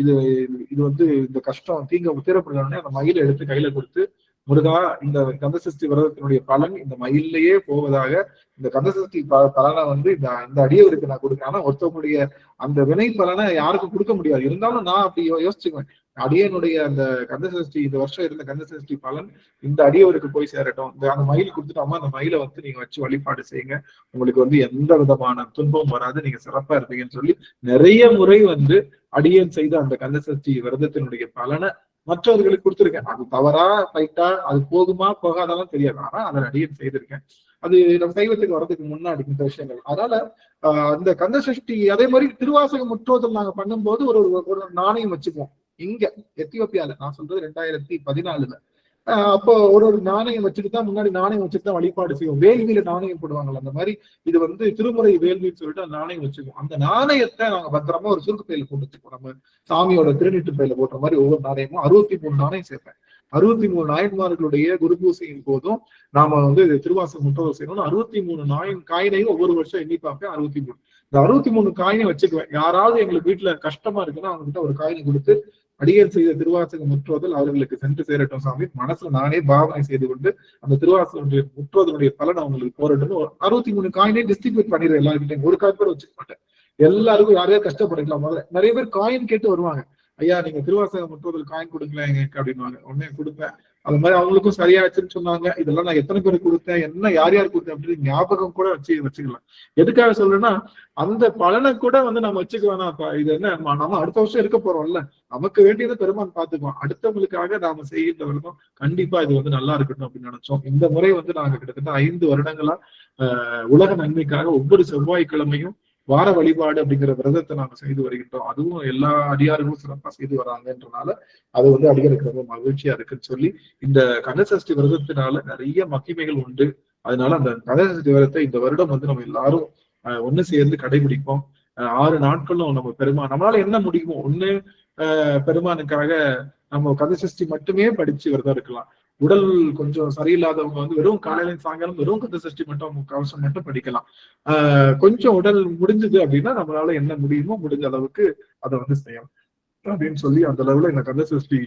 இது வந்து இந்த கஷ்டம் தீரப்படுறோடனே அந்த மயிலை எடுத்து கையில கொடுத்து, முருகா இந்த கந்தசஷ்டி விரதத்தினுடைய பலன் இந்த மயிலையே போவதாக, இந்த கந்தசஷ்டி பலனை வந்து இந்த அடியவருக்கு நான் கொடுக்குறேன். ஆனா ஒருத்தவங்களுடைய அந்த வினை பலனை யாருக்கும் கொடுக்க முடியாது. இருந்தாலும் நான் அப்படி யோசிச்சுக்குவேன், அடியனுடைய அந்த கந்தசஷ்டி இந்த வருஷம் இருந்த கந்தசஷ்டி பலன் இந்த அடியவருக்கு போய் சேரட்டும். அந்த மயில் கொடுத்துட்டோமா, அந்த மயிலை வந்து நீங்க வச்சு வழிபாடு செய்யுங்க, உங்களுக்கு வந்து எந்த விதமான துன்பம் வராது, நீங்க சிறப்பா இருப்பீங்கன்னு சொல்லி நிறைய முறை வந்து அடியன் செய்த அந்த கந்தசஷ்டி விரதத்தினுடைய பலனை மற்றவர்களுக்கு கொடுத்துருக்கேன். அது தவறா ரைட்டா, அது போகுமா போகாதாலும் தெரியாது. ஆனா அதை அடியன் செய்திருக்கேன். அது நம்ம சைவத்துக்கு வர்றதுக்கு முன்னாடி இந்த விஷயங்கள். அதனால அந்த கந்தசஷ்டி அதே மாதிரி திருவாசக முற்றோதல் நாங்க பண்ணும்போது ஒரு நாணயம் வச்சுக்குவோம். இங்க எத்தியோப்பியால, நான் சொல்றது 2014. அப்போ ஒரு நாணயம் வச்சுட்டு தான், முன்னாடி நாணயம் வச்சுட்டு தான் வழிபாடு செய்வோம். வேள்வியில நாணயம் போடுவாங்கல்ல, அந்த மாதிரி இது வந்து திருமுறை வேள்வின்னு சொல்லிட்டு அந்த நாணயம் வச்சுக்குவோம். அந்த நாணயத்தை நாங்க பத்திரமா ஒரு சுருக்கு பையில போட்டு வச்சுக்கோம். நம்ம சாமியோட திருநீட்டு பையில போடுற மாதிரி ஒவ்வொரு நாணயமும் 63 நாணயம் சேர்ப்பேன். 63 நாயன்மார்களுடைய குரு பூசையின் போதும் நாம வந்து திருவாசகம் முற்றோதல் செய்யணும்னு 63 காயினையும் ஒவ்வொரு வருஷம் எண்ணி பார்ப்பேன். 63 இந்த 63 காயினை வச்சுக்குவேன். யாராவது எங்களுக்கு வீட்டுல கஷ்டமா இருக்குன்னா அவங்க கிட்ட ஒரு காயினை கொடுத்து, அடியேன் செய்த திருவாசக முற்றோதல் அவர்களுக்கு சென்று சேரட்டும் சாமி, மனசுல நானே பாவனை செய்து கொண்டு அந்த திருவாசக முற்றோதலுடைய பலன் அவங்களுக்கு போறட்டும்னு 63 காயினை டிஸ்ட்ரிபியூட் பண்ணிடுறேன் எல்லாருக்கிட்டையும். ஒரு காயின் கூட வச்சுக்க மாட்டேன். எல்லாருக்கும் யாரையா கஷ்டப்பட்டுக்கலாம். முதல்ல நிறைய பேர் காயின் கேட்டு வருவாங்க, ஐயா நீங்க திருவாசக முற்றோதல் காயின் கொடுங்களேன் எங்களுக்கு அப்படின்வாங்க. உடனே கொடுப்பேன். அது மாதிரி அவங்களுக்கும் சரியாச்சுன்னு சொன்னாங்க. இதெல்லாம் நான் எத்தனை பேருக்கு கொடுத்தேன், என்ன யார் கொடுத்தேன் அப்படின்னு ஞாபகம் கூட வச்சுக்கலாம். எதுக்காக சொல்றேன்னா, அந்த பலனை கூட வந்து நம்ம வச்சுக்க வேணாம். இது என்ன, நம்ம அடுத்த வருஷம் இருக்க போறோம்ல, நமக்கு வேண்டியதை பெருமான் பார்த்துக்குவோம். அடுத்தவங்களுக்காக நாம செய்கின்ற விதம் கண்டிப்பா இது வந்து நல்லா இருக்கட்டும் அப்படின்னு நினைச்சோம். இந்த முறை வந்து நாங்க கிட்டத்தட்ட 5 வருடங்களா உலக நன்மைக்காக ஒவ்வொரு செவ்வாய்க்கிழமையும் வார வழிபாடு அப்படிங்கிற விரதத்தை நாங்க செய்து வருகின்றோம். அதுவும் எல்லா அடியார்களும் சிறப்பா செய்து வராங்கன்றனால அது வந்து அடியாருக்கு ரொம்ப மகிழ்ச்சியா இருக்குன்னு சொல்லி, இந்த கந்தசஷ்டி விரதத்தினால நிறைய மகிமைகள் உண்டு. அதனால அந்த கந்தசஷ்டி விரதத்தை இந்த வருடம் வந்து நம்ம எல்லாரும் ஒண்ணு சேர்ந்து கடைபிடிப்போம். 6 நாட்களும் நம்ம நம்மளால என்ன முடியுமோ ஒண்ணு பெருமானுக்காக நம்ம கந்தசஷ்டி மட்டுமே படிச்சு விரதம் இருக்கலாம். உடல் கொஞ்சம் சரியில்லாதவங்க வந்து வெறும் காலையில சாயங்காலம் வெறும் கந்தசஷ்டி மட்டும் கவசம் மட்டும் படிக்கலாம். கொஞ்சம் உடல் முடிஞ்சது அப்படின்னா நம்மளால என்ன முடியுமோ முடிஞ்ச அளவுக்கு அதை வந்து செய்யலாம் அப்படின்னு சொல்லி, அந்த அளவுல இந்த கந்தசஷ்டி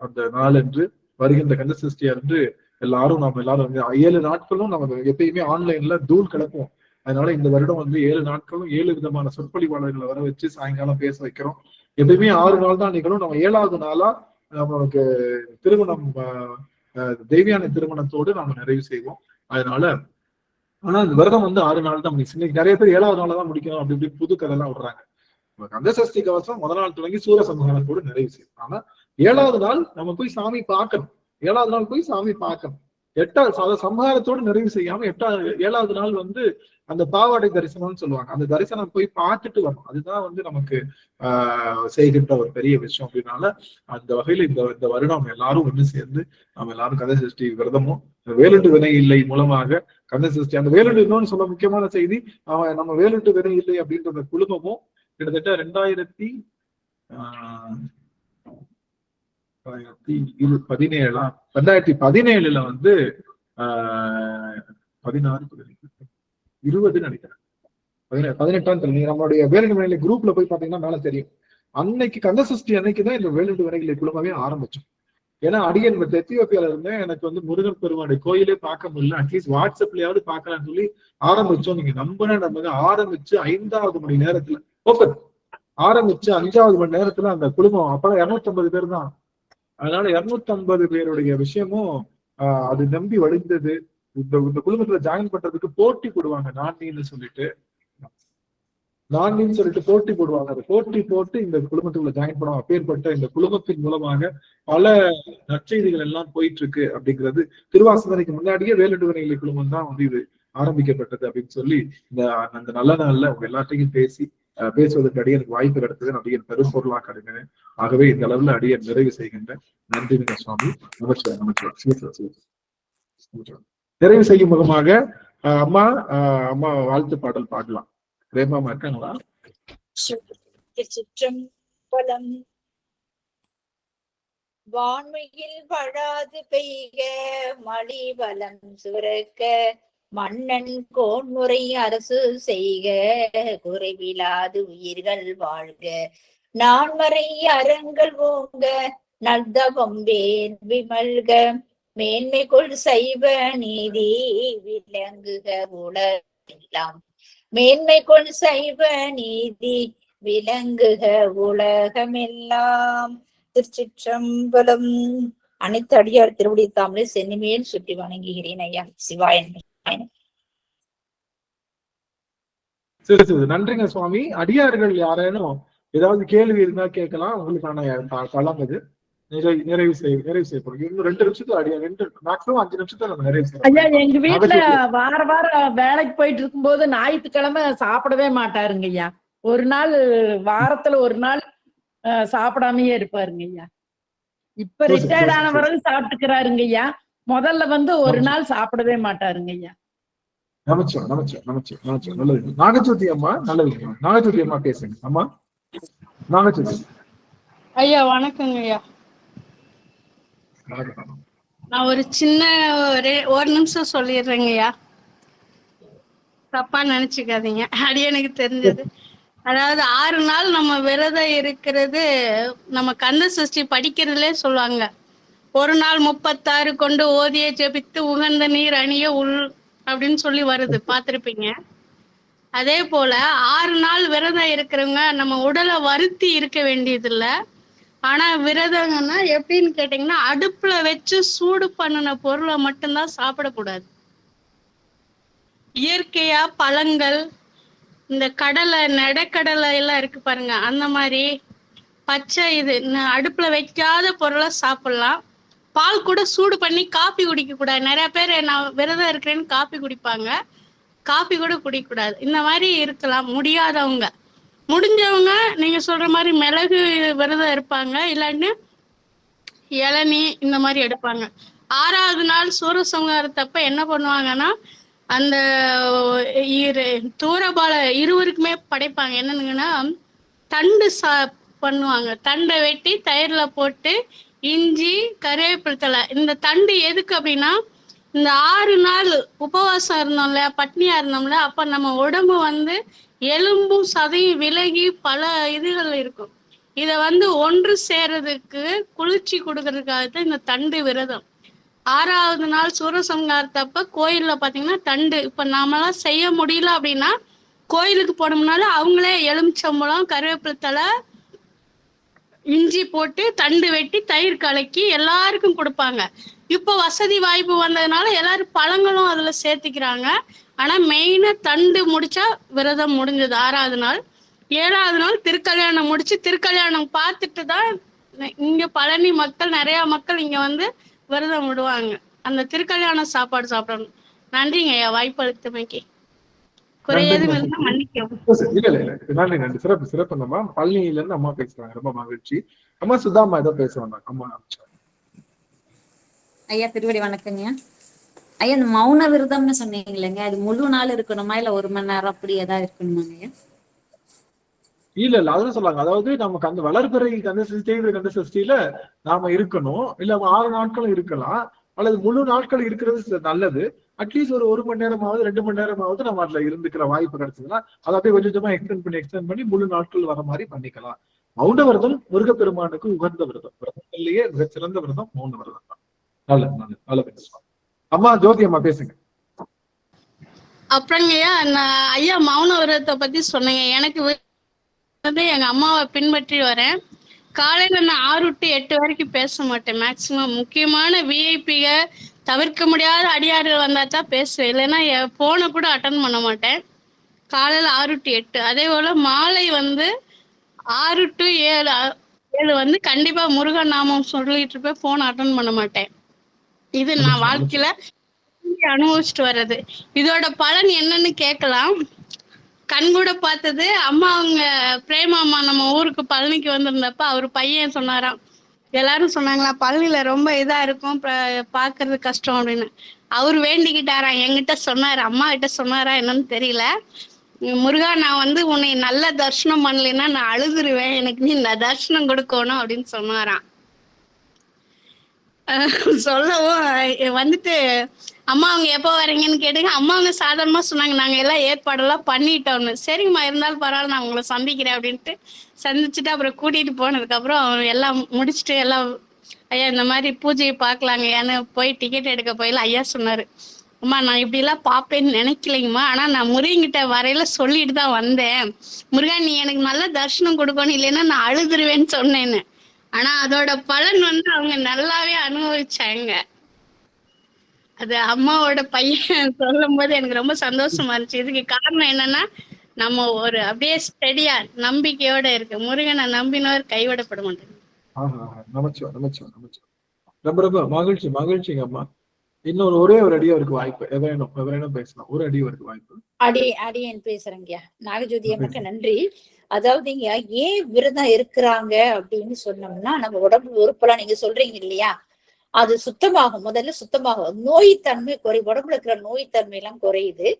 அந்த நாளன்று வருகின்ற கந்தசஷ்டி அன்று எல்லாரும் வந்து 7 நாட்களும் நம்ம எப்பயுமே ஆன்லைன்ல தூள் கிளப்புவோம். அதனால இந்த வருடம் வந்து 7 நாட்களும் 7 விதமான சொற்பொழிவாளர்களை வர வச்சு சாயங்காலம் பேச வைக்கிறோம். எப்பயுமே 6 நாள் தான் நிகழும். நம்ம 7வது நாளா நமக்கு திருமணம், தெய்வயான திருமணத்தோடு நாம நிறைவு செய்வோம். அதனால ஆனா இந்த விரதம் வந்து 6 நாள் தான் முடிச்சு. இன்னைக்கு நிறைய பேர் 7வது நாள் தான் முடிக்கணும் அப்படி இப்படி புது கதையெல்லாம் விடுறாங்க. கந்தசஷ்டி கவசம் முதல் நாள் தொடங்கி சூரசம்ஹாரத்தோடு நிறைவு செய்யும். ஆனா 7வது நாள் நம்ம போய் சாமி பார்க்கணும். 7வது நாள் போய் சாமி பார்க்கணும். 8வது சம்ஹாரத்தோடு நிறைவு செய்யாம 7வது நாள் வந்து அந்த பாவாடை தரிசனம்னு சொல்லுவாங்க. அந்த தரிசனம் போய் பார்த்துட்டு வரணும். அதுதான் வந்து நமக்கு செய்கின்ற ஒரு பெரிய விஷயம். அப்படின்னால அந்த வகையில இந்த வருடம் எல்லாரும் ஒண்ணு சேர்ந்து நம்ம எல்லாரும் கந்தசஷ்டி விரதமும் வேலுண்டு வினை இல்லை மூலமாக கந்தசஷ்டி, அந்த வேலுண்டு இன்னொன்னு சொல்ல முக்கியமான செய்தி, நம்ம வேலுண்டு வினை இல்லை அப்படின்ற குழுமமும் கிட்டத்தட்ட 2017 வந்து 20 நினைக்கிறேன் 18ஆம் தேதி நம்மளுடைய வேலுண்டு வினைகளை குரூப்ல போய் பாத்தீங்கன்னா மேல தெரியும். அன்னைக்கு கந்தசஷ்டி அன்னைக்குதான் இந்த வேலுண்டு வினைகளை குழுமமே ஆரம்பிச்சோம். ஏன்னா அடியன் எத்தியோப்பியால இருந்தேன், எனக்கு வந்து முருகன் பெருமானுடைய கோயிலே பார்க்க முடியல, அட்லீஸ்ட் வாட்ஸ்அப்லயாவது பார்க்கலாம்னு சொல்லி ஆரம்பிச்சோம். நீங்க நம்பின ஆரம்பிச்சு 5வது மணி நேரத்துல ஓப்பன் ஆரம்பிச்சு 5வது மணி நேரத்துல அந்த குழுமம் அப்பதான் 250 பேர் தான். அதனால 250 பேருடைய விஷயமும் அது நம்பி வழிந்தது. இந்த குழுமத்துல ஜாயின் பண்றதுக்கு போட்டி போடுவாங்க, நான்னின்னு சொல்லிட்டு போட்டி போடுவாங்க. அந்த போட்டி போட்டு இந்த குழுமத்துக்குள்ள ஜாயின் பண்ணுவாங்க. அப்பேற்பட்ட இந்த குழுமத்தின் மூலமாக பல நற்செய்திகள் எல்லாம் போயிட்டு இருக்கு அப்படிங்கிறது. திருவாசகனுக்கு முன்னாடியே வேலுண்டு வினைகளை குழுமம் தான் வந்து இது ஆரம்பிக்கப்பட்டது அப்படின்னு சொல்லி அந்த நல்ல நாள்ல உங்க எல்லாத்தையும் பேசுவதற்கு அடியனுக்கு வாய்ப்பு கிடைத்தது அடியன் பெரும்பொருளா கருதினேன். ஆகவே இந்த அளவுல அடியன் நிறைவு செய்கின்றேன். நன்றிங்க சுவாமி. நமச்சிவாயம். நிறைவு செய்யும் முகமாக அம்மா வாழ்த்து பாடல் பாடலாம். பிரேமாமா இருக்காங்களா? சிற்றம்பலம். வான்மையில் படாது பெய்க மழை வளம் சுரக்க மன்னன் கோன்முறை அரசு செய்க குறைவிலாது உயிர்கள் வாழ்க நான்மறை அறங்கள் ஓங்க நல்தவம் வேள்வி மல்க மேன்மைக்குள் சைவ நீதி விளங்குக உலகெல்லாம் மேன்மைக்குள் சைவ நீதி விளங்குக உலகமெல்லாம். திருச்சிற்றம்பலம். அனைத்து அடியார் திருவடி தாமரை சென்னிமேல் சுற்றி வணங்குகிறேன் ஐயா. சிவாயன். நன்றிங்க சுவாமி. அடியார்கள் யாரேனும் ஏதாவது கேள்வி இருந்தா கேட்கலாம். உங்களுக்கான களம் இது. நிறைவு செய்யப்படும். இன்னும் 2 நிமிஷத்துல அடியா மேக்ஸிமம் 5 நிமிஷத்துல நம்ம நிறைவு செய்யலாம். ஐயா, எங்க வீட்டுல வாரம் வேலைக்கு போயிட்டு இருக்கும்போது ஞாயிற்றுக்கிழமை சாப்பிடவே மாட்டாருங்க ஐயா. ஒரு நாள் வாரத்துல ஒரு நாள் சாப்பிடாமயே இருப்பாருங்க ஐயா. இப்ப ரிட்டையர்ட் ஆன பிறகு சாப்பிட்டுக்கிறாருங்க ஐயா. முதல்ல ஒரு நாள் சாப்பிடவே மாட்டாருங்க ஐயா. நல்லது. நாகஜோதி அம்மா நல்லது. நாகஜோதி அம்மா பேசுங்க. அம்மா நாகஜோதி ஐயா வணக்கங்க ஐயா. நான் ஒரு சின்ன ஒரு நிமிஷம் சொல்லிடுறேங்க ஐயா, தப்பா நினைச்சுக்காதீங்க. அது எனக்கு தெரிஞ்சது. அதாவது 6 நாள் நம்ம விரதம் இருக்கிறது நம்ம கந்த சஷ்டி படிக்கிறதுலே சொல்லுவாங்க. ஒரு நாள் 36 கொண்டு ஓதிய ஜெபித்து உகந்த நீர் அணிய உள் அப்படின்னு சொல்லி வருது, பார்த்திருப்பீங்க. அதே போல 6 நாள் விரதம் இருக்கிறவங்க நம்ம உடலை வருத்தி இருக்க வேண்டியது இல்லை. ஆனா விரதங்கன்னா எப்படின்னு கேட்டீங்கன்னா, அடுப்புல வச்சு சூடு பண்ணின பொருளை மட்டும்தான் சாப்பிடக்கூடாது. இயற்கையா பழங்கள், இந்த கடலை நெடக்கடலை எல்லாம் இருக்கு பாருங்க, அந்த மாதிரி பச்சை இது அடுப்புல வைக்காத பொருளை சாப்பிடலாம். பால் கூட சூடு பண்ணி காப்பி குடிக்க கூடாது. நிறைய பேர் நான் விரதம் இருக்கிறேன்னு காப்பி குடிப்பாங்க. காப்பி கூட குடிக்கக்கூடாது. இந்த மாதிரி இருக்கலாம். முடியாதவங்க, முடிஞ்சவங்க நீங்க சொல்ற மாதிரி மிளகு விரதம் இருப்பாங்க, இல்லாட்டி இளநீ இந்த மாதிரி எடுப்பாங்க. 6வது நாள் சூரசம்ஹாரத்தப்ப என்ன பண்ணுவாங்கன்னா, அந்த தூரபால இருவருக்குமே படைப்பாங்க. என்னன்னா தண்டு பண்ணுவாங்க. தண்டை வெட்டி தயிர்ல போட்டு இஞ்சி கருவேப்பிலை. இந்த தண்டு எதுக்கு அப்படின்னா, இந்த 6 நாள் உபவாசம் இருந்தோம்ல, பட்னியா இருந்தோம்ல, அப்ப நம்ம உடம்பு எலும்பும் சதையும் விலகி பல இதுகள் இருக்கும். இத ஒன்று சேர்றதுக்கு குளிர்ச்சி கொடுக்கறதுக்காகத்தான் இந்த தண்டு விரதம். 6வது நாள் சூரசம்ஹாரத்தப்ப கோயில்ல பாத்தீங்கன்னா தண்டு, இப்ப நாமெல்லாம் செய்ய முடியல அப்படின்னா கோயிலுக்கு போனோம்னால அவங்களே எலுமிச்சம்பழம் கருவேப்பிலை இஞ்சி போட்டு தண்டு வெட்டி தயிர் கலக்கி எல்லாருக்கும் கொடுப்பாங்க. இப்போ வசதி வாய்ப்பு வந்ததுனால எல்லாரும் பழங்களும் அதுல சேர்த்துக்கிறாங்க. ஆனா மெயினா தண்டு முடிச்சா விரதம் முடிஞ்சது 6வது நாள். 7வது நாள் திருக்கல்யாணம் முடிச்சு திருக்கல்யாணம் பார்த்துட்டு தான் இங்க பழனி மக்கள், நிறைய மக்கள் இங்க விரதம் விடுவாங்க. அந்த திருக்கல்யாண சாப்பாடு சாப்பிடணும். நன்றிங்க ஐயா, வாய்ப்பு அளித்தமைக்கு. குறையது மன்னிக்கவும். நன்றி. சிறப்பு. நம்ம பழனியில இருந்து அம்மா பேசுறாங்க, ரொம்ப மகிழ்ச்சி. அம்மா சுதாமா ஏதோ பேசுவாங்க. அம்மா ஐயா திருவடி வணக்கங்க ஐயா. இந்த மௌன விரதம்னு சொன்னீங்க இல்லைங்க, அது முழு நாள் இருக்கணுமா இல்ல 1 மணி நேரம் அப்படி ஏதாவது இருக்கணுமாங்க ஐயா? இல்ல அதுதான் சொல்லுவாங்க. அதாவது நமக்கு அந்த வளர்பிறை கந்த சஷ்டியில நாம இருக்கணும், இல்ல 6 நாட்களும் இருக்கலாம், அல்லது முழு நாட்கள் இருக்கிறது நல்லது. அட்லீஸ்ட் ஒரு 1 மணி நேரமாவது 2 மணி நேரமாவது நம்ம அதுல இருந்துக்கிற வாய்ப்பு கிடைச்சதுன்னா அதை அப்படியே கொஞ்சமா எக்ஸ்டெண்ட் பண்ணி முழு நாட்கள் வர மாதிரி பண்ணிக்கலாம். மௌன விரதம் முருகப்பெருமானுக்கு உகந்த விரதம். விரதத்திலேயே மிகச்சிறந்த விரதம் மௌன விரதம் தான். நல்லது. அம்மா ஜோதி அம்மா பேசுங்க. அப்புறங்கய்யா, நான் ஐயா மௌன விரதத்தை பத்தி சொன்னீங்க. எனக்கு எங்க அம்மாவை பின்பற்றி வரேன். காலையில நான் 6 to 8 வரைக்கும் பேச மாட்டேன் மேக்சிமம். முக்கியமான விஐபிக தவிர்க்க முடியாத அடியார்கள் வந்தாதான் பேசுவேன், இல்லைன்னா போனை கூட அட்டன் பண்ண மாட்டேன். காலையில 6 to 8. அதே போல மாலை 6 to 7 கண்டிப்பா முருகன் நாமம் சொல்லிட்டு இருப்பேன், போன் அட்டன் பண்ண மாட்டேன். இது நான் வாழ்க்கையில அனுபவிச்சுட்டு வர்றது. இதோட பலன் என்னன்னு கேட்கலாம். கண் கூட பார்த்தது அம்மா, அவங்க பிரேமா அம்மா நம்ம ஊருக்கு பழனிக்கு வந்திருந்தப்ப அவர் பையன் சொன்னாராம், எல்லாரும் சொன்னாங்களா பழனியில ரொம்ப இதா இருக்கும், பாக்குறது கஷ்டம் அப்படின்னு. அவர் வேண்டிக்கிட்டாராம், என்கிட்ட சொன்னாரு, அம்மா கிட்ட சொன்னாரா என்னன்னு தெரியல. முருகா, நான் உன்னை நல்ல தரிசனம் பண்ணலைன்னா நான் அழுதுருவேன், எனக்கு நீ தரிசனம் கொடுக்கணும் அப்படின்னு சொன்னாராம். சொல்லவும் அம்மா அவங்க எப்போ வரீங்கன்னு கேட்டுங்க. அம்மா அவங்க சாதாரணமா சொன்னாங்க, நாங்க எல்லாம் ஏற்பாடெல்லாம் பண்ணிட்டோம்னு. சரிம்மா, இருந்தாலும் பரவாயில்ல, நான் உங்களை சந்திக்கிறேன் அப்படின்ட்டு சந்திச்சுட்டு அப்புறம் கூட்டிட்டு போனதுக்கு அப்புறம் எல்லாம் முடிச்சுட்டு எல்லாம், ஐயா இந்த மாதிரி பூஜையை பார்க்கலாங்க ஏன்னு போய் டிக்கெட் எடுக்க போயில ஐயா சொன்னாரு, அம்மா நான் இப்படி எல்லாம் பாப்பேன்னு நினைக்கலைங்கம்மா, ஆனா நான் முருகன்கிட்ட வரையில சொல்லிட்டு தான் வந்தேன், முருகா நீ எனக்கு நல்ல தரிசனம் கொடுக்கணும், இல்லைன்னா நான் அழுதுருவேன்னு சொன்னேன்னு. ஆனா அதோட பலன் அவங்க நல்லாவே அனுபவிச்சாங்க. அது அம்மாவோட பையன் சொல்லும் போது எனக்கு ரொம்ப சந்தோஷமா இருந்துச்சு. இதுக்கு காரணம் என்னன்னா, நம்ம ஒரு அப்படியே ஸ்டெடியா நம்பிக்கையோட இருக்கு. முருகனை நம்பினவர் கைவிடப்பட மாட்டாங்க. ரொம்ப ரொம்ப மகிழ்ச்சி, மகிழ்ச்சிங்க அம்மா. இன்னொரு ஒரே ஒரு அடியவருக்கு வாய்ப்பு, எவரேனும் பேசலாம். ஒரு அடியவருக்கு வாய்ப்பு. அடியேன் பேசுறேங்க. நாகஜோதி அம்மாக்கு நன்றி. அதாவதுங்க, ஏன் விரதம் இருக்கிறாங்க அப்படின்னு சொன்னோம்னா, நம்ம உடம்பு உறுப்பெல்லாம் நீங்க சொல்றீங்க இல்லையா, அது சுத்தமாகும். முதல்ல சுத்தமாகும், நோய் தன்மை குறையும், உடம்புல இருக்கிற நோய் தன்மை எல்லாம் குறையுது.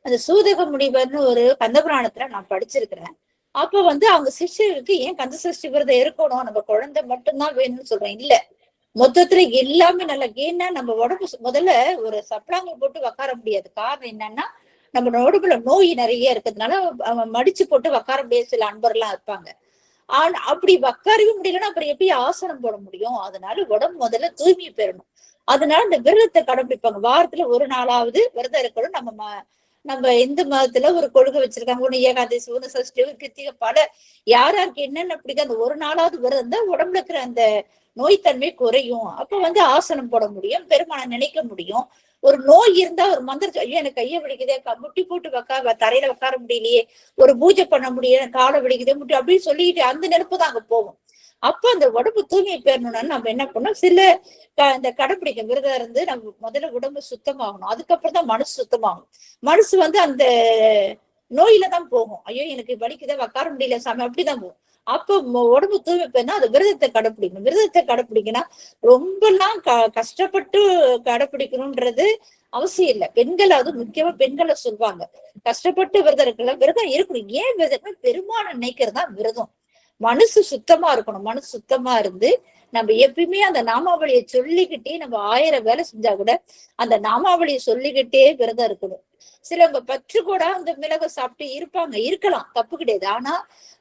அந்த சூதக முனிவர்னு ஒரு கந்தபுராணத்துல நான் படிச்சிருக்கிறேன். அப்ப அவங்க சிஷ்யருக்கு ஏன் கந்த சஷ்டி விரதம் இருக்கணும், நம்ம குழந்தை மட்டும்தான் வேணும்னு சொல்றேன், இல்ல மொத்தத்துல எல்லாமே நல்லா. ஏன்னா நம்ம உடம்பு முதல்ல ஒரு சப்ளாங்க போட்டு உக்கார முடியாது. காரணம் என்னன்னா, நம்ம உடம்புல நோய் நிறைய இருக்கிறதுனால மடிச்சு போட்டு உக்கார முடியாது. சில அன்பர்லாம் இருப்பாங்க. ஆனா அப்படி உக்காரவே முடியலன்னா அப்புறம் எப்படி ஆசனம் போட முடியும்? அதனால உடம்பு முதல்ல தூய்மையை பெறணும். அதனால இந்த விரதத்தை கடைபிடிப்பாங்க. வாரத்துல ஒரு நாளாவது விரதம் இருக்கணும். நம்ம இந்து மதத்துல ஒரு கொள்கை வச்சிருக்காங்க, ஒண்ணு ஏகாதசி, ஒண்ணு சஷ்டி, கிருத்திகை, பல யாருக்கு என்னென்ன பிடிக்கும், அந்த ஒரு நாளாவது விரதம் தான் உடம்புல இருக்கிற அந்த நோய் தன்மை குறையும். அப்ப ஆசனம் போட முடியும், பெருமானை நினைக்க முடியும். ஒரு நோய் இருந்தா ஒரு மந்திரம், ஐயோ எனக்கு கையை வலிக்குதே, முட்டி போட்டு தரையில உட்கார முடியலையே, ஒரு பூஜை பண்ண முடியல, காலை வலிக்குதே முட்டி அப்படின்னு சொல்லிட்டு அந்த நினைப்பு தான் அங்க போகும். அப்ப அந்த உடம்பு தூய்மை பெறணும்னா நம்ம என்ன பண்ணோம், சில இந்த கடைப்பிடிக்க விரதம் இருந்து நம்ம முதல்ல உடம்பு சுத்தமாகணும். அதுக்கப்புறம் தான் மனசு சுத்தமாகும். மனசு அந்த நோயில தான் போகும். ஐயோ எனக்கு வலிக்குதே, உட்கார முடியல சாமி, அப்படிதான் போகும். அப்ப உடம்பு தூய்மை பெறனா அது விரதத்தை கடைப்பிடிக்கணும். விரதத்தை கடைப்பிடிக்கணும் ரொம்ப எல்லாம் கஷ்டப்பட்டு கடைப்பிடிக்கணும்ன்றது அவசியம் இல்லை. பெண்கள், அது முக்கியமா பெண்களை சொல்லுவாங்க, கஷ்டப்பட்டு விரதம் இருக்கலாம். விரதம் இருக்கணும். ஏன் விரதம்? பெருமான நினைக்கிறதா விரதம். மனசு சுத்தமா இருக்கணும். மனசு சுத்தமா இருந்து நம்ம எப்பயுமே அந்த நாமாவளியை சொல்லிக்கிட்டே, நம்ம 1000 வேலை செஞ்சா கூட அந்த நாமாவளியை சொல்லிக்கிட்டே விரதம் இருக்கணும். சிலவங்க பற்று கூட அந்த மிளகை சாப்பிட்டு இருக்கலாம், தப்பு கிடையாது. ஆனா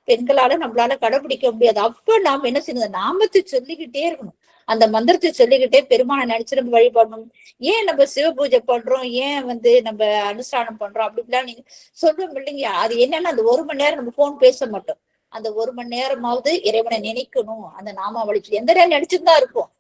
பெண்களால நம்மளால கடைபிடிக்க முடியாது. அப்ப நாம என்ன செய்யணும், நாமத்தை சொல்லிக்கிட்டே இருக்கணும். அந்த மந்திரத்தை சொல்லிக்கிட்டே பெருமானை நினைச்சு நம்ம வழிபடணும். ஏன் நம்ம சிவ பூஜை பண்றோம், ஏன் நம்ம அனுஷ்டானம் பண்றோம் அப்படிலாம் நீங்க சொல்றோம் இல்லைங்க. அது என்னன்னா, அந்த 1 மணி நேரம் நம்ம போன் பேச மாட்டோம். அந்த 1 மணி நேரமாவது இறைவனை நினைக்கணும். அந்த நாமாவளி எந்த நேரம் நினைச்சுதான் இருப்போம்.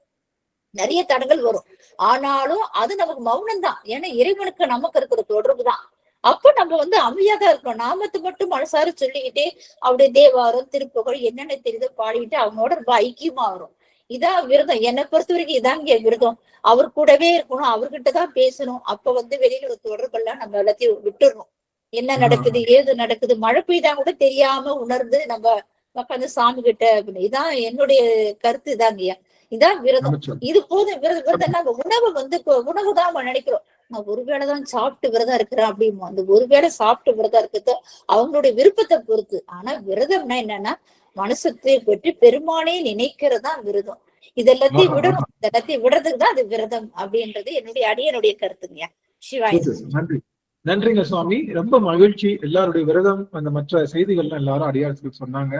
நிறைய தடங்கள் வரும், ஆனாலும் அது நமக்கு மௌனம் தான். ஏன்னா இறைவனுக்கு நமக்கு இருக்கிற தொடர்பு தான். அப்ப நம்ம அமைதியாதான் இருக்கணும். நாமத்தை மட்டும் மனசார சொல்லிக்கிட்டே அப்படியே தேவாரம், திருப்புகழ் என்னென்ன தெரியுதோ பாடிக்கிட்டு அவனோட ரொம்ப ஐக்கியமா வரும். இதான் விரதம். என்னை பொறுத்த வரைக்கும் இதாங்க விரதம். அவர் கூடவே இருக்கணும், அவர்கிட்டதான் பேசணும். அப்ப வெளியில ஒரு தொடர்பெல்லாம் நம்ம எல்லாத்தையும் விட்டுறணும். என்ன நடக்குது, ஏது நடக்குது, மழை பெய்தா கூட தெரியாம உணர்ந்து நம்ம உட்காந்து சாமி கிட்ட. இதான் என்னுடைய கருத்து. இதாங்கய்யா, இதான் விரதம். இது போதும். விரதம் நம்ம உணவு தான் நம்ம நினைக்கிறோம். நான் ஒருவேளைதான் சாப்பிட்டு விரதம் இருக்கிறேன் அப்படிமோ. அந்த ஒருவேளை சாப்பிட்டு விரதம் இருக்கிறது அவங்களுடைய விருப்பத்தை பொறுத்து. ஆனா விரதம்னா என்னன்னா, மனசத்தை பெற்று பெருமானே நினைக்கிறதா விரதம். இதெல்லாத்தையும் விடணும். இதெல்லாத்தையும் விடுறதுக்கு தான் அது விரதம் அப்படின்றது என்னுடைய கருத்துங்க. சிவாய். நன்றி, நன்றிங்க சுவாமி. ரொம்ப மகிழ்ச்சி. எல்லாருடைய விரதம் அந்த மற்ற செய்திகள்லாம் எல்லாரும் அடியார்களுக்கு சொன்னாங்க.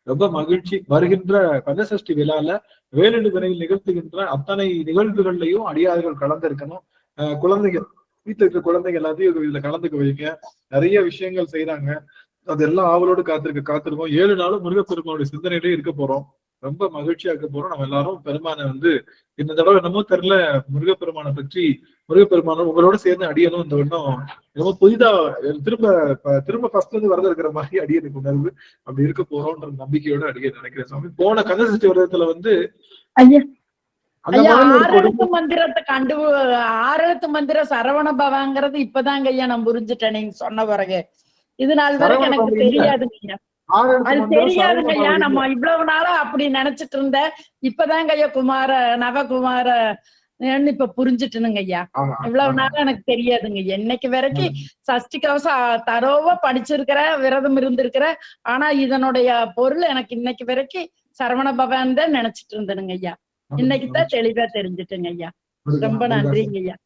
ரொம்ப மகிழ்ச்சி. வருகின்ற கந்தசஷ்டி விழால வேலெடு வினையில் நிகழ்த்துகின்ற அத்தனை நிகழ்வுகள்லையும் அடியார்கள் கலந்திருக்கணும். குழந்தைகள், வீட்டுல இருக்கிற குழந்தைங்க எல்லாத்தையும் இதுல கலந்துக்க வைங்க. நிறைய விஷயங்கள் செய்யறாங்க. அதெல்லாம் ஆவலோடு காத்திருக்கோம். 7 நாளும் முருகப்பெருமானுடைய சிந்தனையிலே இருக்க போறோம். ரொம்ப மகிழ்ச்சியா இருக்க போறோம். நம்ம எல்லாரும் பெருமானை இந்த தடவை என்னமோ தெரியல, முருகப்பெருமானை பற்றி முருகப்பெருமானும் உங்களோட சேர்ந்து அடியனும் இந்த வருடம் என்னமோ புதிதா திரும்ப ஃபர்ஸ்ட்ல இருந்து வரது இருக்கிற மாதிரி அடியனுக்கு உணர்வு அப்படி இருக்க போறோம்ன்ற நம்பிக்கையோட அடிய நினைக்கிறேன் சுவாமி. போன கந்தசஷ்டி விரதத்துல அந்த ஐயா மாதிரி ஒரு ஆறெழுத்து மந்திரத்தை ஆறெழுத்து மந்திரம் சரவண பவாங்கிறது இப்பதாங்க ஐயா நான் புரிஞ்சுட்டேன் நீங்க சொன்ன பிறகு. இது நாள் வரைக்கும் எனக்கு தெரியாதுங்க ஐயா. அது தெரியாதுங்க ஐயா. நம்ம இவ்வளவு நாளா அப்படி நினைச்சிட்டு இருந்தேன். இப்பதாங்க ஐயா நவகுமார இப்ப புரிஞ்சுட்டுனுங்க ஐயா. இவ்வளவு நாளா எனக்கு தெரியாதுங்க. என்னைக்கு வரைக்கும் சஷ்டி கவசம் தரோவா படிச்சிருக்கிறேன், விரதம் இருந்திருக்கிறேன். ஆனா இதனுடைய பொருள் எனக்கு இன்னைக்கு வரைக்கும் சரவண பவான் தான் நினைச்சிட்டு இருந்தேனுங்க ஐயா. இன்னைக்குதான் தெளிவா தெரிஞ்சுட்டுங்க ஐயா. ரொம்ப நன்றிங்க ஐயா.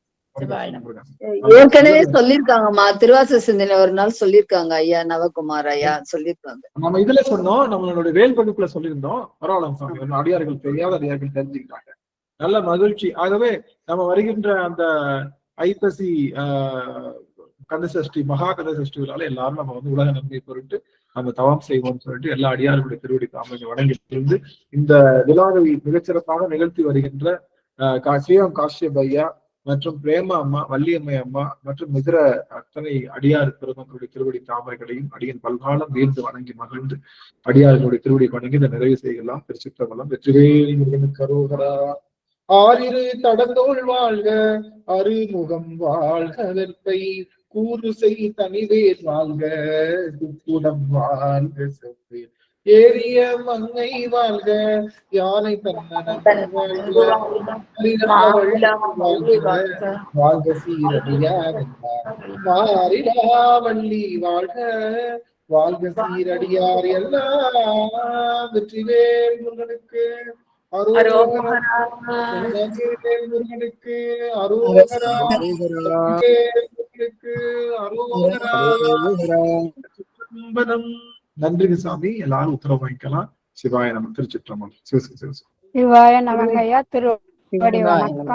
ஏற்கனவே சொல்லிருக்காங்கம்மா, திருவாச சிந்தனை ஒரு நாள் சொல்லிருக்காங்க ஐயா நவகுமார் ஐயா சொல்லிருக்காங்க. நம்ம இதுல சொன்னோம், நம்மளுடைய வேல் பதிப்புல சொல்லியிருந்தோம். பரவாயில்ல சாமி, அடியார்கள் தெரியாத அடியார்கள் தெரிஞ்சுக்கிட்டாங்க. நல்ல மகிழ்ச்சி. ஆகவே நம்ம வருகின்ற அந்த ஐப்பசி கந்தசஷ்டி மகா கந்தசஷ்டி விழால எல்லாரும் நம்ம வந்து உலக நன்மை பொருட்டு நம்ம தவம் செய்வோம்னு சொல்லிட்டு எல்லா அடியார்களுடைய திருவடி தாமரை வணங்கிட்டு இருந்து இந்த விழாவை மிகச்சிறப்பாக நிகழ்த்தி வருகின்ற ஸ்ரீராம் காஷ்யப் ஐயா மற்றும் பிரேமா அம்மா, வள்ளியம்மை அம்மா மற்றும் இதர அத்தனை அடியார் பெருமக்களுடைய திருவடி தாமரைகளையும் அடியன் பல்காலம் வீழ்ந்து வணங்கி மகிழ்ந்து அடியார்களுடைய திருவடி வணங்கி இந்த நிறைவு செய்யலாம். திருச்சிற்றம்பலம். வெற்றிவேல் முருகனுக்கு அரோகரா. ஆறிரு தடந்தோள் வாழ்க, அருமுகம் வாழ்க, வெற்பை கூறு செய் தனிவேல் வாழ்க, குக்குடம் வாழ்க, செவ்வேல் ஏரிய மங்கை வாழ்க, யானை தன்னன் வாழ்க, சீரடியார் மாறிலா வள்ளி வாழ்க, வாழ்க சீரடியார் எல்லாம். வெற்றிவேல் முருகனுக்கு அரோகரா. முருகனுக்கு அரோகரா. அரோகரா. நன்றி சாமி. எல்லாரும் உத்தரவு வாங்கிக்கலாம். சிவாய நம. திருச்சிற்றம்பலம். சிவாய நமங்க ஐயா. திருவடி வணக்கம்.